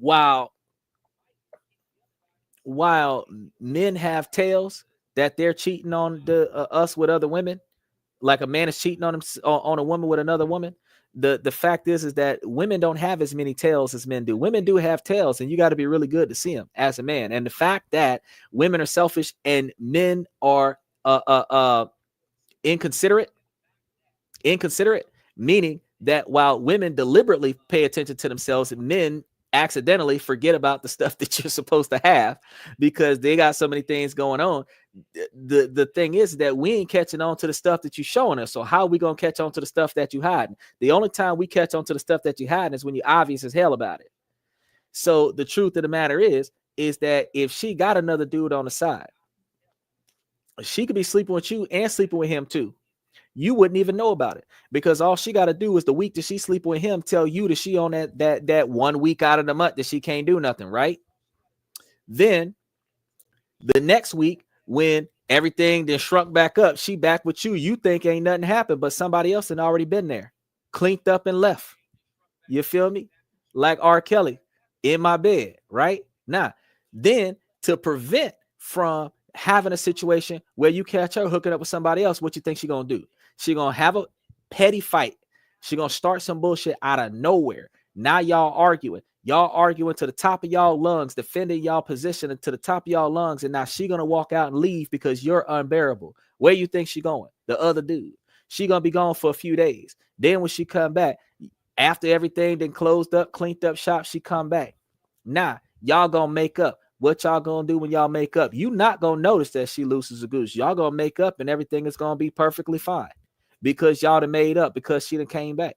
while men have tales that they're cheating on us with other women, like a man is cheating on him on a woman with another woman, the fact is that women don't have as many tails as men do. Women do have tails, and you got to be really good to see them as a man. And the fact that women are selfish and men are inconsiderate, meaning that while women deliberately pay attention to themselves, men accidentally forget about the stuff that you're supposed to have because they got so many things going on. The thing is that we ain't catching on to the stuff that you're showing us. So how are we gonna catch on to the stuff that you hiding? The only time we catch on to the stuff that you hiding is when you're obvious as hell about it. So the truth of the matter is that if she got another dude on the side, she could be sleeping with you and sleeping with him too. You wouldn't even know about it, because all she got to do is the week that she sleeping with him tell you that she on that 1 week out of the month that she can't do nothing, right? Then the next week, when everything then shrunk back up, she back with you. You think ain't nothing happened, but somebody else had already been there, cleaned up and left. You feel me? Like R. Kelly in my bed, right? Now, then to prevent from having a situation where you catch her hooking up with somebody else, what you think she gonna do? She gonna have a petty fight. She gonna start some bullshit out of nowhere. Now y'all arguing to the top of y'all lungs, defending y'all position to the top of y'all lungs, and now she gonna walk out and leave because you're unbearable. Where you think she going? The other dude. She gonna be gone for a few days. Then when she come back, after everything then closed up, cleaned up shop, she come back. Now y'all gonna make up. What y'all gonna do when y'all make up? You not gonna notice that she loses a goose. Y'all gonna make up and everything is gonna be perfectly fine because y'all done made up, because she done came back.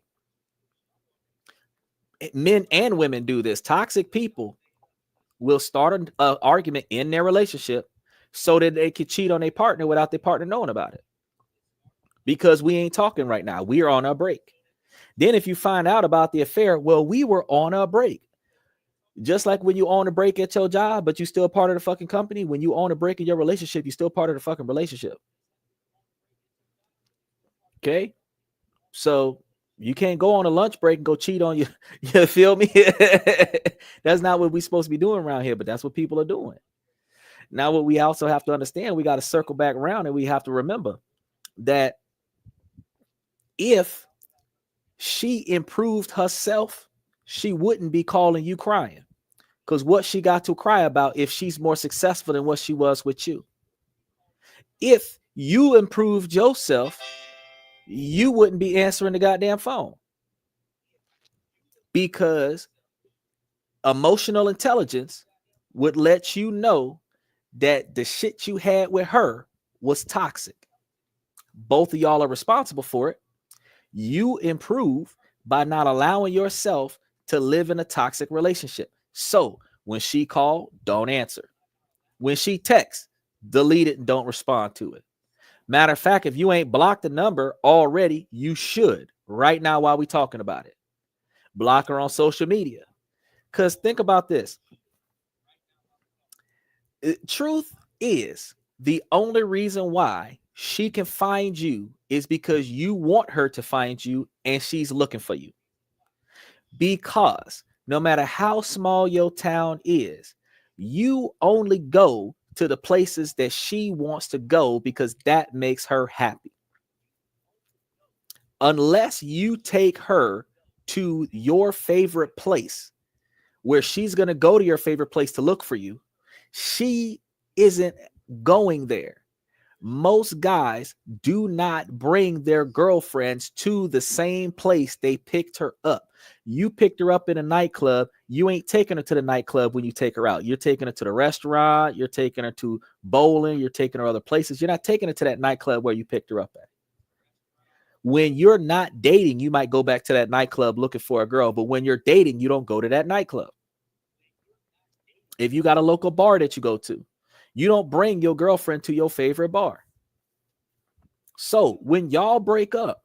Men and women do this. Toxic people will start an argument in their relationship so that they could cheat on their partner without their partner knowing about it. Because we ain't talking right now. We are on a break. Then if you find out about the affair, well, we were on a break. Just like when you on a break at your job, but you still part of the fucking company. When you on a break in your relationship, you still part of the fucking relationship. Okay? So you can't go on a lunch break and go cheat on you. You feel me? That's not what we're supposed to be doing around here, but that's what people are doing. Now, what we also have to understand, we got to circle back around, and we have to remember that if she improved herself, she wouldn't be calling you crying. Because what she got to cry about if she's more successful than what she was with you? If you improved yourself, you wouldn't be answering the goddamn phone. Because emotional intelligence would let you know that the shit you had with her was toxic. Both of y'all are responsible for it. You improve by not allowing yourself to live in a toxic relationship. So when she called, don't answer. When she texts, delete it and don't respond to it. Matter of fact, if you ain't blocked the number already, you should right now while we talking about it. Block her on social media. Because think about this. Truth is, the only reason why she can find you is because you want her to find you and she's looking for you. Because no matter how small your town is, you only go to the places that she wants to go because that makes her happy. Unless you take her to your favorite place where she's going to go to your favorite place to look for you, she isn't going there. Most guys do not bring their girlfriends to the same place they picked her up. You picked her up in a nightclub. You ain't taking her to the nightclub when you take her out. You're taking her to the restaurant. You're taking her to bowling. You're taking her other places. You're not taking her to that nightclub where you picked her up at. When you're not dating, you might go back to that nightclub looking for a girl. But when you're dating, you don't go to that nightclub. If you got a local bar that you go to, you don't bring your girlfriend to your favorite bar. So when y'all break up,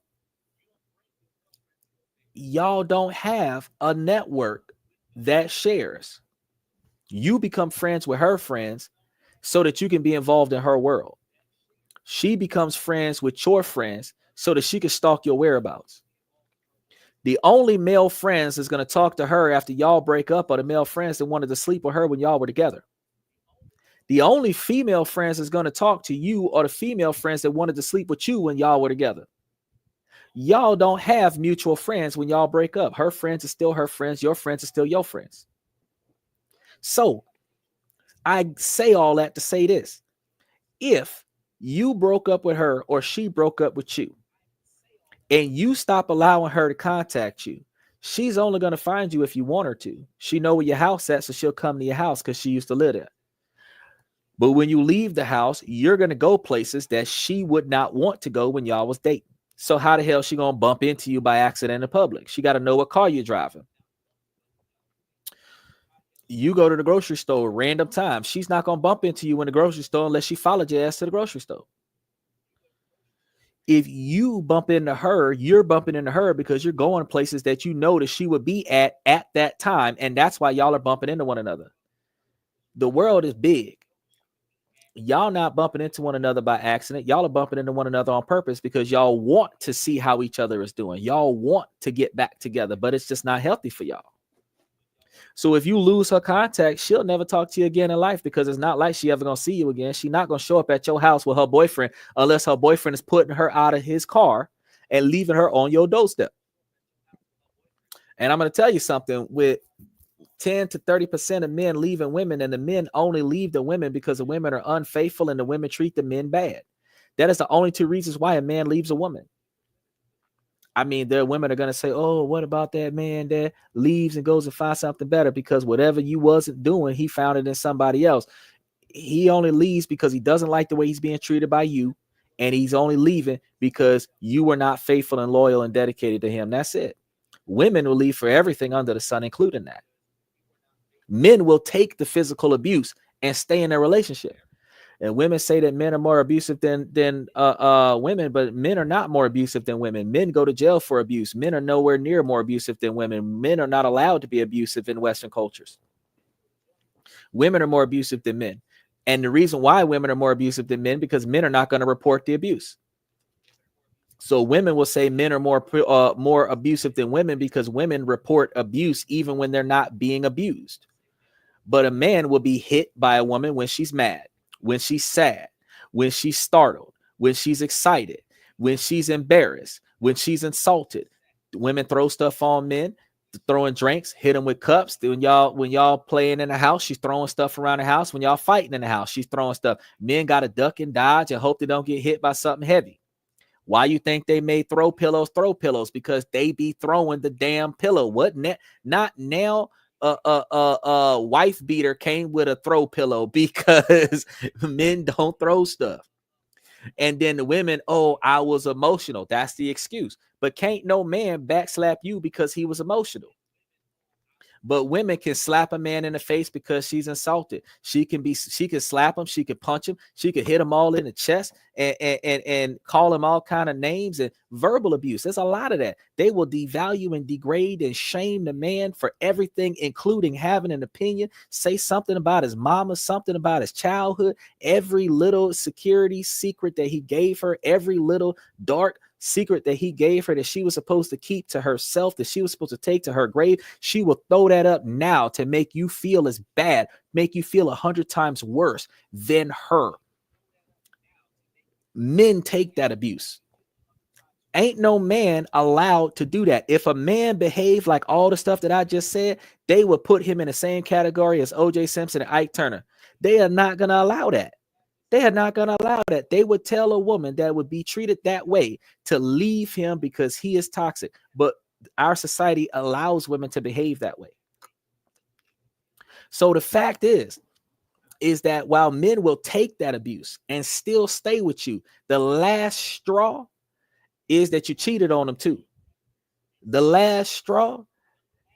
y'all don't have a network that shares. You become friends with her friends so that you can be involved in her world. She becomes friends with your friends so that she can stalk your whereabouts. The only male friends that's going to talk to her after y'all break up are the male friends that wanted to sleep with her when y'all were together. The only female friends that's going to talk to you are the female friends that wanted to sleep with you when y'all were together. Y'all don't have mutual friends when y'all break up. Her friends are still her friends. Your friends are still your friends. So I say all that to say this. If you broke up with her or she broke up with you and you stop allowing her to contact you, she's only going to find you if you want her to. She know where your house at, so she'll come to your house because she used to live there. But when you leave the house, you're going to go places that she would not want to go when y'all was dating. So how the hell is she going to bump into you by accident in public? She got to know what car you're driving. You go to the grocery store random times. She's not going to bump into you in the grocery store unless she followed your ass to the grocery store. If you bump into her, you're bumping into her because you're going places that you know that she would be at that time. And that's why y'all are bumping into one another. The world is big. Y'all not bumping into one another by accident. Y'all are bumping into one another on purpose because y'all want to see how each other is doing. Y'all want to get back together, but it's just not healthy for y'all. So if you lose her contact, she'll never talk to you again in life because it's not like she ever going to see you again. She's not going to show up at your house with her boyfriend unless her boyfriend is putting her out of his car and leaving her on your doorstep. And I'm going to tell you something, with 10 to 30% of men leaving women, and the men only leave the women because the women are unfaithful and the women treat the men bad. That is the only two reasons why a man leaves a woman. I mean, there are women that are going to say, oh, what about that man that leaves and goes and finds something better? Because whatever you wasn't doing, he found it in somebody else. He only leaves because he doesn't like the way he's being treated by you. And he's only leaving because you were not faithful and loyal and dedicated to him. That's it. Women will leave for everything under the sun, including that. Men will take the physical abuse and stay in a relationship. And women say that men are more abusive than women, but men are not more abusive than women. Men go to jail for abuse. Men are nowhere near more abusive than women. Men are not allowed to be abusive in Western cultures. Women are more abusive than men. And the reason why women are more abusive than men, because men are not going to report the abuse. So women will say men are more abusive than women because women report abuse even when they're not being abused. But a man will be hit by a woman when she's mad, when she's sad, when she's startled, when she's excited, when she's embarrassed, when she's insulted. Women throw stuff on men, throwing drinks, hit them with cups. When y'all playing in the house, she's throwing stuff around the house. When y'all fighting in the house, she's throwing stuff. Men got to duck and dodge and hope they don't get hit by something heavy. Why you think they made throw pillows? Because they be throwing the damn pillow. What? Not now. Wife beater came with a throw pillow because men don't throw stuff. And then the women, oh, I was emotional. That's the excuse. But can't no man backslap you because he was emotional. But women can slap a man in the face because she's insulted. She can slap him. She could punch him. She could hit him all in the chest and call him all kind of names and verbal abuse. There's a lot of that. They will devalue and degrade and shame the man for everything, including having an opinion, say something about his mama, something about his childhood, every little security secret that he gave her, every little dark secret that he gave her that she was supposed to keep to herself, that she was supposed to take to her grave. She will throw that up now to make you feel as bad, make you feel 100 times worse than her. Men take that abuse. Ain't no man allowed to do that. If a man behaved like all the stuff that I just said, they would put him in the same category as O.J. Simpson and Ike Turner. They are not going to allow that. They are not going to allow that. They would tell a woman that would be treated that way to leave him because he is toxic. But our society allows women to behave that way. So the fact is that while men will take that abuse and still stay with you, the last straw is that you cheated on them too. The last straw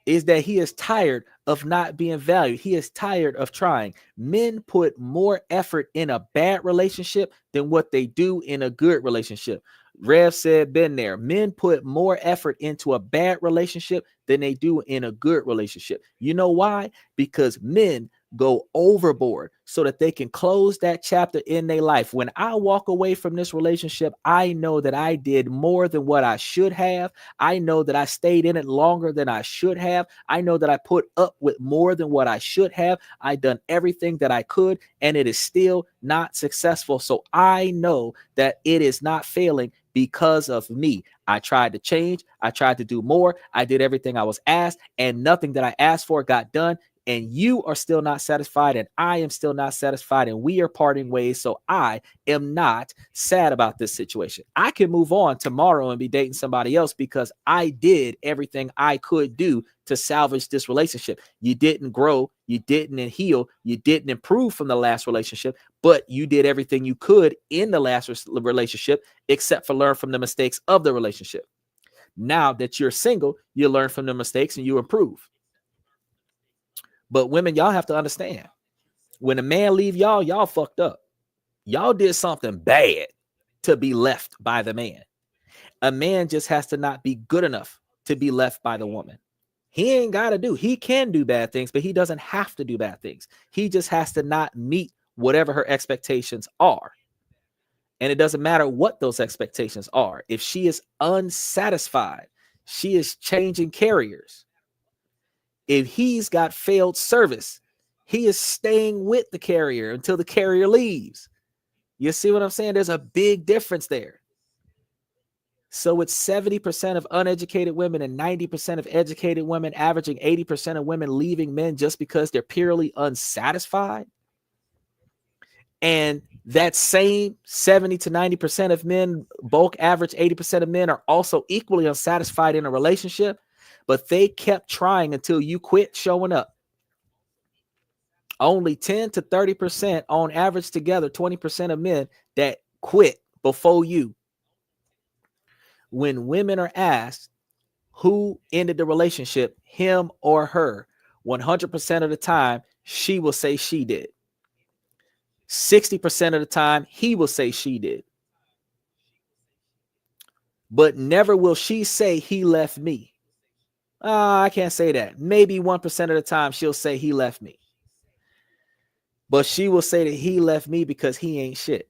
is that he is tired of not being valued. He is tired of trying. Men put more effort in a bad relationship than what they do in a good relationship. Rev said, been there. Men put more effort into a bad relationship than they do in a good relationship. You know why? Because men go overboard so that they can close that chapter in their life. When I walk away from this relationship, I know that I did more than what I should have. I know that I stayed in it longer than I should have. I know that I put up with more than what I should have. I done everything that I could, and it is still not successful. So I know that it is not failing because of me. I tried to change. I tried to do more. I did everything I was asked, and nothing that I asked for got done. And you are still not satisfied, and I am still not satisfied, and we are parting ways. So I am not sad about this situation. I can move on tomorrow and be dating somebody else because I did everything I could do to salvage this relationship. You didn't grow, you didn't heal, you didn't improve from the last relationship, but you did everything you could in the last relationship except for learn from the mistakes of the relationship. Now that you're single, you learn from the mistakes and you improve. But women, y'all have to understand, when a man leave y'all, y'all fucked up. Y'all did something bad to be left by the man. A man just has to not be good enough to be left by the woman. He ain't got to do. He can do bad things, but he doesn't have to do bad things. He just has to not meet whatever her expectations are. And it doesn't matter what those expectations are. If she is unsatisfied, she is changing carriers. If he's got failed service, he is staying with the carrier until the carrier leaves. You see what I'm saying? There's a big difference there. So it's 70% of uneducated women and 90% of educated women, averaging 80% of women leaving men just because they're purely unsatisfied. And that same 70 to 90% of men, bulk average 80% of men, are also equally unsatisfied in a relationship. But they kept trying until you quit showing up. Only 10 to 30% on average together, 20% of men that quit before you. When women are asked who ended the relationship, him or her, 100% of the time, she will say she did. 60% of the time, he will say she did. But never will she say he left me. I can't say that. Maybe 1% of the time she'll say he left me. But she will say that he left me because he ain't shit.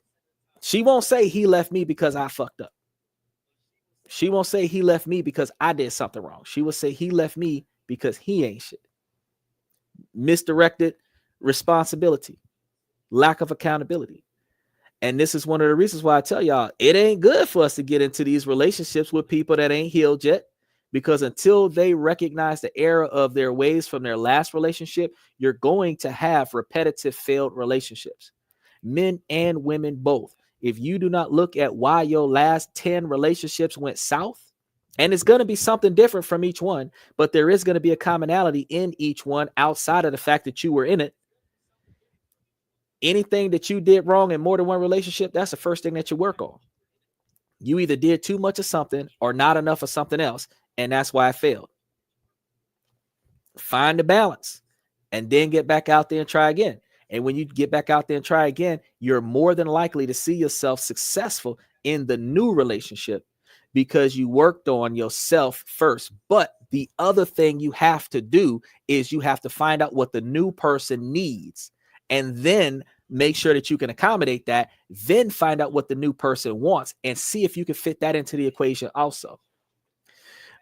She won't say he left me because I fucked up. She won't say he left me because I did something wrong. She will say he left me because he ain't shit. Misdirected responsibility, lack of accountability. And this is one of the reasons why I tell y'all, it ain't good for us to get into these relationships with people that ain't healed yet. Because until they recognize the error of their ways from their last relationship, you're going to have repetitive failed relationships. Men and women both. If you do not look at why your last 10 relationships went south, and it's going to be something different from each one, but there is going to be a commonality in each one outside of the fact that you were in it. Anything that you did wrong in more than one relationship, that's the first thing that you work on. You either did too much of something or not enough of something else, and that's why I failed. Find the balance and then get back out there and try again. And when you get back out there and try again, you're more than likely to see yourself successful in the new relationship because you worked on yourself first. But the other thing you have to do is you have to find out what the new person needs and then make sure that you can accommodate that. Then find out what the new person wants and see if you can fit that into the equation also.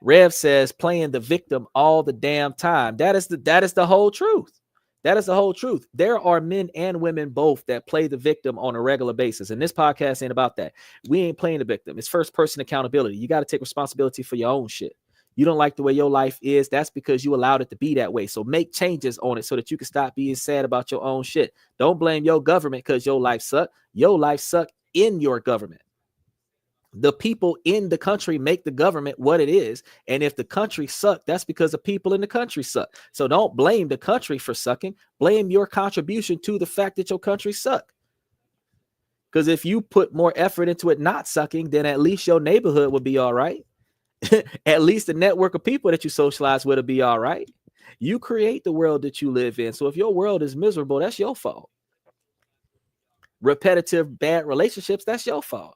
Rev says playing the victim all the damn time. That is the whole truth. That is the whole truth. There are men and women both that play the victim on a regular basis. And this podcast ain't about that. We ain't playing the victim. It's first person accountability. You got to take responsibility for your own shit. You don't like the way your life is. That's because you allowed it to be that way. So make changes on it so that you can stop being sad about your own shit. Don't blame your government because your life sucked. Your life sucked in your government. The people in the country make the government what it is. And if the country sucked, that's because the people in the country suck. So don't blame the country for sucking. Blame your contribution to the fact that your country sucked. Because if you put more effort into it not sucking, then at least your neighborhood would be all right. At least the network of people that you socialize with will be all right. You create the world that you live in. So if your world is miserable, that's your fault. Repetitive bad relationships, that's your fault.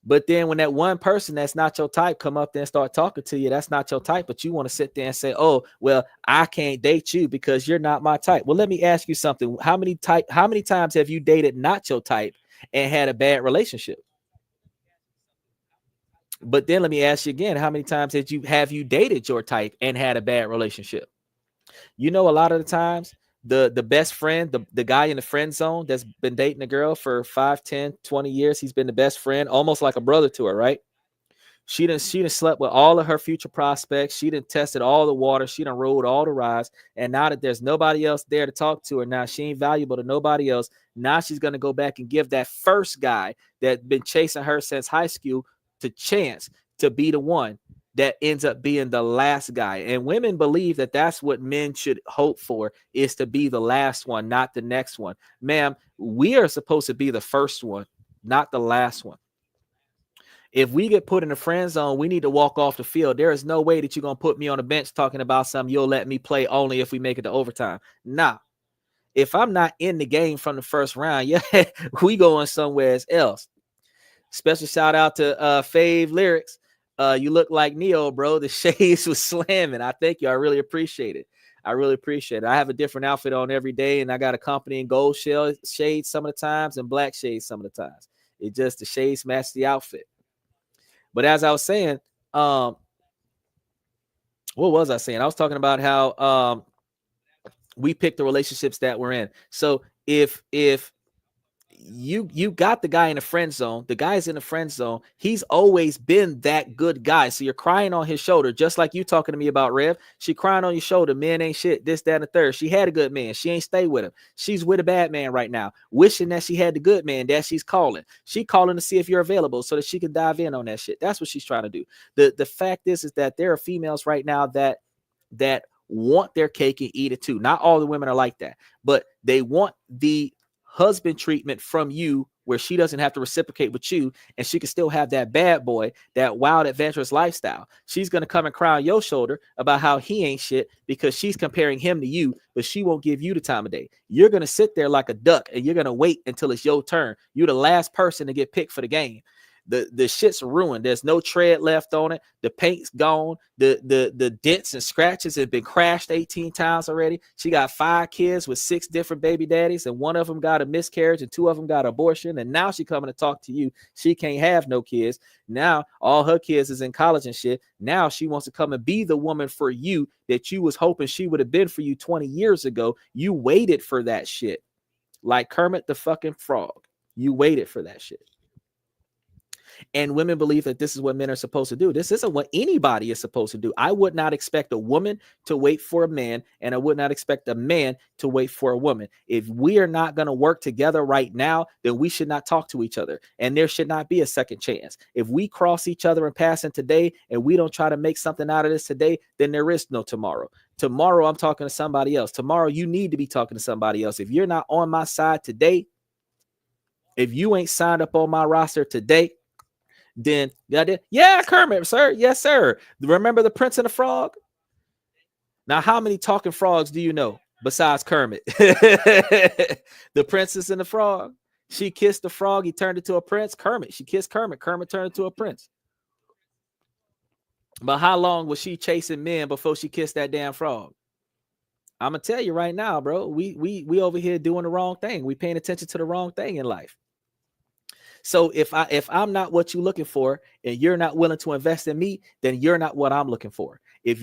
But then when that one person that's not your type come up there and start talking to you, that's not your type, but you want to sit there and say, oh, well, I can't date you because you're not my type. Well, let me ask you something. How many times have you dated not your type and had a bad relationship? But then let me ask you again, how many times have you dated your type and had a bad relationship? You know, a lot of the times the best friend, the guy in the friend zone that's been dating a girl for 5, 10, 20 years, he's been the best friend, almost like a brother to her, right? She done slept with all of her future prospects. She done tested all the water. She done rode all the rides. And now that there's nobody else there to talk to her, now she ain't valuable to nobody else. Now she's going to go back and give that first guy that been chasing her since high school the chance to be the one that ends up being the last guy. And women believe that that's what men should hope for, is to be the last one, not the next one. Ma'am, we are supposed to be the first one, not the last one. If we get put in the friend zone, we need to walk off the field. There is no way that you're going to put me on the bench talking about something you'll let me play only if we make it to overtime. Nah. If I'm not in the game from the first round, yeah, we going somewhere else. Special shout out to Fave Lyrics. You look like Neo, bro. The shades was slamming. I thank you. I really appreciate it. I really appreciate it. I have a different outfit on every day, and I got a company in gold shades some of the times and black shades some of the times. It just, the shades match the outfit. But as I was saying, what was I saying? I was talking about how we pick the relationships that we're in. So if you got the guy in the friend zone, the guy's in the friend zone, he's always been that good guy. So you're crying on his shoulder, just like you talking to me about Rev. She crying on your shoulder, man ain't shit, this, that, and the third. She had a good man. She ain't stay with him. She's with a bad man right now, wishing that she had the good man that she's calling. She calling to see if you're available so that she can dive in on that shit. That's what she's trying to do. The fact is that there are females right now that want their cake and eat it too. Not all the women are like that, but they want the husband treatment from you where she doesn't have to reciprocate with you, and she can still have that bad boy, that wild adventurous lifestyle. She's going to come and cry on your shoulder about how he ain't shit because she's comparing him to you, but she won't give you the time of day. You're going to sit there like a duck and you're going to wait until it's your turn. You're the last person to get picked for the game. The shit's ruined. There's no tread left on it. The paint's gone. The dents and scratches have been crashed 18 times already. She got 5 kids with 6 different baby daddies, and one of them got a miscarriage and 2 of them got abortion. And now she coming to talk to you. She can't have no kids. Now all her kids is in college and shit. Now she wants to come and be the woman for you that you was hoping she would have been for you 20 years ago. You waited for that shit. Like Kermit the fucking Frog. You waited for that shit. And women believe that this is what men are supposed to do. This isn't what anybody is supposed to do. I would not expect a woman to wait for a man, and I would not expect a man to wait for a woman. If we are not going to work together right now, then we should not talk to each other, and there should not be a second chance. If we cross each other in passing today and we don't try to make something out of this today, then there is no tomorrow. Tomorrow I'm talking to somebody else. Tomorrow you need to be talking to somebody else. If you're not on my side today, if you ain't signed up on my roster today, then yeah, Kermit, sir. Yes, sir. Remember the Prince and the Frog? Now, how many talking frogs do you know besides Kermit? The Princess and the Frog. She kissed the frog. He turned into a prince. Kermit. She kissed Kermit. Kermit turned into a prince. But how long was she chasing men before she kissed that damn frog? I'm gonna tell you right now, bro. We over here doing the wrong thing. We paying attention to the wrong thing in life. So if I'm not what you're looking for and you're not willing to invest in me, then you're not what I'm looking for. If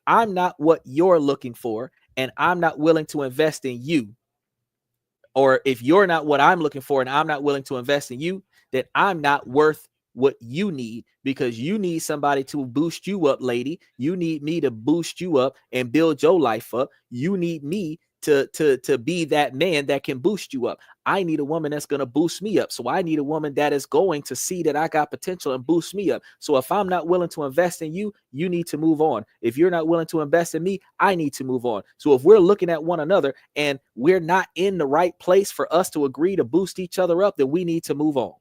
I'm not what you're looking for and I'm not willing to invest in you, or if you're not what I'm looking for and I'm not willing to invest in you, then I'm not worth what you need, because you need somebody to boost you up, lady. You need me to boost you up and build your life up. You need me to be that man that can boost you up. I need a woman that's going to boost me up. So I need a woman that is going to see that I got potential and boost me up. So if I'm not willing to invest in you, you need to move on. If you're not willing to invest in me, I need to move on. So if we're looking at one another and we're not in the right place for us to agree to boost each other up, then we need to move on.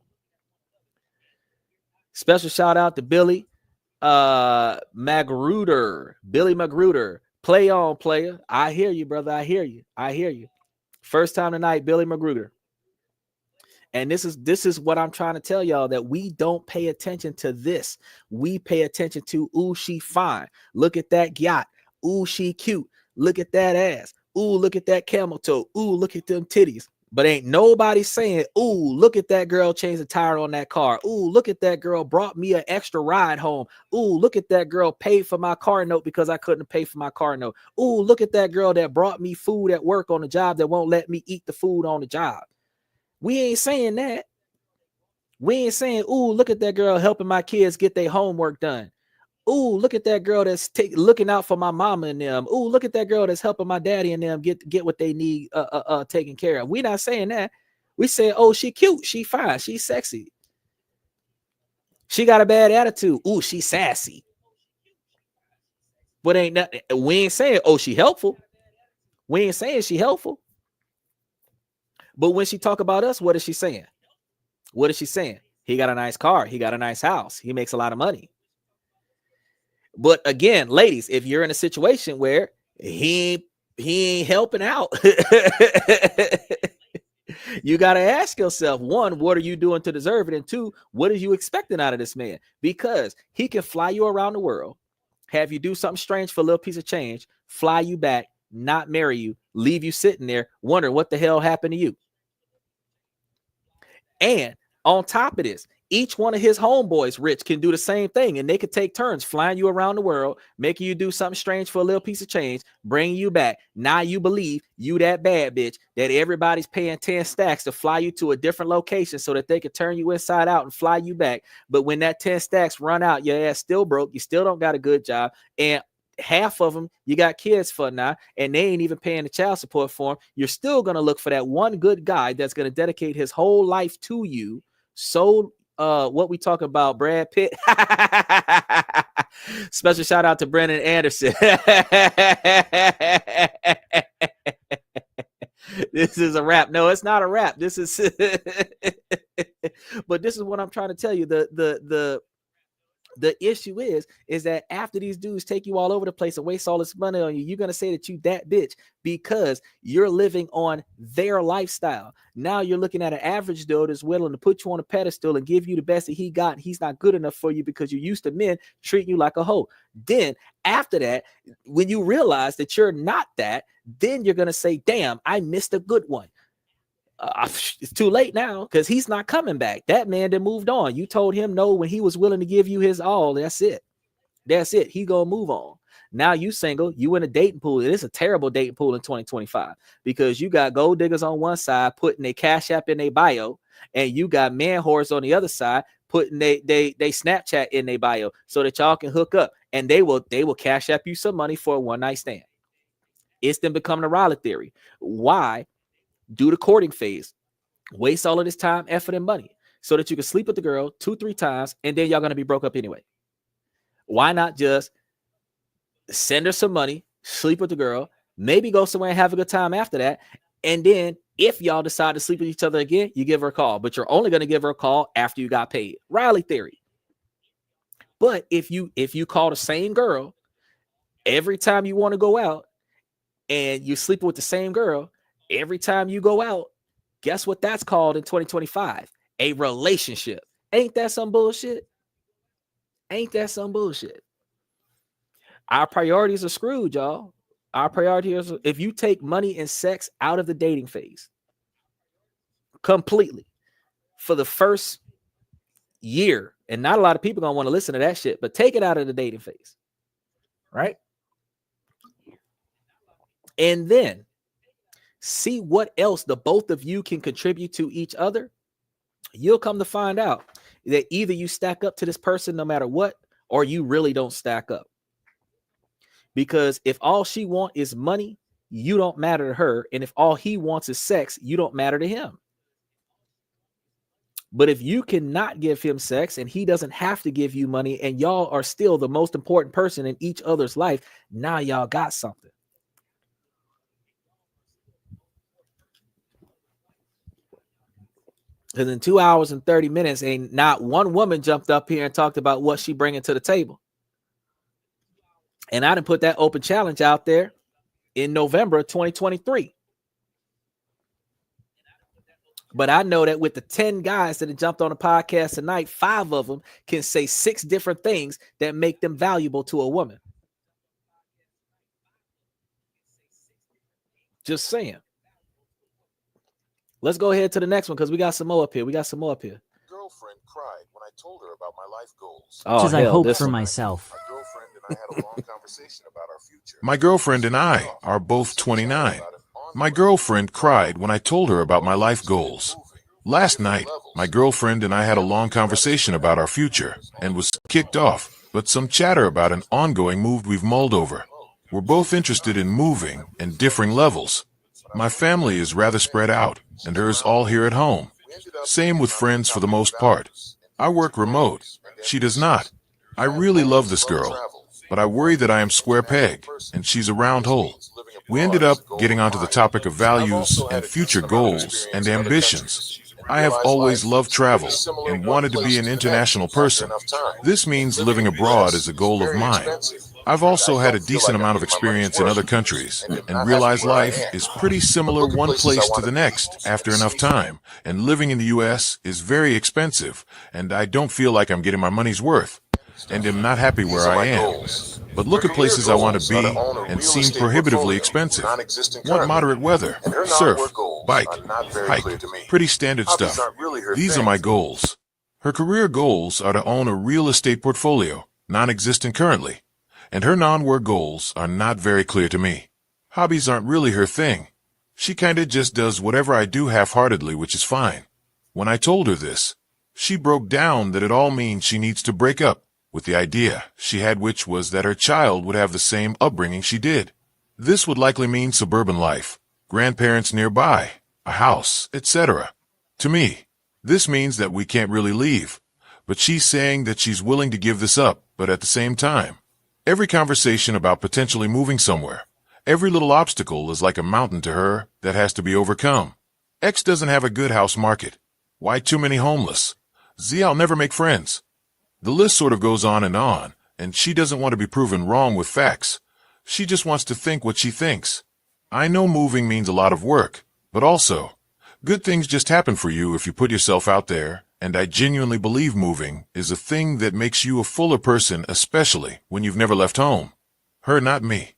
Special shout out to Billy Magruder. Billy Magruder. Play on, player. I hear you, brother. I hear you. I hear you. First time tonight, Billy Magruder. And this is what I'm trying to tell y'all, that we don't pay attention to this. We pay attention to, ooh, she fine. Look at that yacht. Ooh, she cute. Look at that ass. Ooh, look at that camel toe. Ooh, look at them titties. But ain't nobody saying, ooh, look at that girl change the tire on that car. Ooh, look at that girl brought me an extra ride home. Ooh, look at that girl paid for my car note because I couldn't pay for my car note. Ooh, look at that girl that brought me food at work on the job that won't let me eat the food on the job. We ain't saying that. We ain't saying, ooh, look at that girl helping my kids get their homework done. Ooh, look at that girl that's looking out for my mama and them. Ooh, look at that girl that's helping my daddy and them get what they need taken care of. We're not saying that. We say, oh, she cute, she fine, she's sexy. She got a bad attitude. Ooh, she sassy. But ain't nothing. We ain't saying, oh, she helpful. We ain't saying she helpful. But when she talk about us, what is she saying? What is she saying? He got a nice car. He got a nice house. He makes a lot of money. But again, ladies, if you're in a situation where he ain't helping out, you got to ask yourself, one, what are you doing to deserve it? And two, what are you expecting out of this man? Because he can fly you around the world, have you do something strange for a little piece of change, fly you back, not marry you, leave you sitting there, wondering what the hell happened to you. And on top of this, each one of his homeboys, Rich, can do the same thing, and they could take turns flying you around the world, making you do something strange for a little piece of change, bringing you back. Now you believe you that bad bitch that everybody's paying 10 stacks to fly you to a different location so that they could turn you inside out and fly you back. But when that 10 stacks run out, your ass still broke. You still don't got a good job, and half of them you got kids for now, and they ain't even paying the child support for them. You're still going to look for that one good guy that's going to dedicate his whole life to you. So what we talk about, Brad Pitt. Special shout out to Brennan Anderson. This is a rap. No, it's not a rap. This is but this is what I'm trying to tell you. The issue is that after these dudes take you all over the place and waste all this money on you, you're going to say that you that bitch because you're living on their lifestyle. Now you're looking at an average dude that's willing to put you on a pedestal and give you the best that he got. He's not good enough for you because you're used to men treating you like a hoe. Then after that, when you realize that you're not that, then you're going to say, damn, I missed a good one. It's too late now because he's not coming back. That man that moved on. You told him no when he was willing to give you his all. That's it. That's it. He gonna move on. Now you single. You in a dating pool. It's a terrible dating pool in 2025 because you got gold diggers on one side putting their Cash App in their bio, and you got man whores on the other side putting they Snapchat in their bio so that y'all can hook up, and they will Cash App you some money for a one night stand. It's then becoming a Raleigh theory. Why? Do the courting phase, waste all of this time, effort, and money so that you can sleep with the girl 2-3 times, and then y'all going to be broke up anyway. Why not just send her some money, sleep with the girl, maybe go somewhere and have a good time after that, and then if y'all decide to sleep with each other again, you give her a call, but you're only going to give her a call after you got paid. Raleigh theory. But if you call the same girl every time you want to go out and you sleep with the same girl every time you go out, guess what that's called in 2025? A relationship. Ain't that some bullshit? Ain't that some bullshit? Our priorities are screwed, y'all. Our priorities are, if you take money and sex out of the dating phase completely for the first year, and not a lot of people gonna want to listen to that shit, but take it out of the dating phase, right? And then see what else the both of you can contribute to each other. You'll come to find out that either you stack up to this person no matter what, or you really don't stack up. Because if all she wants is money, you don't matter to her. And if all he wants is sex, you don't matter to him. But if you cannot give him sex and he doesn't have to give you money, and y'all are still the most important person in each other's life, now y'all got something. Because in 2 hours and 30 minutes, ain't not one woman jumped up here and talked about what she bringing to the table. And I didn't put that open challenge out there in November of 2023. But I know that with the 10 guys that have jumped on the podcast tonight, 5 of them can say 6 different things that make them valuable to a woman. Just saying. Let's go ahead to the next one because we got some more up here. Girlfriend cried when I told her about my life goals. Which is I hope for myself. My girlfriend and I had a long conversation about our future. My girlfriend and I are both 29. My girlfriend cried when I told her about my life goals. Last night, my girlfriend and I had a long conversation about our future and was kicked off, but some chatter about an ongoing move we've mulled over. We're both interested in moving and differing levels. My family is rather spread out, and hers all here at home. Same with friends for the most part. I work remote. She does not. I really love this girl, but I worry that I am square peg, and she's a round hole. We ended up getting onto the topic of values and future goals and ambitions. I have always loved travel and wanted to be an international person. This means living abroad is a goal of mine. I've also had a decent amount of experience in other countries and realized life is pretty similar one place to the next after enough time, and living in the US is very expensive, and I don't feel like I'm getting my money's worth, and am not happy where I am. But look at places I want to be and seem prohibitively expensive. Want moderate weather, surf, bike, hike, pretty standard stuff. These are my goals. Her career goals are to own a real estate portfolio, non-existent currently. And her non-work goals are not very clear to me. Hobbies aren't really her thing. She kinda just does whatever I do half-heartedly, which is fine. When I told her this, she broke down that it all means she needs to break up with the idea she had, which was that her child would have the same upbringing she did. This would likely mean suburban life, grandparents nearby, a house, etc. To me, this means that we can't really leave. But she's saying that she's willing to give this up, but at the same time, every conversation about potentially moving somewhere, every little obstacle is like a mountain to her that has to be overcome. X doesn't have a good house market. Why too many homeless? Z, I'll never make friends. The list sort of goes on, and she doesn't want to be proven wrong with facts. She just wants to think what she thinks. I know moving means a lot of work, but also, good things just happen for you if you put yourself out there, and I genuinely believe moving is a thing that makes you a fuller person, especially when you've never left home. Her, not me.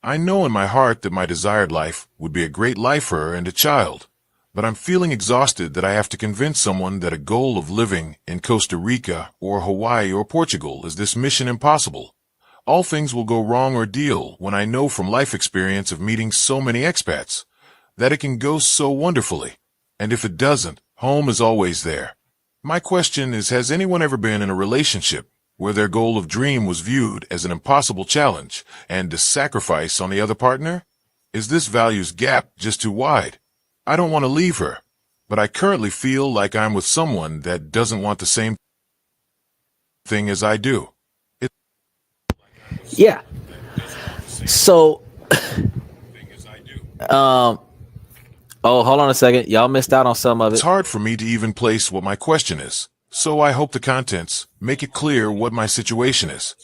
I know in my heart that my desired life would be a great life for her and a child, but I'm feeling exhausted that I have to convince someone that a goal of living in Costa Rica or Hawaii or Portugal is this mission impossible. All things will go wrong or deal when I know from life experience of meeting so many expats that it can go so wonderfully. And if it doesn't, home is always there. My question is, has anyone ever been in a relationship where their goal of dream was viewed as an impossible challenge and a sacrifice on the other partner? Is this values gap just too wide? I don't want to leave her, but I currently feel like I'm with someone that doesn't want the same thing as I do. Yeah. So, oh, hold on a second. Y'all missed out on some of it. It's hard for me to even place what my question is, so I hope the contents make it clear what my situation is.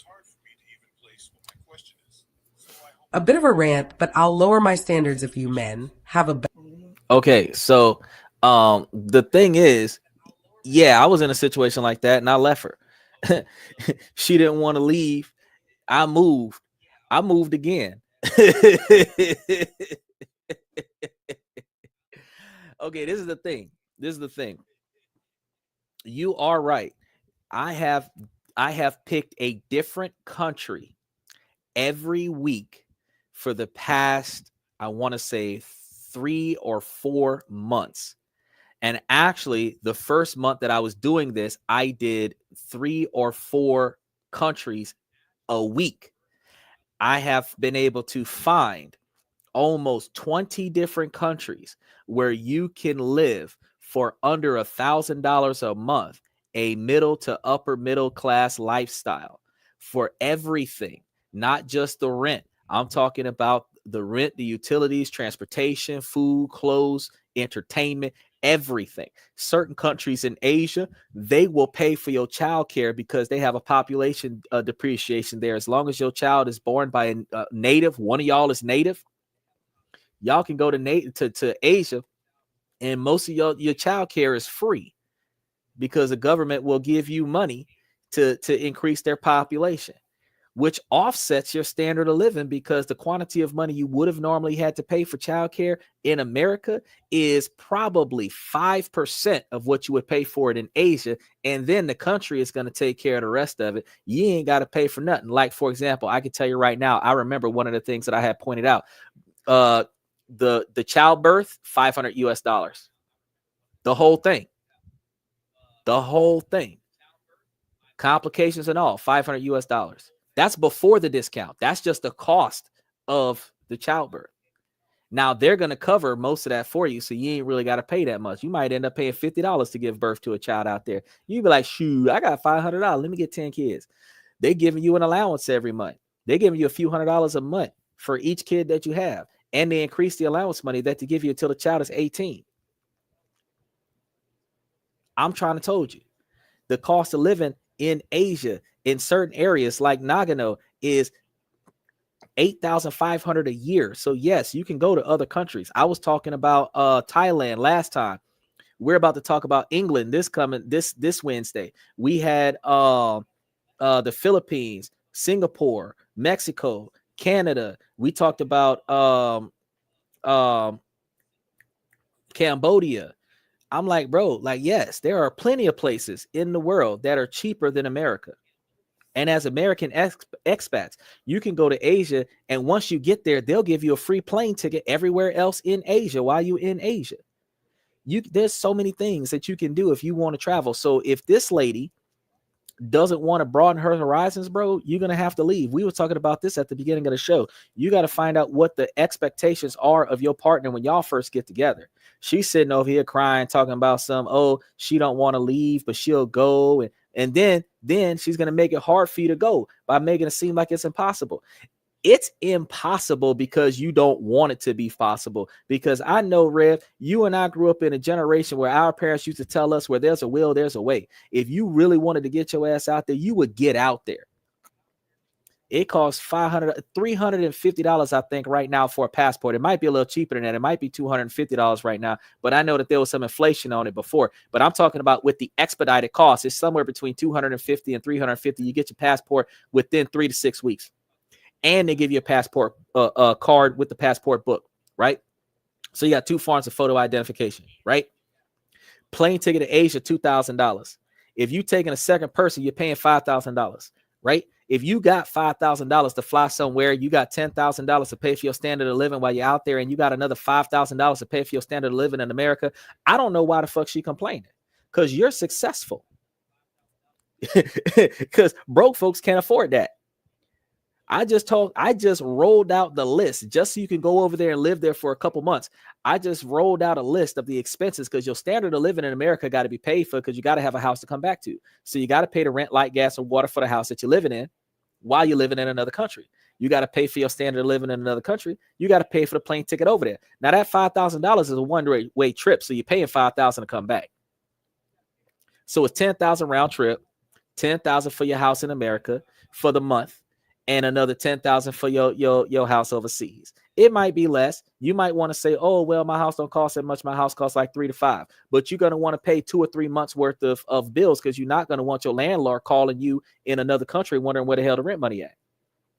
A bit of a rant, but I'll lower my standards if you men have a... Okay, so the thing is, yeah, I was in a situation like that and I left her. She didn't want to leave. I moved again. Okay, this is the thing. You are right. I have picked a different country every week for the past, I want to say, 3 or 4 months. And actually, the first month that I was doing this, I did 3 or 4 countries a week. I have been able to find almost 20 different countries where you can live for under $1,000 a month, a middle to upper middle class lifestyle for everything, not just the rent. I'm talking about the rent, the utilities, transportation, food, clothes, entertainment, everything. Certain countries in Asia, they will pay for your child care because they have a population depreciation there. As long as your child is born by a native, one of y'all is native, y'all can go to Asia, and most of your child care is free because the government will give you money to increase their population, which offsets your standard of living because the quantity of money you would have normally had to pay for child care in America is probably 5% of what you would pay for it in Asia. And then the country is going to take care of the rest of it. You ain't got to pay for nothing. Like, for example, I can tell you right now, I remember one of the things that I had pointed out, the childbirth, $500. The whole thing. Complications and all, $500. That's before the discount. That's just the cost of the childbirth. Now they're going to cover most of that for you, so you ain't really got to pay that much. You might end up paying $50 to give birth to a child out there. You be like, shoot, I got $500. Let me get 10 kids. They giving you an allowance every month. They're giving you a few $100s a month for each kid that you have. And they increase the allowance money that they give you until the child is 18. I'm trying to told you, the cost of living in Asia in certain areas like Nagano is $8,500 a year. So yes, you can go to other countries. I was talking about Thailand last time. We're about to talk about England this Wednesday. We had the Philippines, Singapore, Mexico, Canada. We talked about Cambodia. I'm like, bro, like, yes, there are plenty of places in the world that are cheaper than America. And as American expats, you can go to Asia, and once you get there, they'll give you a free plane ticket everywhere else in Asia while you're in Asia. There's so many things that you can do if you want to travel. So if this lady doesn't want to broaden her horizons, bro, you're going to have to leave. We were talking about this at the beginning of the show. You got to find out what the expectations are of your partner when y'all first get together. She's sitting over here crying, talking about she don't want to leave, but she'll go. And then she's going to make it hard for you to go by making it seem like it's impossible. It's impossible because you don't want it to be possible. Because I know, Rev, you and I grew up in a generation where our parents used to tell us where there's a will, there's a way. If you really wanted to get your ass out there, you would get out there. It costs $350, I think, right now for a passport. It might be a little cheaper than that. It might be $250 right now, but I know that there was some inflation on it before. But I'm talking about with the expedited cost, it's somewhere between $250 and $350. You get your passport within 3 to 6 weeks. And they give you a passport card with the passport book, right? So you got 2 forms of photo identification, right? Plane ticket to Asia, $2,000. If you taking a second person, you're paying $5,000, right? If you got $5,000 to fly somewhere, you got $10,000 to pay for your standard of living while you're out there, and you got another $5,000 to pay for your standard of living in America. I don't know why the fuck she complaining, because you're successful. Because broke folks can't afford that. I just rolled out the list just so you can go over there and live there for a couple months. I just rolled out a list of the expenses because your standard of living in America got to be paid for because you got to have a house to come back to. So you got to pay the rent, light, gas, or water for the house that you're living in while you're living in another country. You got to pay for your standard of living in another country. You got to pay for the plane ticket over there. Now that $5,000 is a one-way trip, so you're paying $5,000 to come back. So it's $10,000 round trip, $10,000 for your house in America for the month, and another $10,000 for your house overseas. It might be less. You might want to say, oh, well, my house don't cost that much. My house costs like 3 to 5. But you're going to want to pay 2 or 3 months worth of bills because you're not going to want your landlord calling you in another country wondering where the hell the rent money at.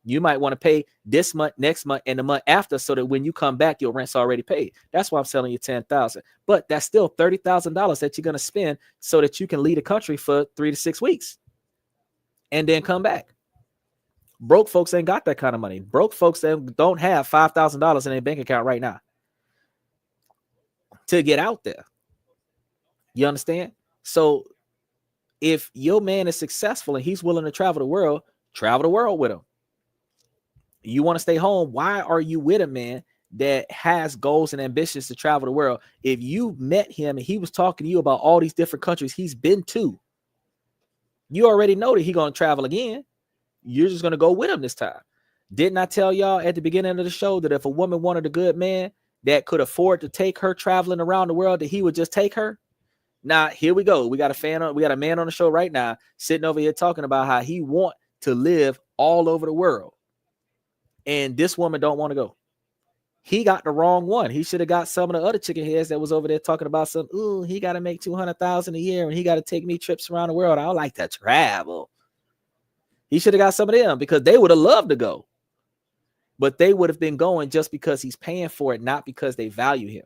You might want to pay this month, next month, and the month after so that when you come back, your rent's already paid. That's why I'm selling you $10,000. But that's still $30,000 that you're going to spend so that you can leave the country for 3 to 6 weeks and then come back. Broke folks ain't got that kind of money. Broke folks don't have $5,000 in their bank account right now to get out there. You understand? So if your man is successful and he's willing to travel the world with him. You want to stay home? Why are you with a man that has goals and ambitions to travel the world? If you met him and he was talking to you about all these different countries he's been to, you already know that he's going to travel again. You're just going to go with him this time. Didn't I tell y'all at the beginning of the show that if a woman wanted a good man that could afford to take her traveling around the world, that he would just take her? Now, here we go. We got a man on the show right now sitting over here talking about how he want to live all over the world. And this woman don't want to go. He got the wrong one. He should have got some of the other chicken heads that was over there talking about some, ooh, he got to make $200,000 a year and he got to take me trips around the world. I like to travel. He should have got some of them because they would have loved to go. But they would have been going just because he's paying for it, not because they value him.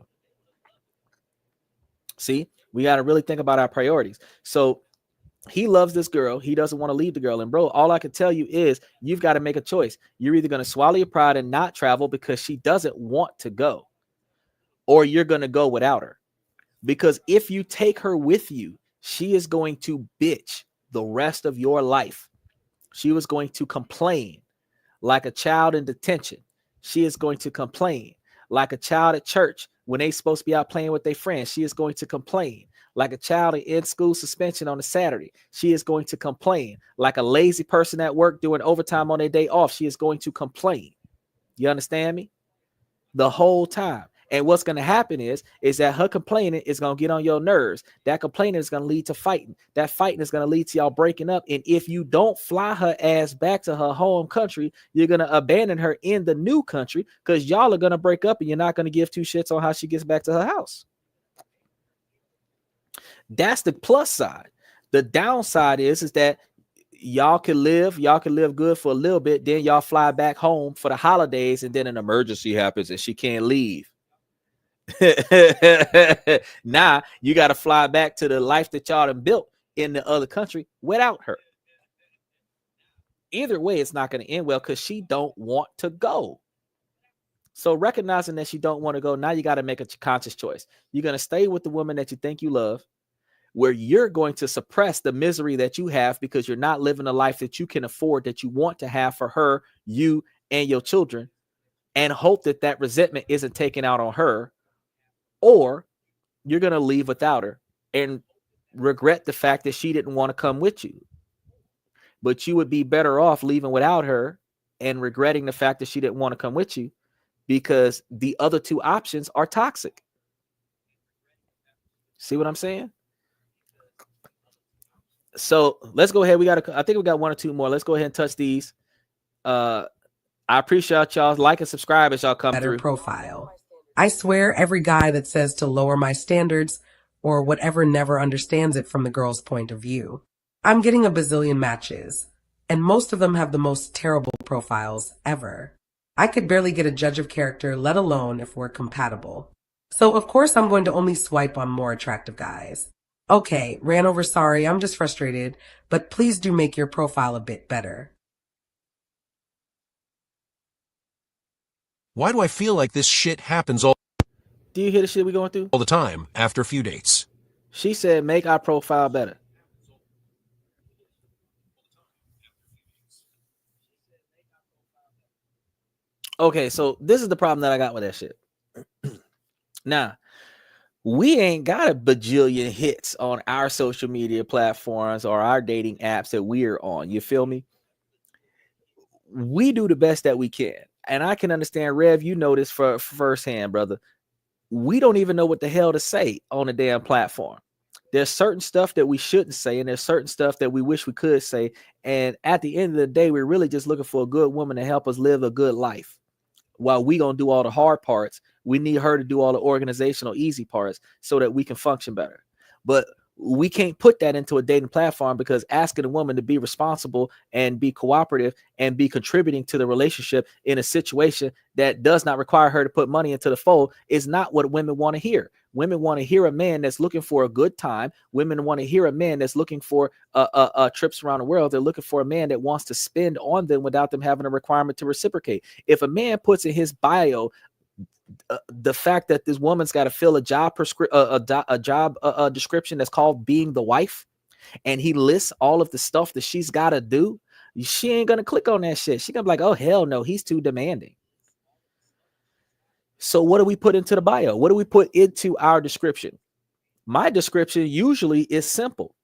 See, we got to really think about our priorities. So he loves this girl. He doesn't want to leave the girl. And bro, all I can tell you is you've got to make a choice. You're either going to swallow your pride and not travel because she doesn't want to go, or you're going to go without her. Because if you take her with you, she is going to bitch the rest of your life. She was going to complain like a child in detention. She is going to complain like a child at church when they're supposed to be out playing with their friends. She is going to complain like a child in school suspension on a Saturday. She is going to complain like a lazy person at work doing overtime on their day off. She is going to complain. You understand me? The whole time. And what's going to happen is that her complaining is going to get on your nerves. That complaining is going to lead to fighting. That fighting is going to lead to y'all breaking up. And if you don't fly her ass back to her home country, you're going to abandon her in the new country because y'all are going to break up and you're not going to give two shits on how she gets back to her house. That's the plus side. The downside is that y'all can live good for a little bit. Then y'all fly back home for the holidays and then an emergency happens and she can't leave. Now you got to fly back to the life that y'all done built in the other country without her. Either way, it's not going to end well because she don't want to go. So recognizing that she don't want to go, now you got to make a conscious choice. You're going to stay with the woman that you think you love, where you're going to suppress the misery that you have because you're not living a life that you can afford, that you want to have for her, you, and your children, and hope that that resentment isn't taken out on her. Or you're going to leave without her and regret the fact that she didn't want to come with you. But you would be better off leaving without her and regretting the fact that she didn't want to come with you because the other two options are toxic. See what I'm saying? So let's go ahead. I think we got one or two more. Let's go ahead and touch these. I appreciate y'all like and subscribe as y'all come better through. Profile. I swear every guy that says to lower my standards or whatever never understands it from the girl's point of view. I'm getting a bazillion matches, and most of them have the most terrible profiles ever. I could barely get a judge of character, let alone if we're compatible. So of course I'm going to only swipe on more attractive guys. Okay, ran over, sorry, I'm just frustrated, but please do make your profile a bit better. Why do I feel like this shit happens all Do you hear the shit we going through? the time after a few dates? She said, make our profile better. Okay, so this is the problem that I got with that shit. Now, we ain't got a bajillion hits on our social media platforms or our dating apps that we're on. You feel me? We do the best that we can. And I can understand, Rev, you know this for firsthand, brother. We don't even know what the hell to say on a damn platform. There's certain stuff that we shouldn't say, and there's certain stuff that we wish we could say. And at the end of the day, we're really just looking for a good woman to help us live a good life. While we gonna do all the hard parts, we need her to do all the organizational easy parts so that we can function better. But we can't put that into a dating platform because asking a woman to be responsible and be cooperative and be contributing to the relationship in a situation that does not require her to put money into the fold is not what women want to hear. Women want to hear a man that's looking for a good time. Women want to hear a man that's looking for trips around the world. They're looking for a man that wants to spend on them without them having a requirement to reciprocate. If a man puts in his bio the fact that this woman's got to fill a job description that's called being the wife, and he lists all of the stuff that she's got to do, she ain't gonna click on that shit. She gonna be like, oh hell no, he's too demanding. So what do we put into the bio? What do we put into our description? My description usually is simple: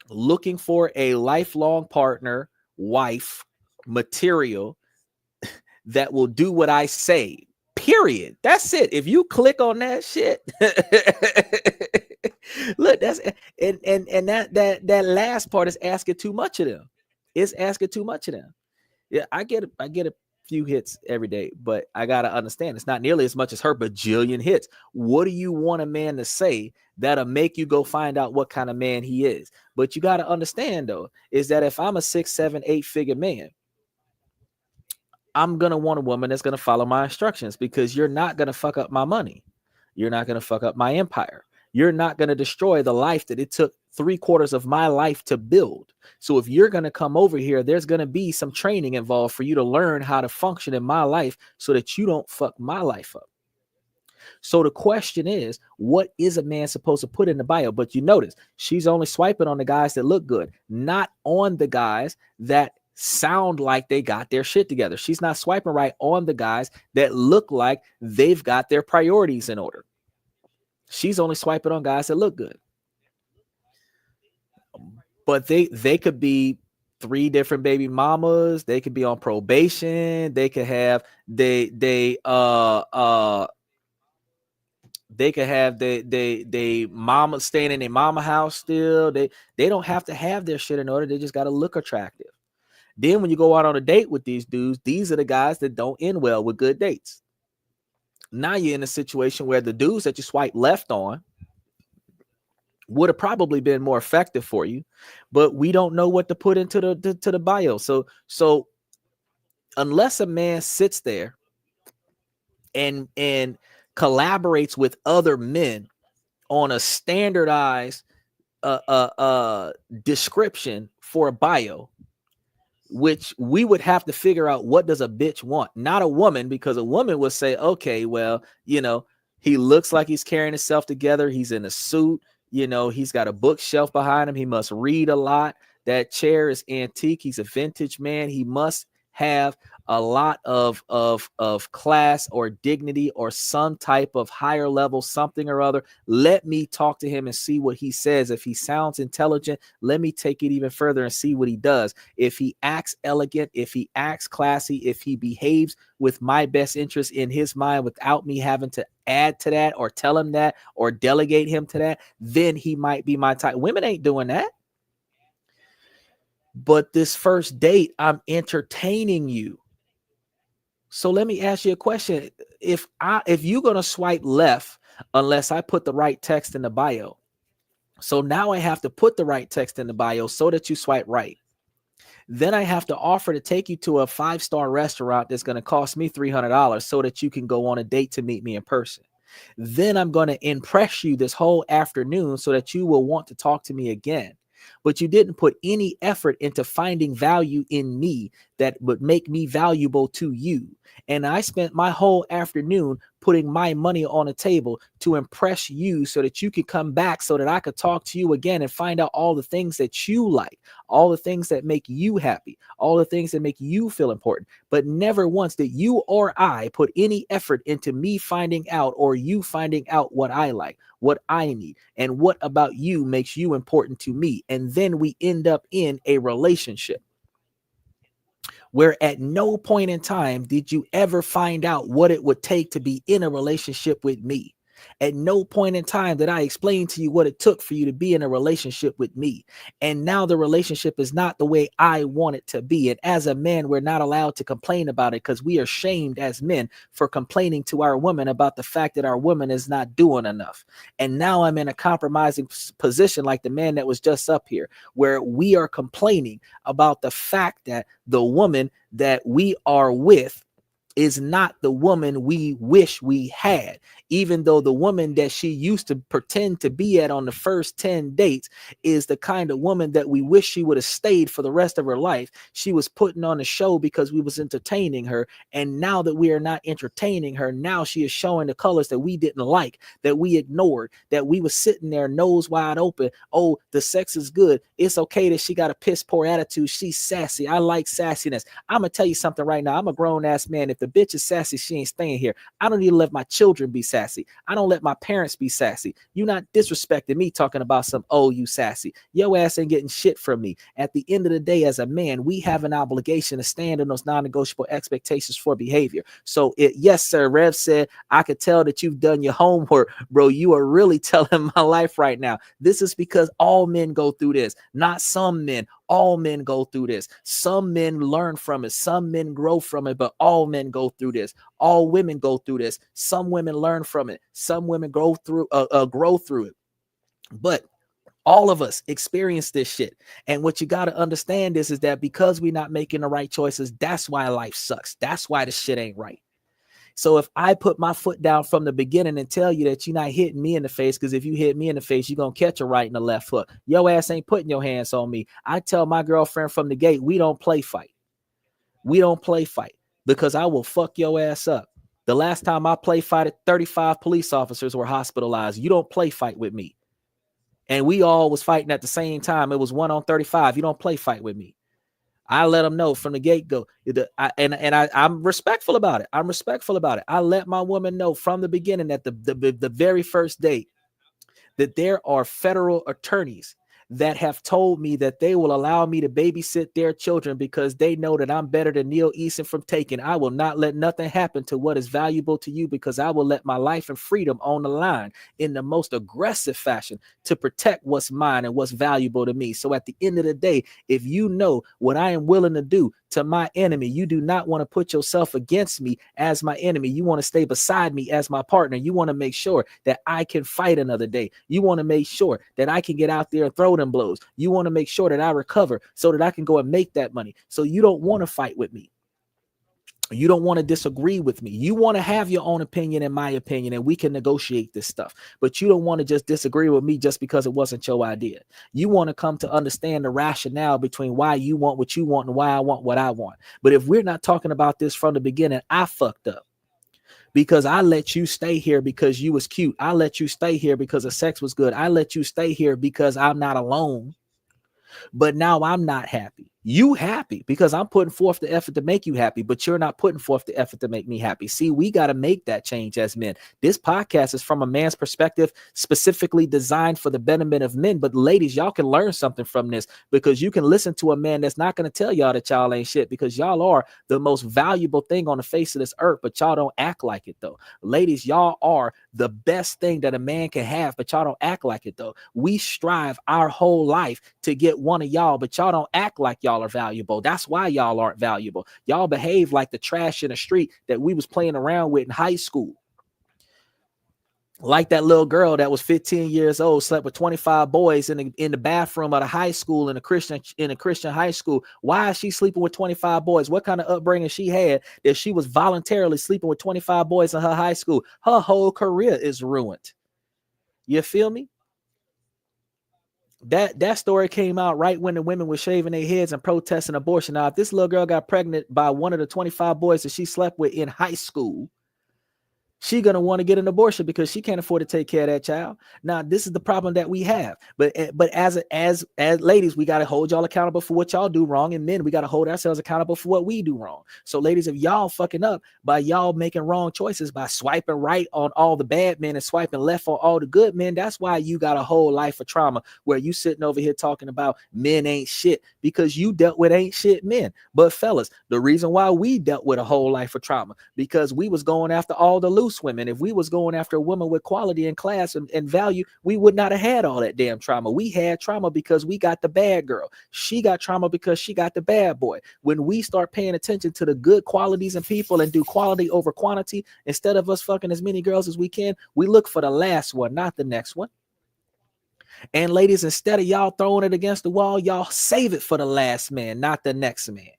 looking for a lifelong partner, wife, material that will do what I say. Period. That's it. If you click on that shit, look, that's and that last part is asking too much of them. It's asking too much of them. Yeah, I get a few hits every day, but I gotta understand it's not nearly as much as her bajillion hits. What do you want a man to say that'll make you go find out what kind of man he is? But you gotta understand though, is that if I'm a 6, 7, 8 figure man, I'm gonna want a woman that's gonna follow my instructions, because you're not gonna fuck up my money. You're not gonna fuck up my empire. You're not gonna destroy the life that it took 3/4 of my life to build. So if you're gonna come over here, there's gonna be some training involved for you to learn how to function in my life so that you don't fuck my life up. So the question is, what is a man supposed to put in the bio? But you notice she's only swiping on the guys that look good, not on the guys that sound like they got their shit together. She's not swiping right on the guys that look like they've got their priorities in order. She's only swiping on guys that look good. But they could be 3 different baby mamas. They could be on probation. They could have they could have they mama staying in their mama house still. They don't have to have their shit in order. They just got to look attractive. Then when you go out on a date with these dudes, these are the guys that don't end well with good dates. Now you're in a situation where the dudes that you swipe left on would have probably been more effective for you, but we don't know what to put into the bio. So unless a man sits there and collaborates with other men on a standardized description for a bio, which we would have to figure out, what does a bitch want? Not a woman, because a woman would say, okay, well, he looks like he's carrying himself together. He's in a suit. He's got a bookshelf behind him. He must read a lot. That chair is antique. He's a vintage man. He must have a lot of class or dignity or some type of higher level something or other. Let me talk to him and see what he says. If he sounds intelligent, let me take it even further and see what he does. If he acts elegant, if he acts classy, if he behaves with my best interest in his mind without me having to add to that or tell him that or delegate him to that, then he might be my type. Women ain't doing that. But this first date, I'm entertaining you. So let me ask you a question. If you're going to swipe left, unless I put the right text in the bio. So now I have to put the right text in the bio so that you swipe right. Then I have to offer to take you to a 5-star restaurant that's going to cost me $300 so that you can go on a date to meet me in person. Then I'm going to impress you this whole afternoon so that you will want to talk to me again. But you didn't put any effort into finding value in me that would make me valuable to you. And I spent my whole afternoon putting my money on a table to impress you so that you could come back so that I could talk to you again and find out all the things that you like, all the things that make you happy, all the things that make you feel important. But never once did you or I put any effort into me finding out or you finding out what I like, what I need, and what about you makes you important to me. And then we end up in a relationship where at no point in time did you ever find out what it would take to be in a relationship with me. At no point in time did I explain to you what it took for you to be in a relationship with me. And now the relationship is not the way I want it to be. And as a man, we're not allowed to complain about it because we are shamed as men for complaining to our women about the fact that our woman is not doing enough. And now I'm in a compromising position like the man that was just up here, where we are complaining about the fact that the woman that we are with is not the woman we wish we had, even though the woman that she used to pretend to be at on the first 10 dates is the kind of woman that we wish she would have stayed for the rest of her life. She was putting on a show because we was entertaining her. And now that we are not entertaining her, now she is showing the colors that we didn't like, that we ignored, that we was sitting there nose wide open. Oh, the sex is good. It's okay that she got a piss poor attitude. She's sassy. I like sassiness. I'm going to tell you something right now. I'm a grown ass man. If the bitch is sassy, she ain't staying here. I don't even let my children be sassy. I don't let my parents be sassy. You not disrespecting me talking about some, oh, you sassy. Your ass ain't getting shit from me. At the end of the day, as a man, we have an obligation to stand on those non-negotiable expectations for behavior. So yes, sir, Rev said, I could tell that you've done your homework, bro. You are really telling my life right now. This is because all men go through this, not some men. All men go through this. Some men learn from it. Some men grow from it, but all men go through this. All women go through this. Some women learn from it. Some women grow through it. But all of us experience this shit. And what you got to understand is that because we're not making the right choices, that's why life sucks. That's why the shit ain't right. So if I put my foot down from the beginning and tell you that you're not hitting me in the face, because if you hit me in the face, you're going to catch a right and a left hook. Your ass ain't putting your hands on me. I tell my girlfriend from the gate, we don't play fight. We don't play fight because I will fuck your ass up. The last time I play fighted, 35 police officers were hospitalized. You don't play fight with me. And we all was fighting at the same time. It was 1 on 35. You don't play fight with me. I let them know from the get-go. I'm respectful about it. I'm respectful about it. I let my woman know from the beginning at the very first date that there are federal attorneys that have told me that they will allow me to babysit their children because they know that I'm better than Neil Eason from Taken. I will not let nothing happen to what is valuable to you because I will let my life and freedom on the line in the most aggressive fashion to protect what's mine and what's valuable to me. So at the end of the day, if you know what I am willing to do to my enemy, you do not want to put yourself against me as my enemy. You want to stay beside me as my partner. You want to make sure that I can fight another day. You want to make sure that I can get out there and throw them blows. You want to make sure that I recover so that I can go and make that money. So you don't want to fight with me. You don't want to disagree with me. You want to have your own opinion and my opinion, and we can negotiate this stuff. But you don't want to just disagree with me just because it wasn't your idea. You want to come to understand the rationale between why you want what you want and why I want what I want. But if we're not talking about this from the beginning, I fucked up. Because I let you stay here because you was cute. I let you stay here because the sex was good. I let you stay here because I'm not alone. But now I'm not happy. You happy because I'm putting forth the effort to make you happy, but you're not putting forth the effort to make me happy. See, we got to make that change as men. This podcast is from a man's perspective, specifically designed for the betterment of men. But ladies, y'all can learn something from this because you can listen to a man that's not going to tell y'all that y'all ain't shit because y'all are the most valuable thing on the face of this earth, but y'all don't act like it though. Ladies, y'all are the best thing that a man can have, but y'all don't act like it though. We strive our whole life to get one of y'all, but y'all don't act like y'all are valuable. That's why y'all aren't valuable. Y'all behave like the trash in the street that we was playing around with in high school. Like that little girl that was 15 years old, slept with 25 boys in the bathroom at a high school in a Christian high school. Why is she sleeping with 25 boys? What kind of upbringing she had that she was voluntarily sleeping with 25 boys in her high school? Her whole career is ruined. You feel me? That story came out right when the women were shaving their heads and protesting abortion. Now, if this little girl got pregnant by one of the 25 boys that she slept with in high school, she gonna want to get an abortion because she can't afford to take care of that child. Now, this is the problem that we have. But as ladies, we got to hold y'all accountable for what y'all do wrong, and men, we got to hold ourselves accountable for what we do wrong. So, ladies, if y'all fucking up by y'all making wrong choices by swiping right on all the bad men and swiping left on all the good men, that's why you got a whole life of trauma where you sitting over here talking about men ain't shit because you dealt with ain't shit men. But fellas, the reason why we dealt with a whole life of trauma because we was going after all the loose women. If we was going after a woman with quality and class and value, we would not have had all that damn trauma. We had trauma because we got the bad girl. She got trauma because she got the bad boy. When we start paying attention to the good qualities in people and do quality over quantity, instead of us fucking as many girls as we can, we look for the last one, not the next one. And ladies, instead of y'all throwing it against the wall, y'all save it for the last man, not the next man.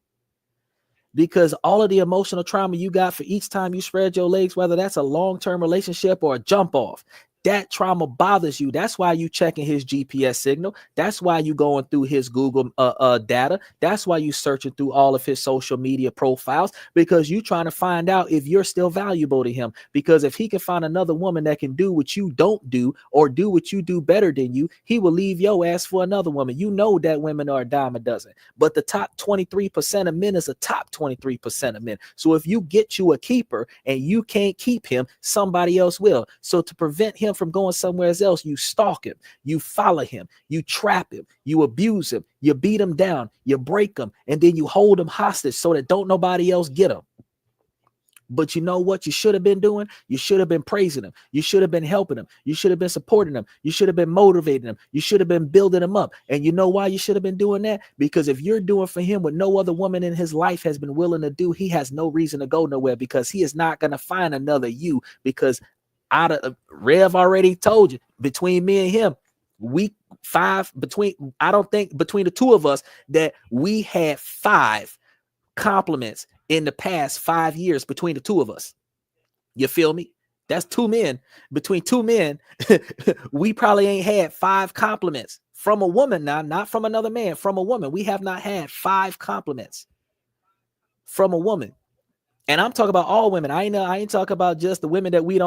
because all of the emotional trauma you got for each time you spread your legs, whether that's a long-term relationship or a jump off, that trauma bothers you. That's why you checking his GPS signal. That's why you going through his Google data. That's why you searching through all of his social media profiles, because you trying to find out if you're still valuable to him. Because if he can find another woman that can do what you don't do or do what you do better than you, he will leave your ass for another woman. You know that women are a dime a dozen, but the top 23% of men is a top 23% of men. So if you get you a keeper and you can't keep him, somebody else will. So to prevent him from going somewhere else, you stalk him, you follow him, you trap him, you abuse him, you beat him down, you break him, and then you hold him hostage so that don't nobody else get him. But you know what you should have been doing? You should have been praising him. You should have been helping him. You should have been supporting him. You should have been motivating him. You should have been building him up. And you know why you should have been doing that? Because if you're doing for him what no other woman in his life has been willing to do, he has no reason to go nowhere, because he is not going to find another you. Because out of Rev already told you, between me and him, I don't think between the two of us that we had 5 compliments in the past 5 years between the two of us. You feel me? That's 2 men. Between 2 men, we probably ain't had 5 compliments from a woman now, not from another man, from a woman. We have not had 5 compliments from a woman. And I'm talking about all women. I ain't talking about just the women that we're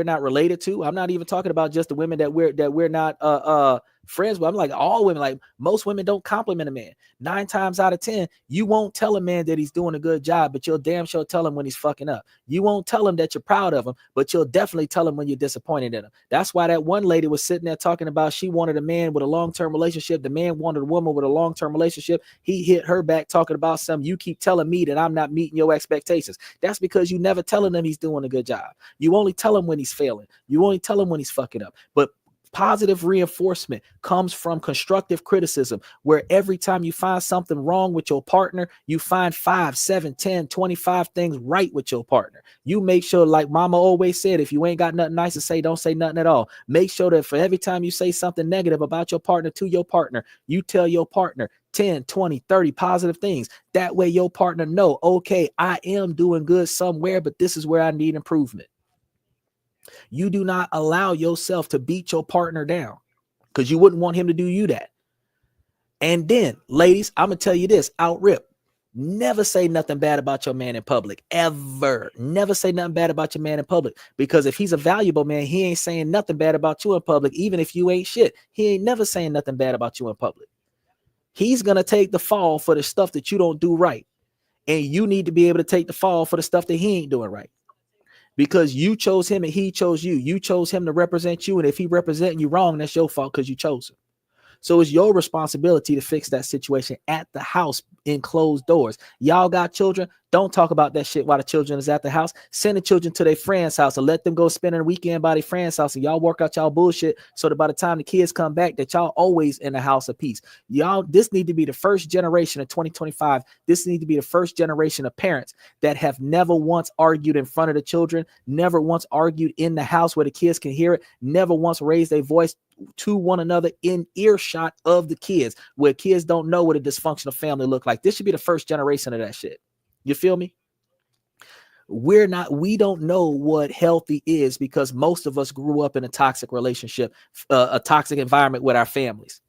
not related to. I'm not even talking about just the women that we're not friends with. I'm like all women. Like most women don't compliment a man. 9 times out of 10, you won't tell a man that he's doing a good job, but you'll damn sure tell him when he's fucking up. You won't tell him that you're proud of him, but you'll definitely tell him when you're disappointed in him. That's why that one lady was sitting there talking about she wanted a man with a long-term relationship. The man wanted a woman with a long-term relationship. He hit her back talking about something. You keep telling me that I'm not meeting your expectations. That's because you never telling him he's doing a good job. You only tell him when he's failing. You only tell him when he's fucking up. But positive reinforcement comes from constructive criticism, where every time you find something wrong with your partner, you find 5, 7, 10, 25 things right with your partner. You make sure, like mama always said, if you ain't got nothing nice to say, don't say nothing at all. Make sure that for every time you say something negative about your partner to your partner, you tell your partner 10, 20, 30 positive things. That way your partner know, okay, I am doing good somewhere, but this is where I need improvement. You do not allow yourself to beat your partner down, because you wouldn't want him to do you that. And then, ladies, I'm going to tell you this, out rip. Never say nothing bad about your man in public, ever. Never say nothing bad about your man in public, because if he's a valuable man, he ain't saying nothing bad about you in public. Even if you ain't shit, he ain't never saying nothing bad about you in public. He's going to take the fall for the stuff that you don't do right. And you need to be able to take the fall for the stuff that he ain't doing right. Because you chose him and he chose you. You chose him to represent you. And if he representing you wrong, that's your fault, because you chose him. So it's your responsibility to fix that situation at the house in closed doors. Y'all got children? Don't talk about that shit while the children is at the house. Send the children to their friend's house and let them go spend a weekend by their friend's house, and y'all work out y'all bullshit so that by the time the kids come back, that y'all always in the house of peace. Y'all, this need to be the first generation of 2025. This need to be the first generation of parents that have never once argued in front of the children, never once argued in the house where the kids can hear it, never once raised their voice to one another in earshot of the kids, where kids don't know what a dysfunctional family look like. This should be the first generation of that shit. You feel me? We don't know what healthy is, because most of us grew up in a toxic relationship, a toxic environment with our families.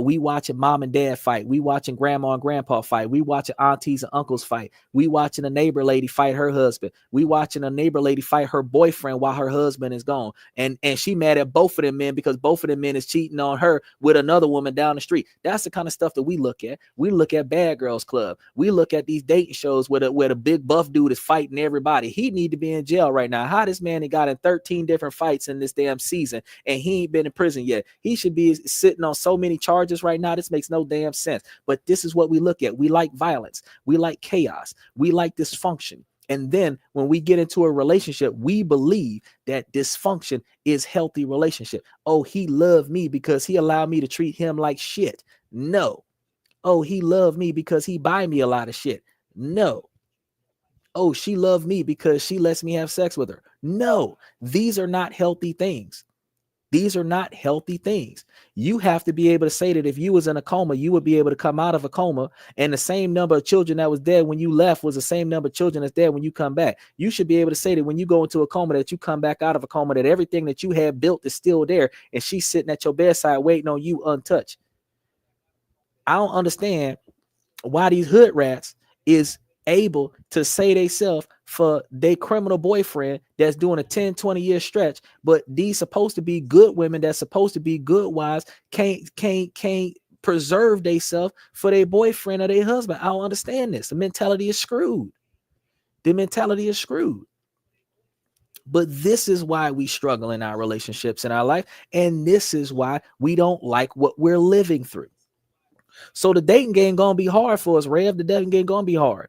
We watching mom and dad fight. We watching grandma and grandpa fight. We watching aunties and uncles fight. We watching a neighbor lady fight her husband. We watching a neighbor lady fight her boyfriend while her husband is gone. And she mad at both of them men because both of them men is cheating on her with another woman down the street. That's the kind of stuff that we look at. We look at Bad Girls Club. We look at these dating shows where the big buff dude is fighting everybody. He need to be in jail right now. How this man got in 13 different fights in this damn season and he ain't been in prison yet? He should be sitting on so many charges right now. This makes no damn sense. But this is what we look at. We like violence. We like chaos. We like dysfunction. And then when we get into a relationship, we believe that dysfunction is healthy relationship. Oh, he loved me because he allowed me to treat him like shit. No. Oh, he loved me because he buy me a lot of shit. No. Oh, she loved me because she lets me have sex with her. No, these are not healthy things. These are not healthy things. You have to be able to say that if you was in a coma, you would be able to come out of a coma, and the same number of children that was dead when you left was the same number of children that's dead when you come back. You should be able to say that when you go into a coma, that you come back out of a coma, that everything that you had built is still there, and she's sitting at your bedside waiting on you untouched. I don't understand why these hood rats is able to say they self for their criminal boyfriend that's doing a 10-20 year stretch, but these supposed to be good women that's supposed to be good wives can't preserve they self for their boyfriend or their husband. I don't understand this. The mentality is screwed. But this is why we struggle in our relationships in our life, and this is why we don't like what we're living through. So the dating game gonna be hard for us, Rev. The dating game gonna be hard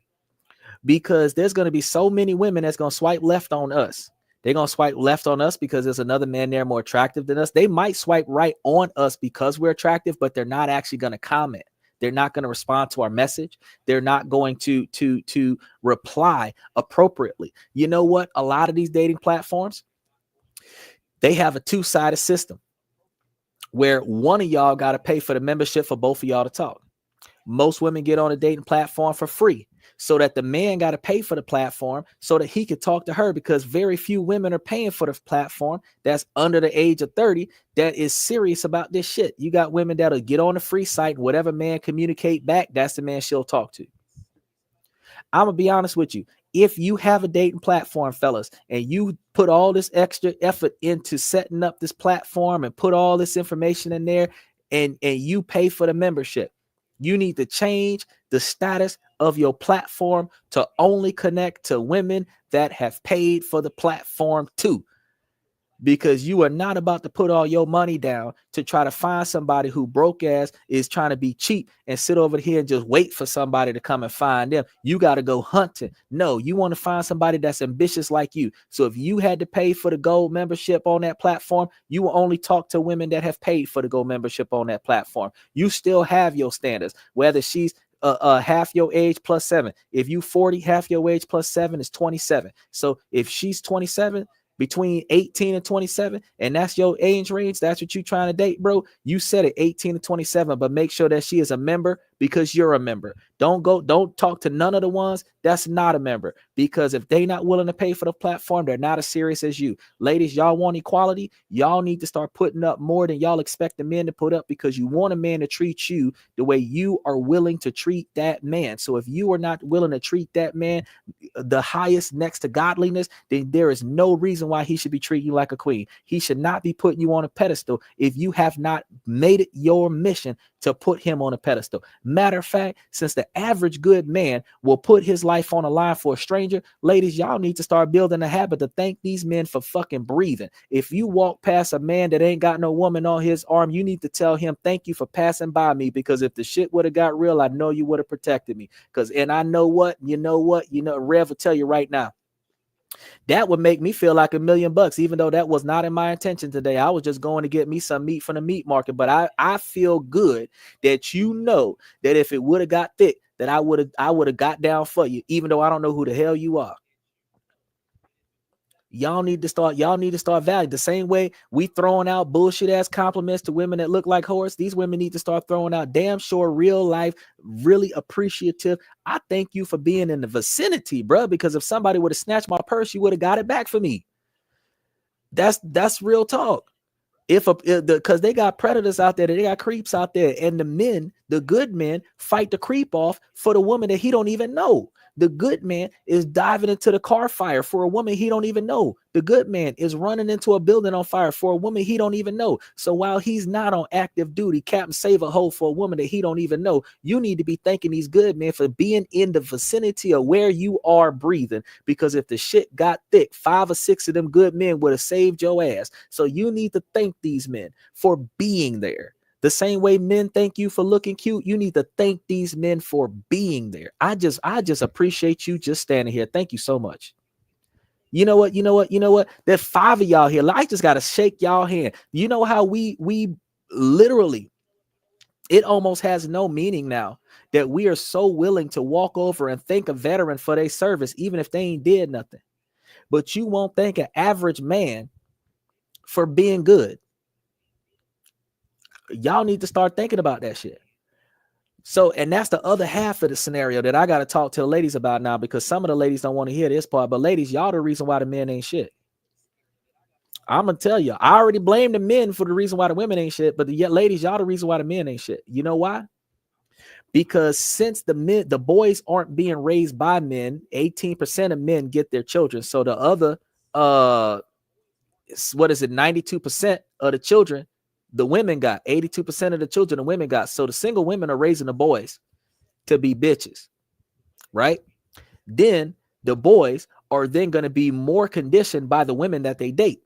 because there's gonna be so many women that's gonna swipe left on us. They're gonna swipe left on us because there's another man there more attractive than us. They might swipe right on us because we're attractive, but they're not actually gonna comment. They're not going to respond to our message. They're not going to reply appropriately. You know what? A lot of these dating platforms, they have a two-sided system where one of y'all got to pay for the membership for both of y'all to talk. Most women get on a dating platform for free so that the man got to pay for the platform so that he could talk to her, because very few women are paying for the platform that's under the age of 30 that is serious about this shit. You got women that'll get on the free site, and whatever man communicate back, that's the man she'll talk to. I'm going to be honest with you. If you have a dating platform, fellas, and you put all this extra effort into setting up this platform and put all this information in there, and you pay for the membership, you need to change the status of your platform to only connect to women that have paid for the platform too. Because you are not about to put all your money down to try to find somebody who broke ass is trying to be cheap and sit over here and just wait for somebody to come and find them. You got to go hunting. No, you want to find somebody that's ambitious like you. So if you had to pay for the gold membership on that platform, you will only talk to women that have paid for the gold membership on that platform. You still have your standards, whether she's half your age plus 7. If you 40, half your age plus 7 is 27. So if she's 27, between 18 and 27, and that's your age range, that's what you're trying to date, bro, you said it, 18 to 27, but make sure that she is a member because you're a member. Don't talk to none of the ones that's not a member, because if they not willing to pay for the platform, they're not as serious as you. Ladies, y'all want equality, y'all need to start putting up more than y'all expect the men to put up, because you want a man to treat you the way you are willing to treat that man. So if you are not willing to treat that man the highest next to godliness, then there is no reason why he should be treating you like a queen. He should not be putting you on a pedestal if you have not made it your mission to put him on a pedestal. Matter of fact, since the average good man will put his life on a line for a stranger, ladies, y'all need to start building a habit to thank these men for fucking breathing. If you walk past a man that ain't got no woman on his arm, you need to tell him, thank you for passing by me, because if the shit would have got real, I know you would have protected me. And I know what, Rev will tell you right now, that would make me feel like $1 million, even though that was not in my intention today. I was just going to get me some meat from the meat market. But I feel good that that if it would have got thick, that I would have got down for you, even though I don't know who the hell you are. Y'all need to start valuing the same way we throwing out bullshit ass compliments to women that look like whores. These women need to start throwing out damn sure real life, really appreciative. I thank you for being in the vicinity, bro, because if somebody would have snatched my purse, you would have got it back for me. That's real talk. Because they got predators out there, they got creeps out there, and the good men fight the creep off for the woman that he don't even know. The good man is diving into the car fire for a woman he don't even know. The good man is running into a building on fire for a woman he don't even know. So while he's not on active duty, Captain Save a Hole for a woman that he don't even know, you need to be thanking these good men for being in the vicinity of where you are breathing. Because if the shit got thick, 5 or 6 of them good men would have saved your ass. So you need to thank these men for being there. The same way men thank you for looking cute, you need to thank these men for being there. I just appreciate you just standing here. Thank you so much. You know what? There's 5 of y'all here. I just got to shake y'all hand. You know how we literally, it almost has no meaning now that we are so willing to walk over and thank a veteran for their service, even if they ain't did nothing. But you won't thank an average man for being good. Y'all need to start thinking about that shit. So, and that's the other half of the scenario that I got to talk to the ladies about now, because some of the ladies don't want to hear this part. But ladies, y'all the reason why the men ain't shit. I'm gonna tell you, I already blame the men for the reason why the women ain't shit, but the ladies, y'all the reason why the men ain't shit. You know why? Because since the boys aren't being raised by men, 18% of men get their children. So the other, what is it, 92% of the children, the women got. 82% of the children the women got. So the single women are raising the boys to be bitches, right? Then the boys are then going to be more conditioned by the women that they date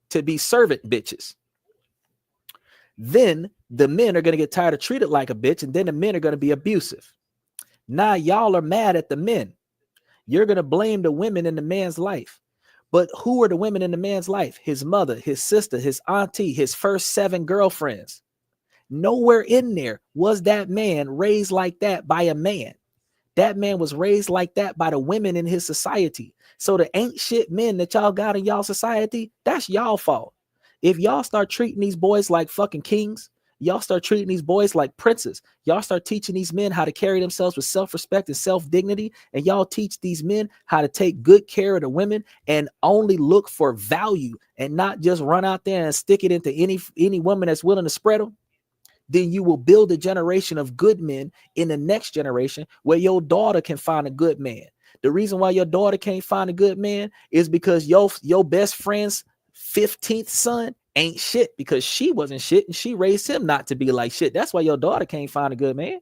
to be servant bitches. Then the men are going to get tired of treated like a bitch, and then the men are going to be abusive. Now y'all are mad at the men. You're going to blame the women in the man's life. But who are the women in the man's life? His mother, his sister, his auntie, his first 7 girlfriends. Nowhere in there was that man raised like that by a man. That man was raised like that by the women in his society. So the ain't shit men that y'all got in y'all society, that's y'all fault. If y'all start treating these boys like fucking kings, y'all start treating these boys like princes, y'all start teaching these men how to carry themselves with self-respect and self-dignity, and y'all teach these men how to take good care of the women and only look for value and not just run out there and stick it into any woman that's willing to spread them, then you will build a generation of good men in the next generation where your daughter can find a good man. The reason why your daughter can't find a good man is because your best friend's 15th son ain't shit, because she wasn't shit and she raised him not to be like shit. That's why your daughter can't find a good man.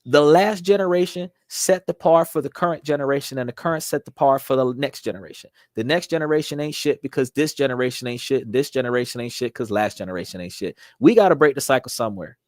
The last generation set the par for the current generation, and the current set the par for the next generation. The next generation ain't shit because this generation ain't shit, and this generation ain't shit because last generation ain't shit. We got to break the cycle somewhere.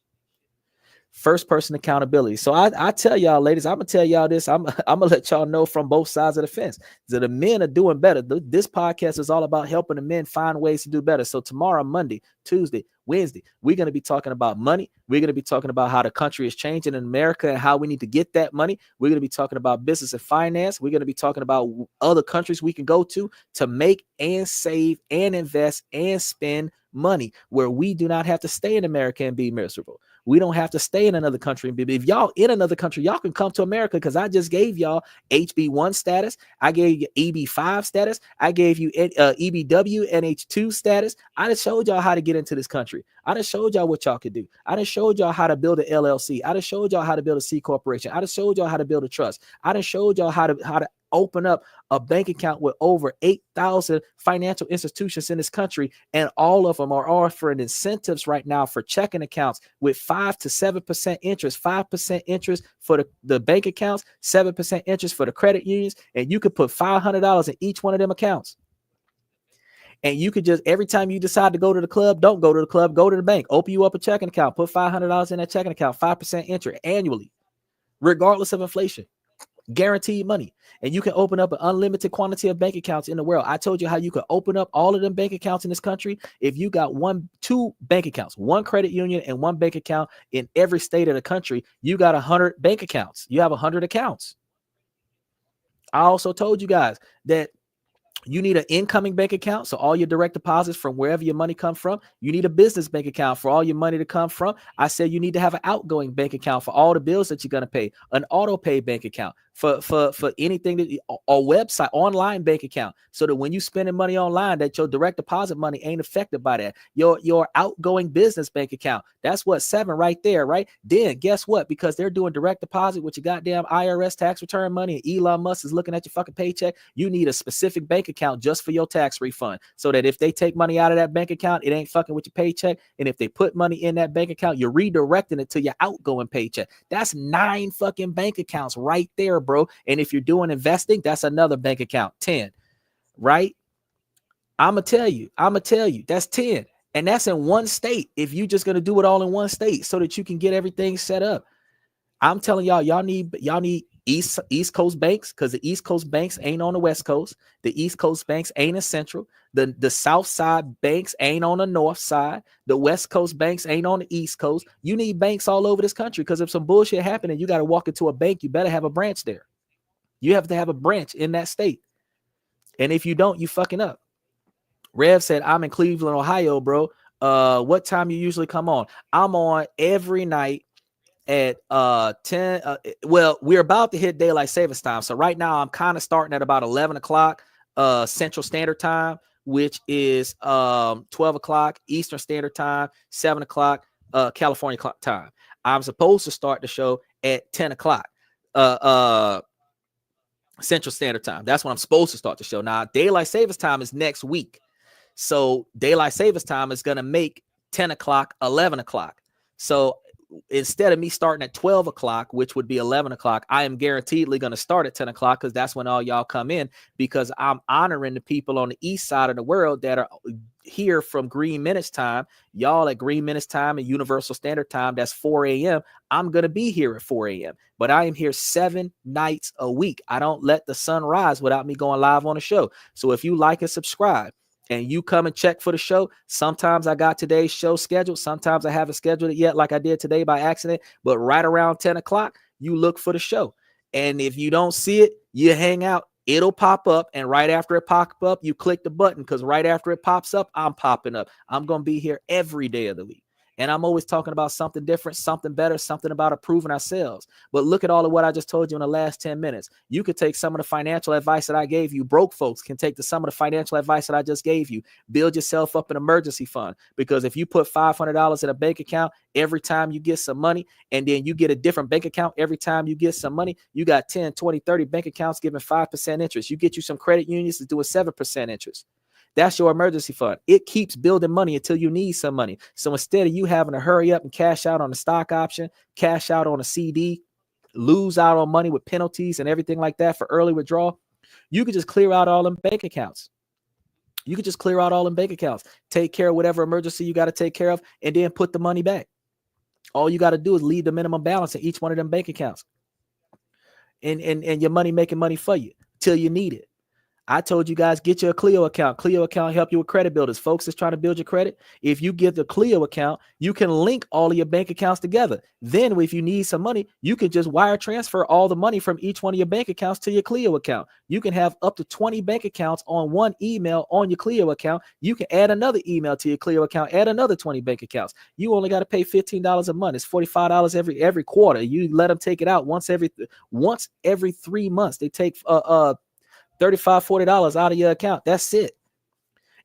First person accountability. So I tell y'all, ladies, I'm gonna tell y'all this. I'm gonna let y'all know from both sides of the fence that the men are doing better. This podcast is all about helping the men find ways to do better. So tomorrow, Monday, Tuesday, Wednesday, we're going to be talking about money. We're going to be talking about how the country is changing in America and how we need to get that money. We're going to be talking about business and finance. We're going to be talking about other countries we can go to make and save and invest and spend money where we do not have to stay in America and be miserable. We don't have to stay in another country and be. If y'all in another country, y'all can come to America, because I just gave y'all HB1 status. I gave you EB5 status. I gave you EBW NH2 status. I just showed y'all how to get into this country. I just showed y'all what y'all could do. I just showed y'all how to build an LLC. I just showed y'all how to build a C corporation. I just showed y'all how to build a trust. I just showed y'all how to open up a bank account with over 8,000 financial institutions in this country, and all of them are offering incentives right now for checking accounts with 5 to 7% interest, 5% interest for the bank accounts, 7% interest for the credit unions, and you could put $500 in each one of them accounts. And you could just, every time you decide to go to the club, don't go to the club, go to the bank, open you up a checking account, put $500 in that checking account, 5% interest annually, regardless of inflation. Guaranteed money. And you can open up an unlimited quantity of bank accounts in the world. I told you how you could open up all of them bank accounts in this country. If you got 2 bank accounts, 1 credit union and 1 bank account in every state of the country, you got 100 bank accounts. You have 100 accounts. I also told you guys that you need an incoming bank account, so all your direct deposits from wherever your money comes from. You need a business bank account for all your money to come from. I said you need to have an outgoing bank account for all the bills that you're going to pay, an auto pay bank account for anything that, a website, online bank account, so that when you spending money online, that your direct deposit money ain't affected by that. Your outgoing business bank account, that's what 7 right there, right? Then guess what? Because they're doing direct deposit with your goddamn IRS tax return money, and Elon Musk is looking at your fucking paycheck, you need a specific bank account just for your tax refund, so that if they take money out of that bank account, it ain't fucking with your paycheck. And if they put money in that bank account, you're redirecting it to your outgoing paycheck. That's 9 fucking bank accounts right there, bro. And if you're doing investing, that's another bank account, 10, right? I'm gonna tell you that's 10, and that's in one state. If you just gonna do it all in one state so that you can get everything set up, I'm telling y'all need East Coast banks, because the East Coast banks ain't on the West Coast. The East Coast banks ain't in Central. The South Side banks ain't on the North Side. The West Coast banks ain't on the East Coast. You need banks all over this country, because if some bullshit happened and you got to walk into a bank, you better have a branch there. You have to have a branch in that state. And if you don't, you fucking up. Rev said, I'm in Cleveland, Ohio, bro. What time you usually come on? I'm on every night at 10. Well, we're about to hit daylight savings time. So right now I'm kind of starting at about 11 o'clock Central Standard Time, which is 12 o'clock Eastern Standard Time, 7 o'clock California clock time. I'm supposed to start the show at 10 o'clock Central Standard Time. That's when I'm supposed to start the show. Now, daylight savings time is next week. So daylight savings time is going to make 10 o'clock, 11 o'clock. So instead of me starting at 12 o'clock, which would be 11 o'clock, I am guaranteedly going to start at 10 o'clock because that's when all y'all come in, because I'm honoring the people on the east side of the world that are here from Green Minutes time. Y'all at Green Minutes time and Universal Standard Time, that's 4 a.m. I'm going to be here at 4 a.m. But I am here 7 nights a week. I don't let the sun rise without me going live on the show. So if you like and subscribe, and you come and check for the show, sometimes I got today's show scheduled. Sometimes I haven't scheduled it yet, like I did today by accident. But right around 10 o'clock, you look for the show. And if you don't see it, you hang out. It'll pop up. And right after it pops up, you click the button, because right after it pops up, I'm popping up. I'm going to be here every day of the week. And I'm always talking about something different, something better, something about improving ourselves. But look at all of what I just told you in the last 10 minutes. You could take some of the financial advice that I gave you. Broke folks can take some of the financial advice that I just gave you. Build yourself up an emergency fund, because if you put $500 in a bank account every time you get some money, and then you get a different bank account every time you get some money, you got 10, 20, 30 bank accounts giving 5% interest. You get you some credit unions to do a 7% interest. That's your emergency fund. It keeps building money until you need some money. So instead of you having to hurry up and cash out on a stock option, cash out on a CD, lose out on money with penalties and everything like that for early withdrawal, you could just clear out all them bank accounts. You could just clear out all them bank accounts, take care of whatever emergency you got to take care of, and then put the money back. All you got to do is leave the minimum balance in each one of them bank accounts. And your money making money for you till you need it. I told you guys, get you a Clio account. Clio account help you with credit builders. Folks that's trying to build your credit, if you get the Clio account, you can link all of your bank accounts together. Then if you need some money, you can just wire transfer all the money from each one of your bank accounts to your Clio account. You can have up to 20 bank accounts on one email on your Clio account. You can add another email to your Clio account, add another 20 bank accounts. You only got to pay $15 a month. It's $45 every quarter. You let them take it out once every 3 months. They take $35-$40 out of your account. That's it.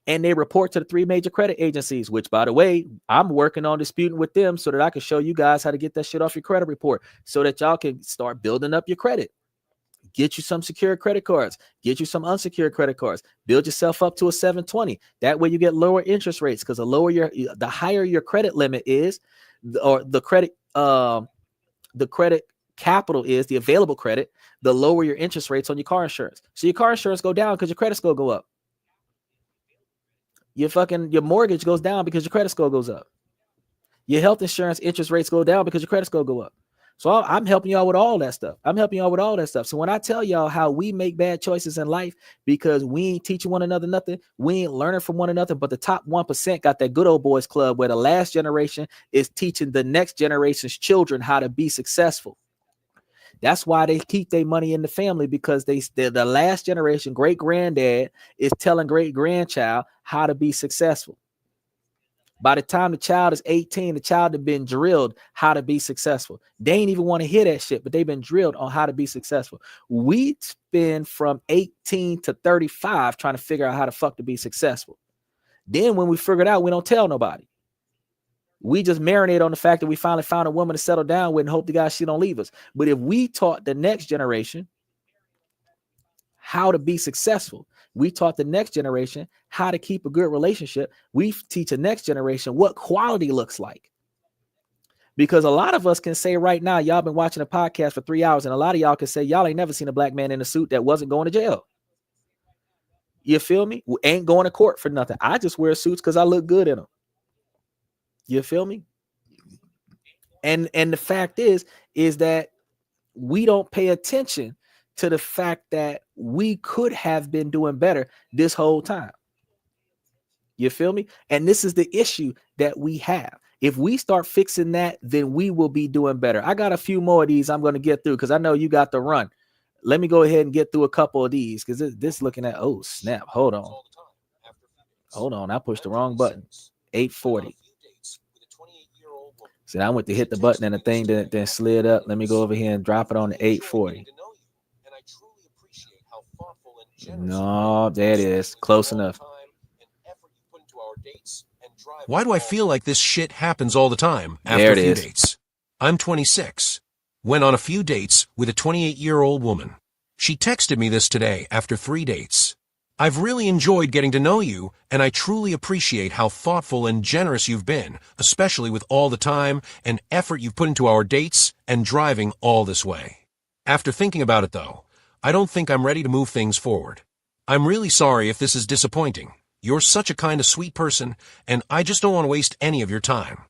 And they report to the 3 major credit agencies, which, by the way, I'm working on disputing with them so that I can show you guys how to get that shit off your credit report so that y'all can start building up your credit. Get you some secured credit cards. Get you some unsecured credit cards. Build yourself up to a 720. That way you get lower interest rates, because the higher your credit limit is, or the credit capital is, the available credit, the lower your interest rates on your car insurance. So your car insurance go down because your credit score go up. Your mortgage goes down because your credit score goes up. Your health insurance interest rates go down because your credit score go up. So I'm helping y'all with all that stuff. So when I tell y'all how we make bad choices in life because we ain't teaching one another nothing, we ain't learning from one another, but the top 1% got that good old boys club where the last generation is teaching the next generation's children how to be successful. That's why they keep their money in the family, because they're the last generation, great granddad is telling great grandchild how to be successful. By the time the child is 18, the child has been drilled how to be successful. They ain't even want to hear that shit, but they've been drilled on how to be successful. We spend from 18 to 35 trying to figure out how the fuck to be successful. Then when we figure it out, we don't tell nobody. We just marinate on the fact that we finally found a woman to settle down with and hope to God she don't leave us. But if we taught the next generation how to be successful, we taught the next generation how to keep a good relationship, we teach the next generation what quality looks like. Because a lot of us can say right now, y'all been watching a podcast for 3 hours, and a lot of y'all can say y'all ain't never seen a black man in a suit that wasn't going to jail. You feel me? We ain't going to court for nothing. I just wear suits because I look good in them. You feel me? And the fact is that we don't pay attention to the fact that we could have been doing better this whole time. You feel me? And this is the issue that we have. If we start fixing that, then we will be doing better. I got a few more of these I'm going to get through because I know you got to run. Let me go ahead and get through a couple of these because this looking at, oh, snap. Hold on. I pushed the wrong button. 8:40. See, I went to hit the button and the thing then slid up. Let me go over here and drop it on the 8:40. No, there it is. Close enough. Why do I feel like this shit happens all the time after There a it few is. dates? I'm 26. Went on a few dates with a 28-year-old woman. She texted me this today after 3 dates. I've really enjoyed getting to know you, and I truly appreciate how thoughtful and generous you've been, especially with all the time and effort you've put into our dates and driving all this way. After thinking about it though, I don't think I'm ready to move things forward. I'm really sorry if this is disappointing. You're such a kind of sweet person, and I just don't want to waste any of your time.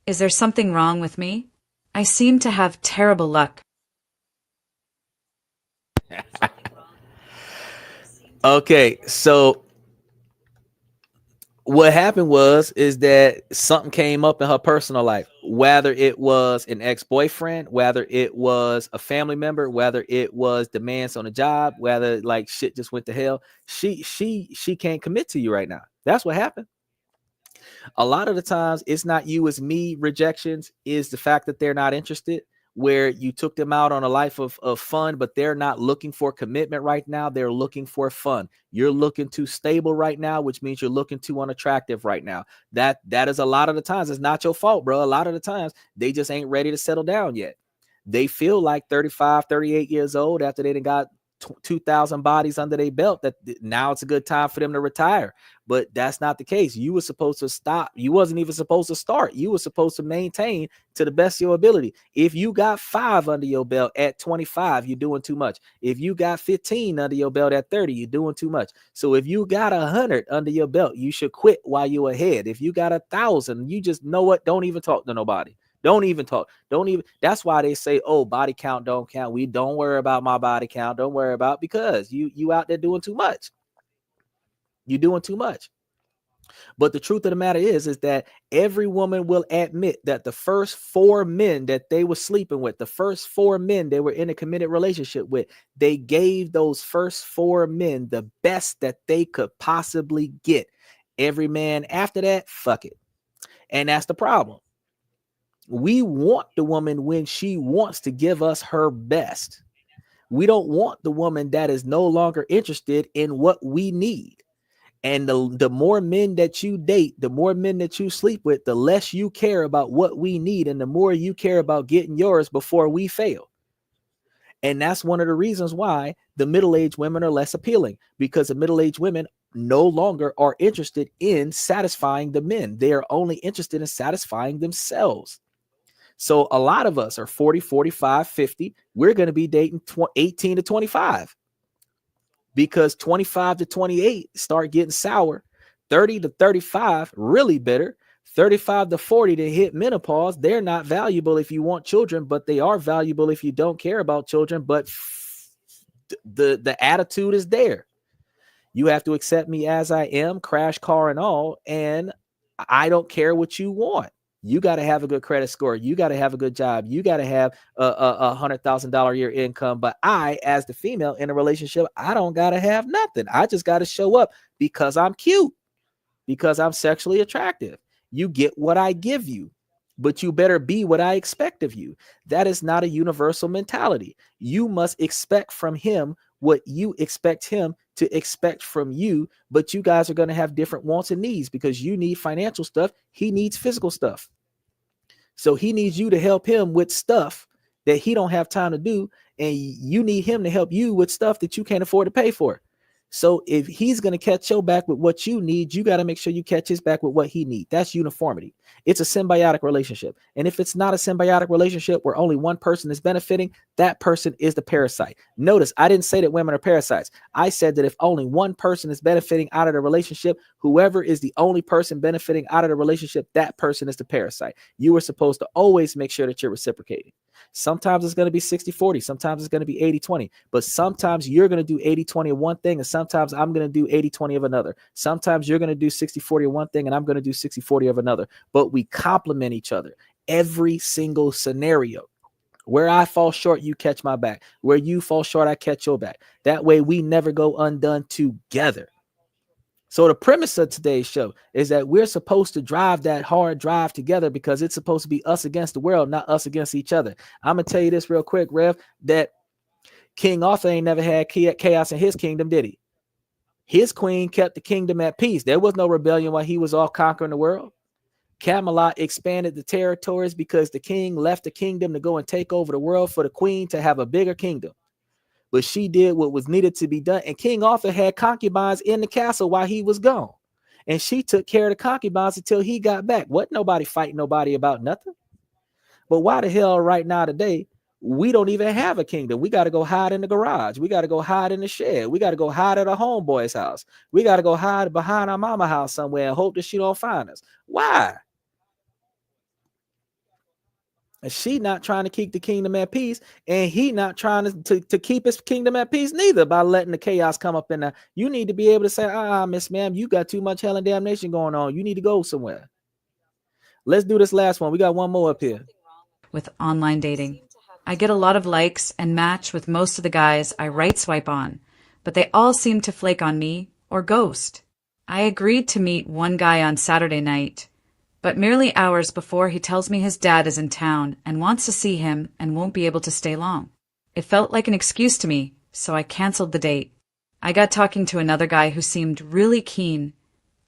Is there something wrong with me? I seem to have terrible luck. Okay, so what happened is that something came up in her personal life, whether it was an ex-boyfriend, whether it was a family member, whether it was demands on a job, whether like shit just went to hell. She can't commit to you right now. That's what happened. A lot of the times it's not you, it's me rejections, is the fact that they're not interested, where you took them out on a life of fun, but they're not looking for commitment right now. They're looking for fun. You're looking too stable right now, which means you're looking too unattractive right now. That is a lot of the times. It's not your fault, bro. A lot of the times they just ain't ready to settle down yet. They feel like 35, 38 years old after they done got 2,000 bodies under their belt, that now it's a good time for them to retire. But that's not the case. You were supposed to stop. You wasn't even supposed to start. You were supposed to maintain to the best of your ability. If you got 5 under your belt at 25, you're doing too much. If you got 15 under your belt at 30, you're doing too much. So if you got 100 under your belt, you should quit while you're ahead. If you got 1,000, you just know what? Don't even talk to nobody. Don't even talk. Don't even. That's why they say, oh, body count don't count. We don't worry about my body count. Don't worry about, because you out there doing too much. You're doing too much. But the truth of the matter is that every woman will admit that the first 4 men that they were sleeping with, the first 4 men they were in a committed relationship with, they gave those first 4 men the best that they could possibly get. Every man after that, fuck it. And that's the problem. We want the woman when she wants to give us her best. We don't want the woman that is no longer interested in what we need. And the more men that you date, the more men that you sleep with, the less you care about what we need, and the more you care about getting yours before we fail. And that's one of the reasons why the middle-aged women are less appealing, because the middle-aged women no longer are interested in satisfying the men. They are only interested in satisfying themselves. So a lot of us are 40, 45, 50. We're going to be dating 18 to 25, because 25 to 28 start getting sour. 30 to 35, really bitter. 35 to 40 to hit menopause. They're not valuable if you want children, but they are valuable if you don't care about children. But the attitude is there. You have to accept me as I am, crash car and all, and I don't care what you want. You got to have a good credit score. You got to have a good job. You got to have a $100,000 a year income. But I, as the female in a relationship, I don't got to have nothing. I just got to show up because I'm cute, because I'm sexually attractive. You get what I give you, but you better be what I expect of you. That is not a universal mentality. You must expect from him what you expect him to expect from you, but you guys are going to have different wants and needs, because you need financial stuff. He needs physical stuff. So he needs you to help him with stuff that he don't have time to do, and you need him to help you with stuff that you can't afford to pay for. So if he's going to catch your back with what you need, you got to make sure you catch his back with what he needs. That's uniformity. It's a symbiotic relationship. And if it's not a symbiotic relationship where only one person is benefiting, that person is the parasite. Notice, I didn't say that women are parasites. I said that if only one person is benefiting out of the relationship, whoever is the only person benefiting out of the relationship, that person is the parasite. You are supposed to always make sure that you're reciprocating. Sometimes it's going to be 60-40. Sometimes it's going to be 80-20. But sometimes you're going to do 80-20 of one thing, and sometimes I'm going to do 80-20 of another. Sometimes you're going to do 60-40 of one thing, and I'm going to do 60-40 of another. But we complement each other every single scenario. Where I fall short, you catch my back. Where you fall short, I catch your back. That way we never go undone together. So the premise of today's show is that we're supposed to drive that hard drive together because it's supposed to be us against the world, not us against each other. I'm going to tell you this real quick, Rev, that King Arthur ain't never had chaos in his kingdom, did he? His queen kept the kingdom at peace. There was no rebellion while he was off conquering the world. Camelot expanded the territories because the king left the kingdom to go and take over the world for the queen to have a bigger kingdom. But she did what was needed to be done. And King Arthur had concubines in the castle while he was gone. And she took care of the concubines until he got back. Wasn't nobody fighting nobody about nothing. But why the hell right now today, we don't even have a kingdom? We got to go hide in the garage. We got to go hide in the shed. We got to go hide at a homeboy's house. We got to go hide behind our mama house somewhere and hope that she don't find us. Why? And she not trying to keep the kingdom at peace, and he not trying to keep his kingdom at peace neither by letting the chaos come up in there. You need to be able to say, Miss Ma'am, you got too much hell and damnation going on. You need to go somewhere. Let's do this last one. We got one more up here. With online dating, I get a lot of likes and match with most of the guys I right swipe on, but they all seem to flake on me or ghost. I agreed to meet one guy on Saturday night, but merely hours before he tells me his dad is in town and wants to see him and won't be able to stay long. It felt like an excuse to me, so I canceled the date. I got talking to another guy who seemed really keen,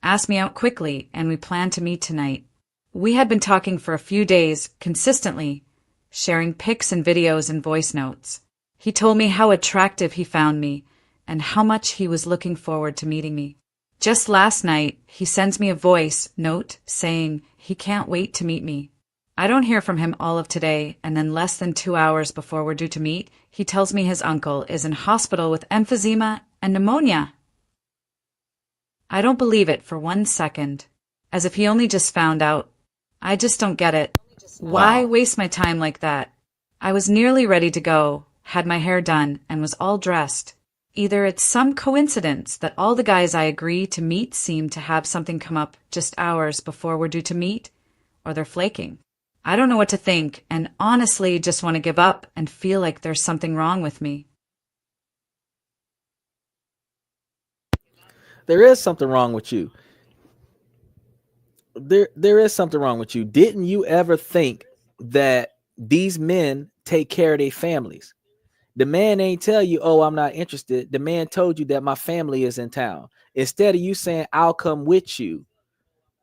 asked me out quickly, and we planned to meet tonight. We had been talking for a few days, consistently, sharing pics and videos and voice notes. He told me how attractive he found me and how much he was looking forward to meeting me. Just last night, he sends me a voice note saying he can't wait to meet me. I don't hear from him all of today, and then less than 2 hours before we're due to meet, he tells me his uncle is in hospital with emphysema and pneumonia. I don't believe it for 1 second, as if he only just found out. I just don't get it. Why waste my time like that? I was nearly ready to go, had my hair done, and was all dressed. Either it's some coincidence that all the guys I agree to meet seem to have something come up just hours before we're due to meet, or they're flaking. I don't know what to think, and honestly just want to give up and feel like there's something wrong with me. There is something wrong with you. There is something wrong with you. Didn't you ever think that these men take care of their families? The man ain't tell you, oh, I'm not interested. The man told you that my family is in town. Instead of you saying, I'll come with you,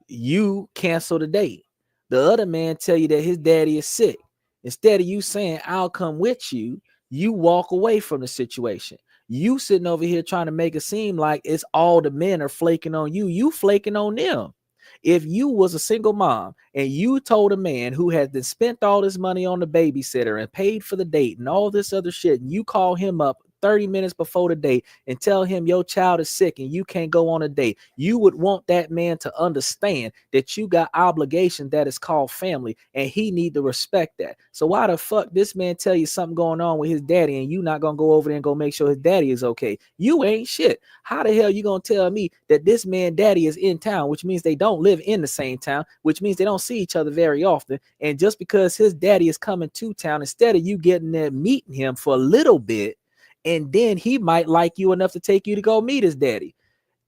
you cancel the date. The other man tell you that his daddy is sick. Instead of you saying, I'll come with you, you walk away from the situation. You sitting over here trying to make it seem like it's all the men are flaking on you. You flaking on them. If you was a single mom and you told a man who had been spent all this money on the babysitter and paid for the date and all this other shit, and you call him up 30 minutes before the date and tell him your child is sick and you can't go on a date, you would want that man to understand that you got obligation that is called family, and he need to respect that. So why the fuck this man tell you something going on with his daddy and you not gonna go over there and go make sure his daddy is okay? You ain't shit. How the hell you gonna tell me that this man daddy is in town, which means they don't live in the same town, which means they don't see each other very often, and just because his daddy is coming to town, instead of you getting there meeting him for a little bit, and then he might like you enough to take you to go meet his daddy,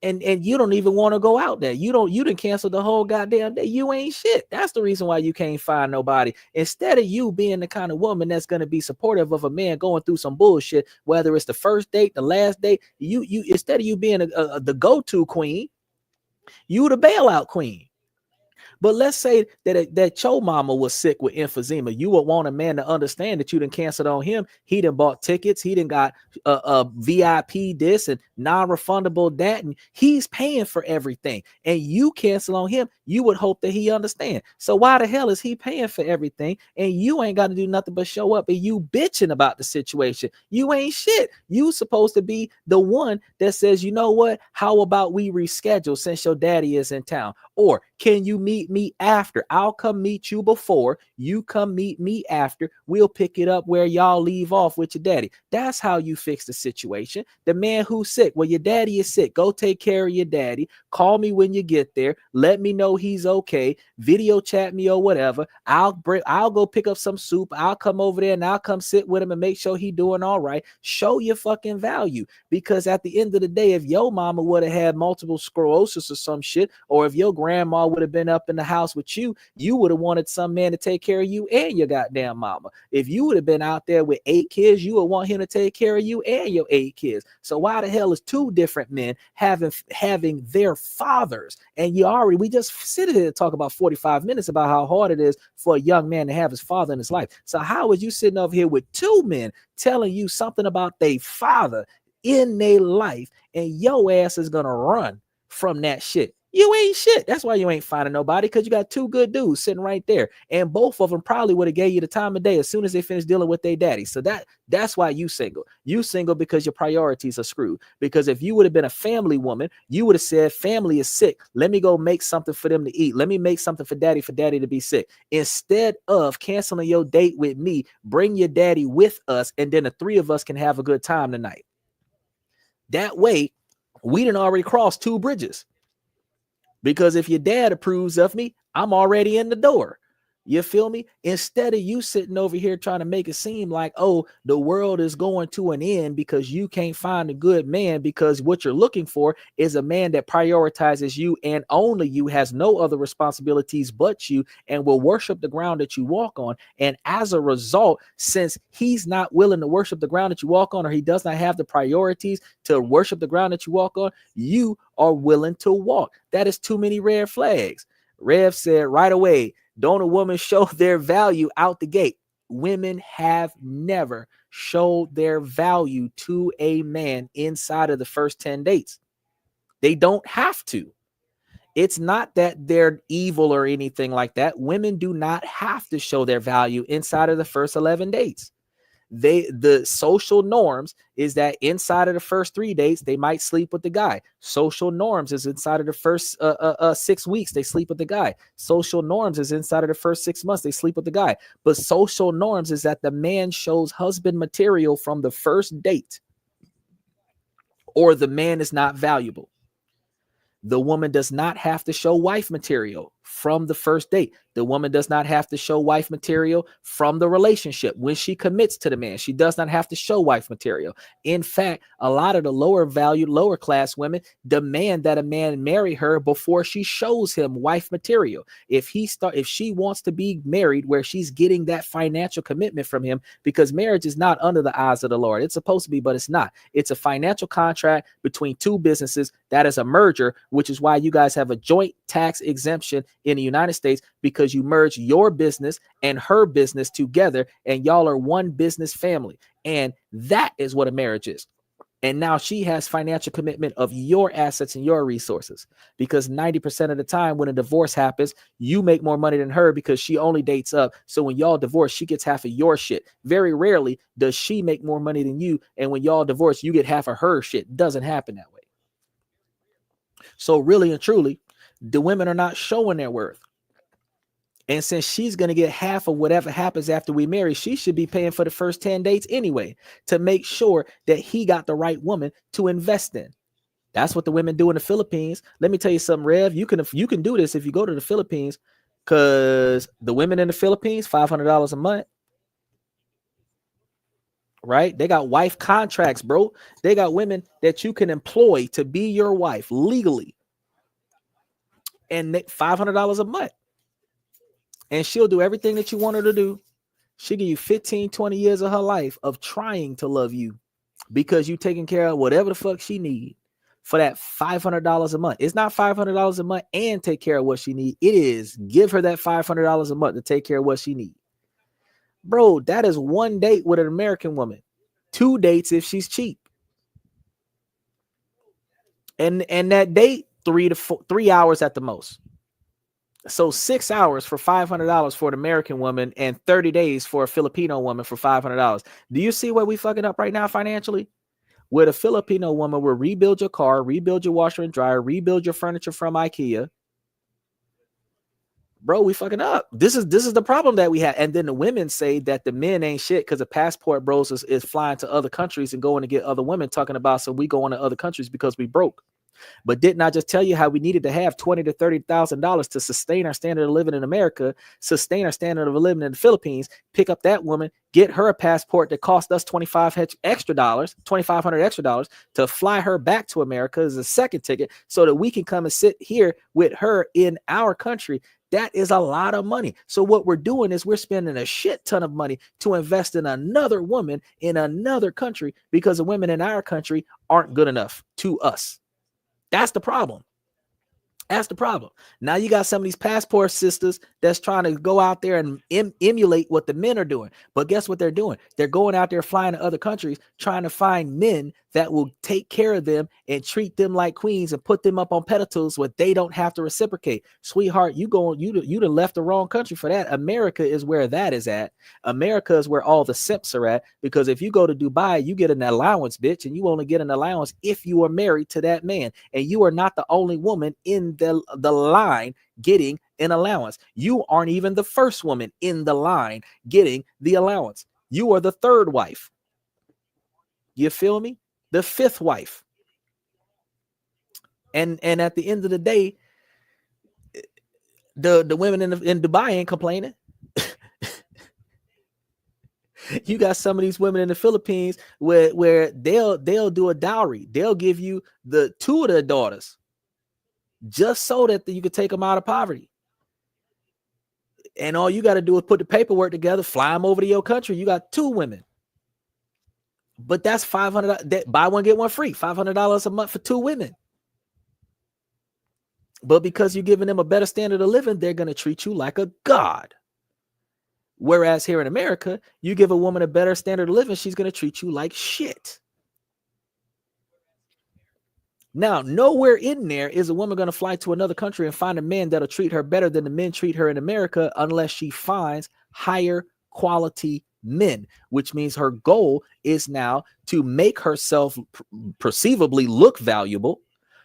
and you don't even want to go out there. You didn't cancel the whole goddamn day. You ain't shit. That's the reason why you can't find nobody. Instead of you being the kind of woman that's going to be supportive of a man going through some bullshit, whether it's the first date, the last date, you instead of you being the go-to queen, you the bailout queen. But let's say that your mama was sick with emphysema. You would want a man to understand that you done canceled on him. He done bought tickets. He done got a VIP this and non-refundable that, and he's paying for everything. And you cancel on him. You would hope that he understand. So why the hell is he paying for everything and you ain't got to do nothing but show up and you bitching about the situation? You ain't shit. You supposed to be the one that says, you know what? How about we reschedule since your daddy is in town? Or Can you meet me after? I'll come meet you before. You come meet me after. We'll pick it up where y'all leave off with your daddy. That's how you fix the situation. The man who's sick, well, your daddy is sick. Go take care of your daddy. Call me when you get there. Let me know he's okay. Video chat me or whatever. I'll go pick up some soup. I'll come over there and I'll come sit with him and make sure he doing all right. Show your fucking value, because at the end of the day, if your mama would have had multiple sclerosis or some shit, or if your grandma would have been up in the house with you, you would have wanted some man to take care of you and your goddamn mama. If you would have been out there with 8 kids, you would want him to take care of you and your 8 kids. So why the hell is 2 different men having their fathers? And we just sit here and talk about 45 minutes about how hard it is for a young man to have his father in his life. So how is you sitting over here with 2 men telling you something about their father in their life, and your ass is gonna run from that shit? You ain't shit. That's why you ain't finding nobody, because you got 2 good dudes sitting right there, and both of them probably would have gave you the time of day as soon as they finished dealing with their daddy. So that's why you single. You single because your priorities are screwed. Because if you would have been a family woman, you would have said, family is sick. Let me go make something for them to eat. Let me make something for daddy to be sick. Instead of canceling your date with me, bring your daddy with us, and then the 3 of us can have a good time tonight. That way, we done already crossed 2 bridges. Because if your dad approves of me, I'm already in the door. You feel me? Instead of you sitting over here trying to make it seem like, oh, the world is going to an end because you can't find a good man, because what you're looking for is a man that prioritizes you and only you, has no other responsibilities but you, and will worship the ground that you walk on. And as a result, since he's not willing to worship the ground that you walk on, or he does not have the priorities to worship the ground that you walk on, you are willing to walk. That is too many red flags. Rev said right away, don't a woman show their value out the gate? Women have never showed their value to a man inside of the first 10 dates. They don't have to. It's not that they're evil or anything like that. Women do not have to show their value inside of the first 11 dates. The social norms is that inside of the first 3 dates, they might sleep with the guy. Social norms is inside of the first 6 weeks, they sleep with the guy. Social norms is inside of the first 6 months, they sleep with the guy. But social norms is that the man shows husband material from the first date, or the man is not valuable. The woman does not have to show wife material from the first date. The woman does not have to show wife material from the relationship. When she commits to the man, she does not have to show wife material. In fact, a lot of the lower valued, lower class women demand that a man marry her before she shows him wife material. If she wants to be married where she's getting that financial commitment from him, because marriage is not under the eyes of the Lord. It's supposed to be, but it's not. It's a financial contract between 2 businesses. That is a merger, which is why you guys have a joint tax exemption in the United States, because you merge your business and her business together, and y'all are one business family. And that is what a marriage is. And now she has financial commitment of your assets and your resources, because 90% of the time when a divorce happens, you make more money than her because she only dates up. So when y'all divorce, she gets half of your shit. Very rarely does she make more money than you, and when y'all divorce, you get half of her shit. It doesn't happen that way. So really and truly, the women are not showing their worth. And since she's going to get half of whatever happens after we marry, she should be paying for the first 10 dates anyway, to make sure that he got the right woman to invest in. That's what the women do in the Philippines. Let me tell you something, Rev. You can do this if you go to the Philippines, because the women in the Philippines, $500 a month. Right? They got wife contracts, bro. They got women that you can employ to be your wife legally. And $500 a month. And she'll do everything that you want her to do. She'll give you 15, 20 years of her life of trying to love you, because you taking care of whatever the fuck she need for that $500 a month. It's not $500 a month and take care of what she need. It is give her that $500 a month to take care of what she need. Bro, that is 1 date with an American woman. 2 dates if she's cheap. And that date, 3 hours at the most. So 6 hours for $500 for an American woman, and 30 days for a Filipino woman for $500. Do you see where we fucking up right now financially? With a Filipino woman will rebuild your car, rebuild your washer and dryer, rebuild your furniture from IKEA. bro, we fucking up. This is the problem that we have. And then the women say that the men ain't shit because the passport bros is flying to other countries and going to get other women, talking about, so we go into other countries because we broke. But didn't I just tell you how we needed to have $20,000 to $30,000 to sustain our standard of living in America, sustain our standard of living in the Philippines, pick up that woman, get her a passport that cost us $2,500 extra to fly her back to America as a second ticket so that we can come and sit here with her in our country. That is a lot of money. So what we're doing is we're spending a shit ton of money to invest in another woman in another country because the women in our country aren't good enough to us. That's the problem. That's the problem. Now you got some of these passport sisters that's trying to go out there and emulate what the men are doing. But guess what they're doing? They're going out there flying to other countries, trying to find men that will take care of them and treat them like queens and put them up on pedestals where they don't have to reciprocate. Sweetheart, you done left the wrong country for that. America is where that is at. America is where all the simps are at, because if you go to Dubai, you get an allowance, bitch, and you only get an allowance if you are married to that man. And you are not the only woman in the line getting an allowance. You aren't even the first woman in the line getting the allowance. You are the third wife. You feel me? The fifth wife. And at the end of the day, the women in Dubai ain't complaining. You got some of these women in the Philippines where they'll do a dowry. They'll give you the two of their daughters just so that you can take them out of poverty. And all you got to do is put the paperwork together, fly them over to your country. You got two women. But that's $500. Buy one, get one free. $500 a month for two women. But because you're giving them a better standard of living, they're going to treat you like a god. Whereas here in America, you give a woman a better standard of living, she's going to treat you like shit. Now, nowhere in there is a woman going to fly to another country and find a man that'll treat her better than the men treat her in America, unless she finds higher quality men, which means her goal is now to make herself perceivably look valuable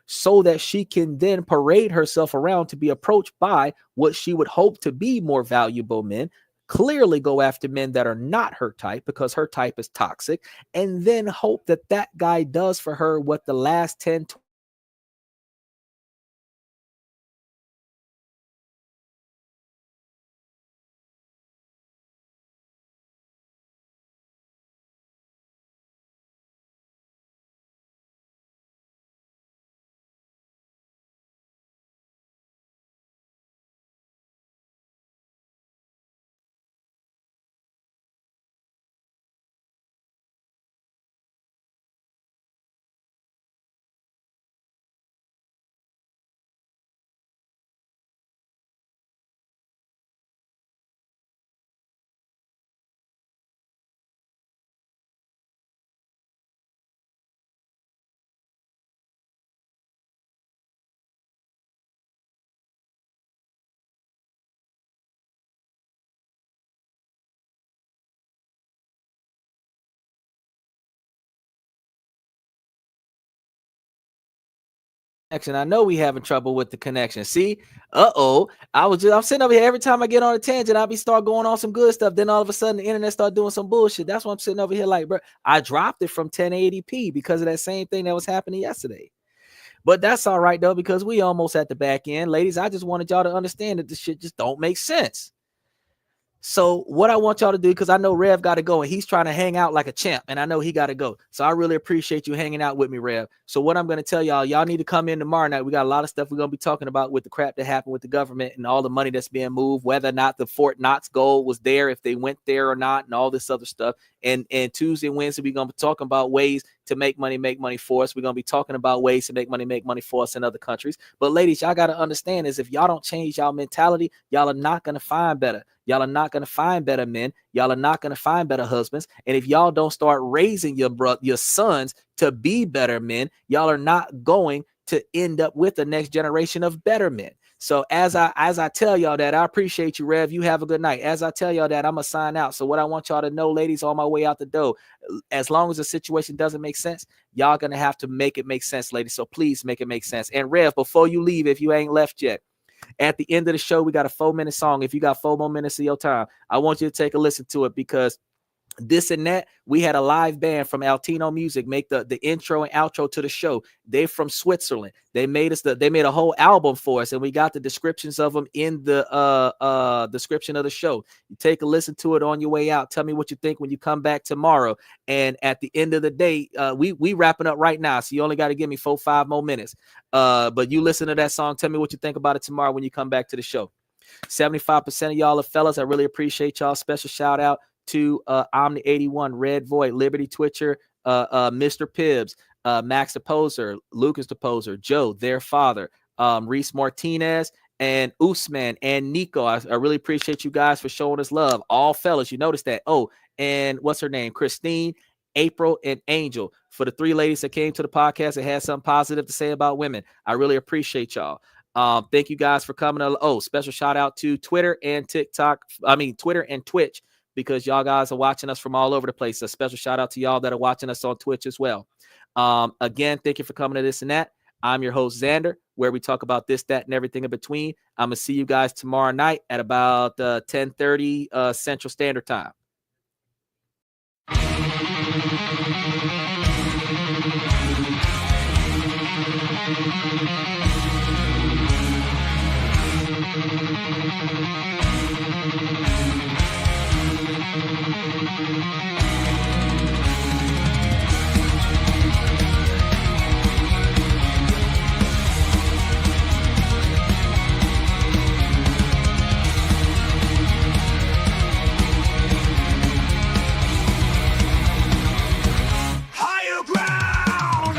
so that she can then parade herself around to be approached by what she would hope to be more valuable men, clearly go after men that are not her type because her type is toxic, and then hope that that guy does for her what the last 10, connection. I know we having trouble with the connection. See, I'm sitting over here every time I get on a tangent, I'll start going on some good stuff. Then all of a sudden the internet start doing some bullshit. That's why I'm sitting over here like, bro, I dropped it from 1080p because of that same thing that was happening yesterday. But that's all right though, because we almost at the back end. Ladies, I just wanted y'all to understand that this shit just don't make sense. So what I want y'all to do, because I know Rev got to go and he's trying to hang out like a champ, and I know he got to go. So I really appreciate you hanging out with me, Rev. So what I'm going to tell y'all need to come in tomorrow night. We got a lot of stuff we're going to be talking about with the crap that happened with the government and all the money that's being moved, whether or not the Fort Knox gold was there, if they went there or not, and all this other stuff. And Tuesday and Wednesday, we're going to be talking about ways to make money for us. We're going to be talking about ways to make money for us in other countries. But ladies, y'all got to understand is if y'all don't change y'all mentality, y'all are not going to find better. Y'all are not going to find better men. Y'all are not going to find better husbands. And if y'all don't start raising your sons to be better men, y'all are not going to end up with the next generation of better men. So as I tell y'all that, I appreciate you, Rev. You have a good night. As I tell y'all that, I'm going to sign out. So what I want y'all to know, ladies, on my way out the door, as long as the situation doesn't make sense, y'all going to have to make it make sense, ladies. So please make it make sense. And Rev, before you leave, if you ain't left yet, At the end of the show, we got a 4-minute song. If you got 4 more minutes of your time, I want you to take a listen to it, because this and that, we had a live band from alanito.music make the intro and outro to the show. They're from Switzerland. They made a whole album for us, and we got the descriptions of them in the description of the show. You take a listen to it on your way out. Tell me what you think when you come back tomorrow. And at the end of the day, we wrapping up right now, so you only got to give me 4-5 more minutes. But you listen to that song. Tell me what you think about it tomorrow when you come back to the show. 75% of y'all are fellas. I really appreciate y'all. Special shout out to Omni81, Red Void, Liberty Twitcher, Mr. Pibbs, Max the Poser, Lucas the Poser, Joe, their father, Reese Martinez, and Usman and Nico. I really appreciate you guys for showing us love. All fellas, you noticed that. Oh, and what's her name? Christine, April, and Angel. For the 3 ladies that came to the podcast and had something positive to say about women, I really appreciate y'all. Thank you guys for coming. Oh, special shout out to Twitter and Twitter and Twitch, because y'all guys are watching us from all over the place. A special shout out to y'all that are watching us on Twitch as well. Again, thank you for coming to This and That. I'm your host, Xander, where we talk about this, that, and everything in between. I'm going to see you guys tomorrow night at about 10:30 Central Standard Time. Higher ground.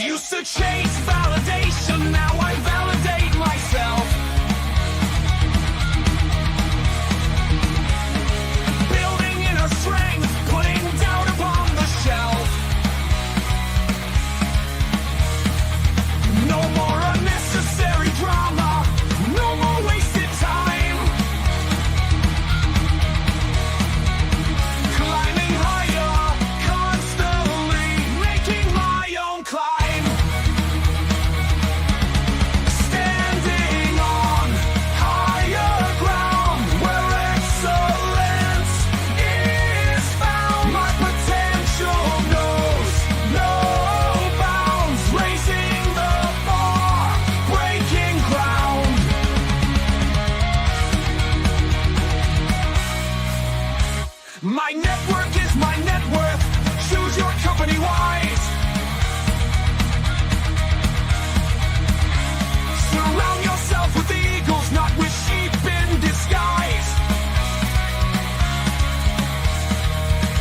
Used to chase validation, now I validate myself. Building inner strength, putting doubt upon the shelf. No more unnecessary drama, no more wasted time. Climbing higher, constantly making my own climb. Standing on higher ground where excellence is found. My potential knows no bounds, raising the bar, breaking ground. My network is my net worth. Choose your company wise. Surround yourself with eagles, not with sheep in disguise.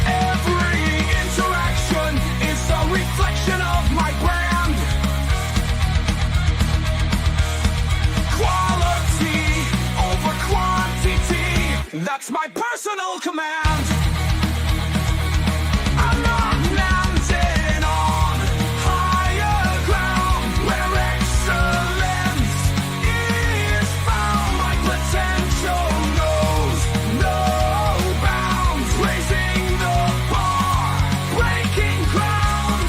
Every interaction is a reflection of my brand. Quality over quantity, that's my personal command. I'm not landing on higher ground where excellence is found. My potential knows no bounds, raising the bar, breaking ground.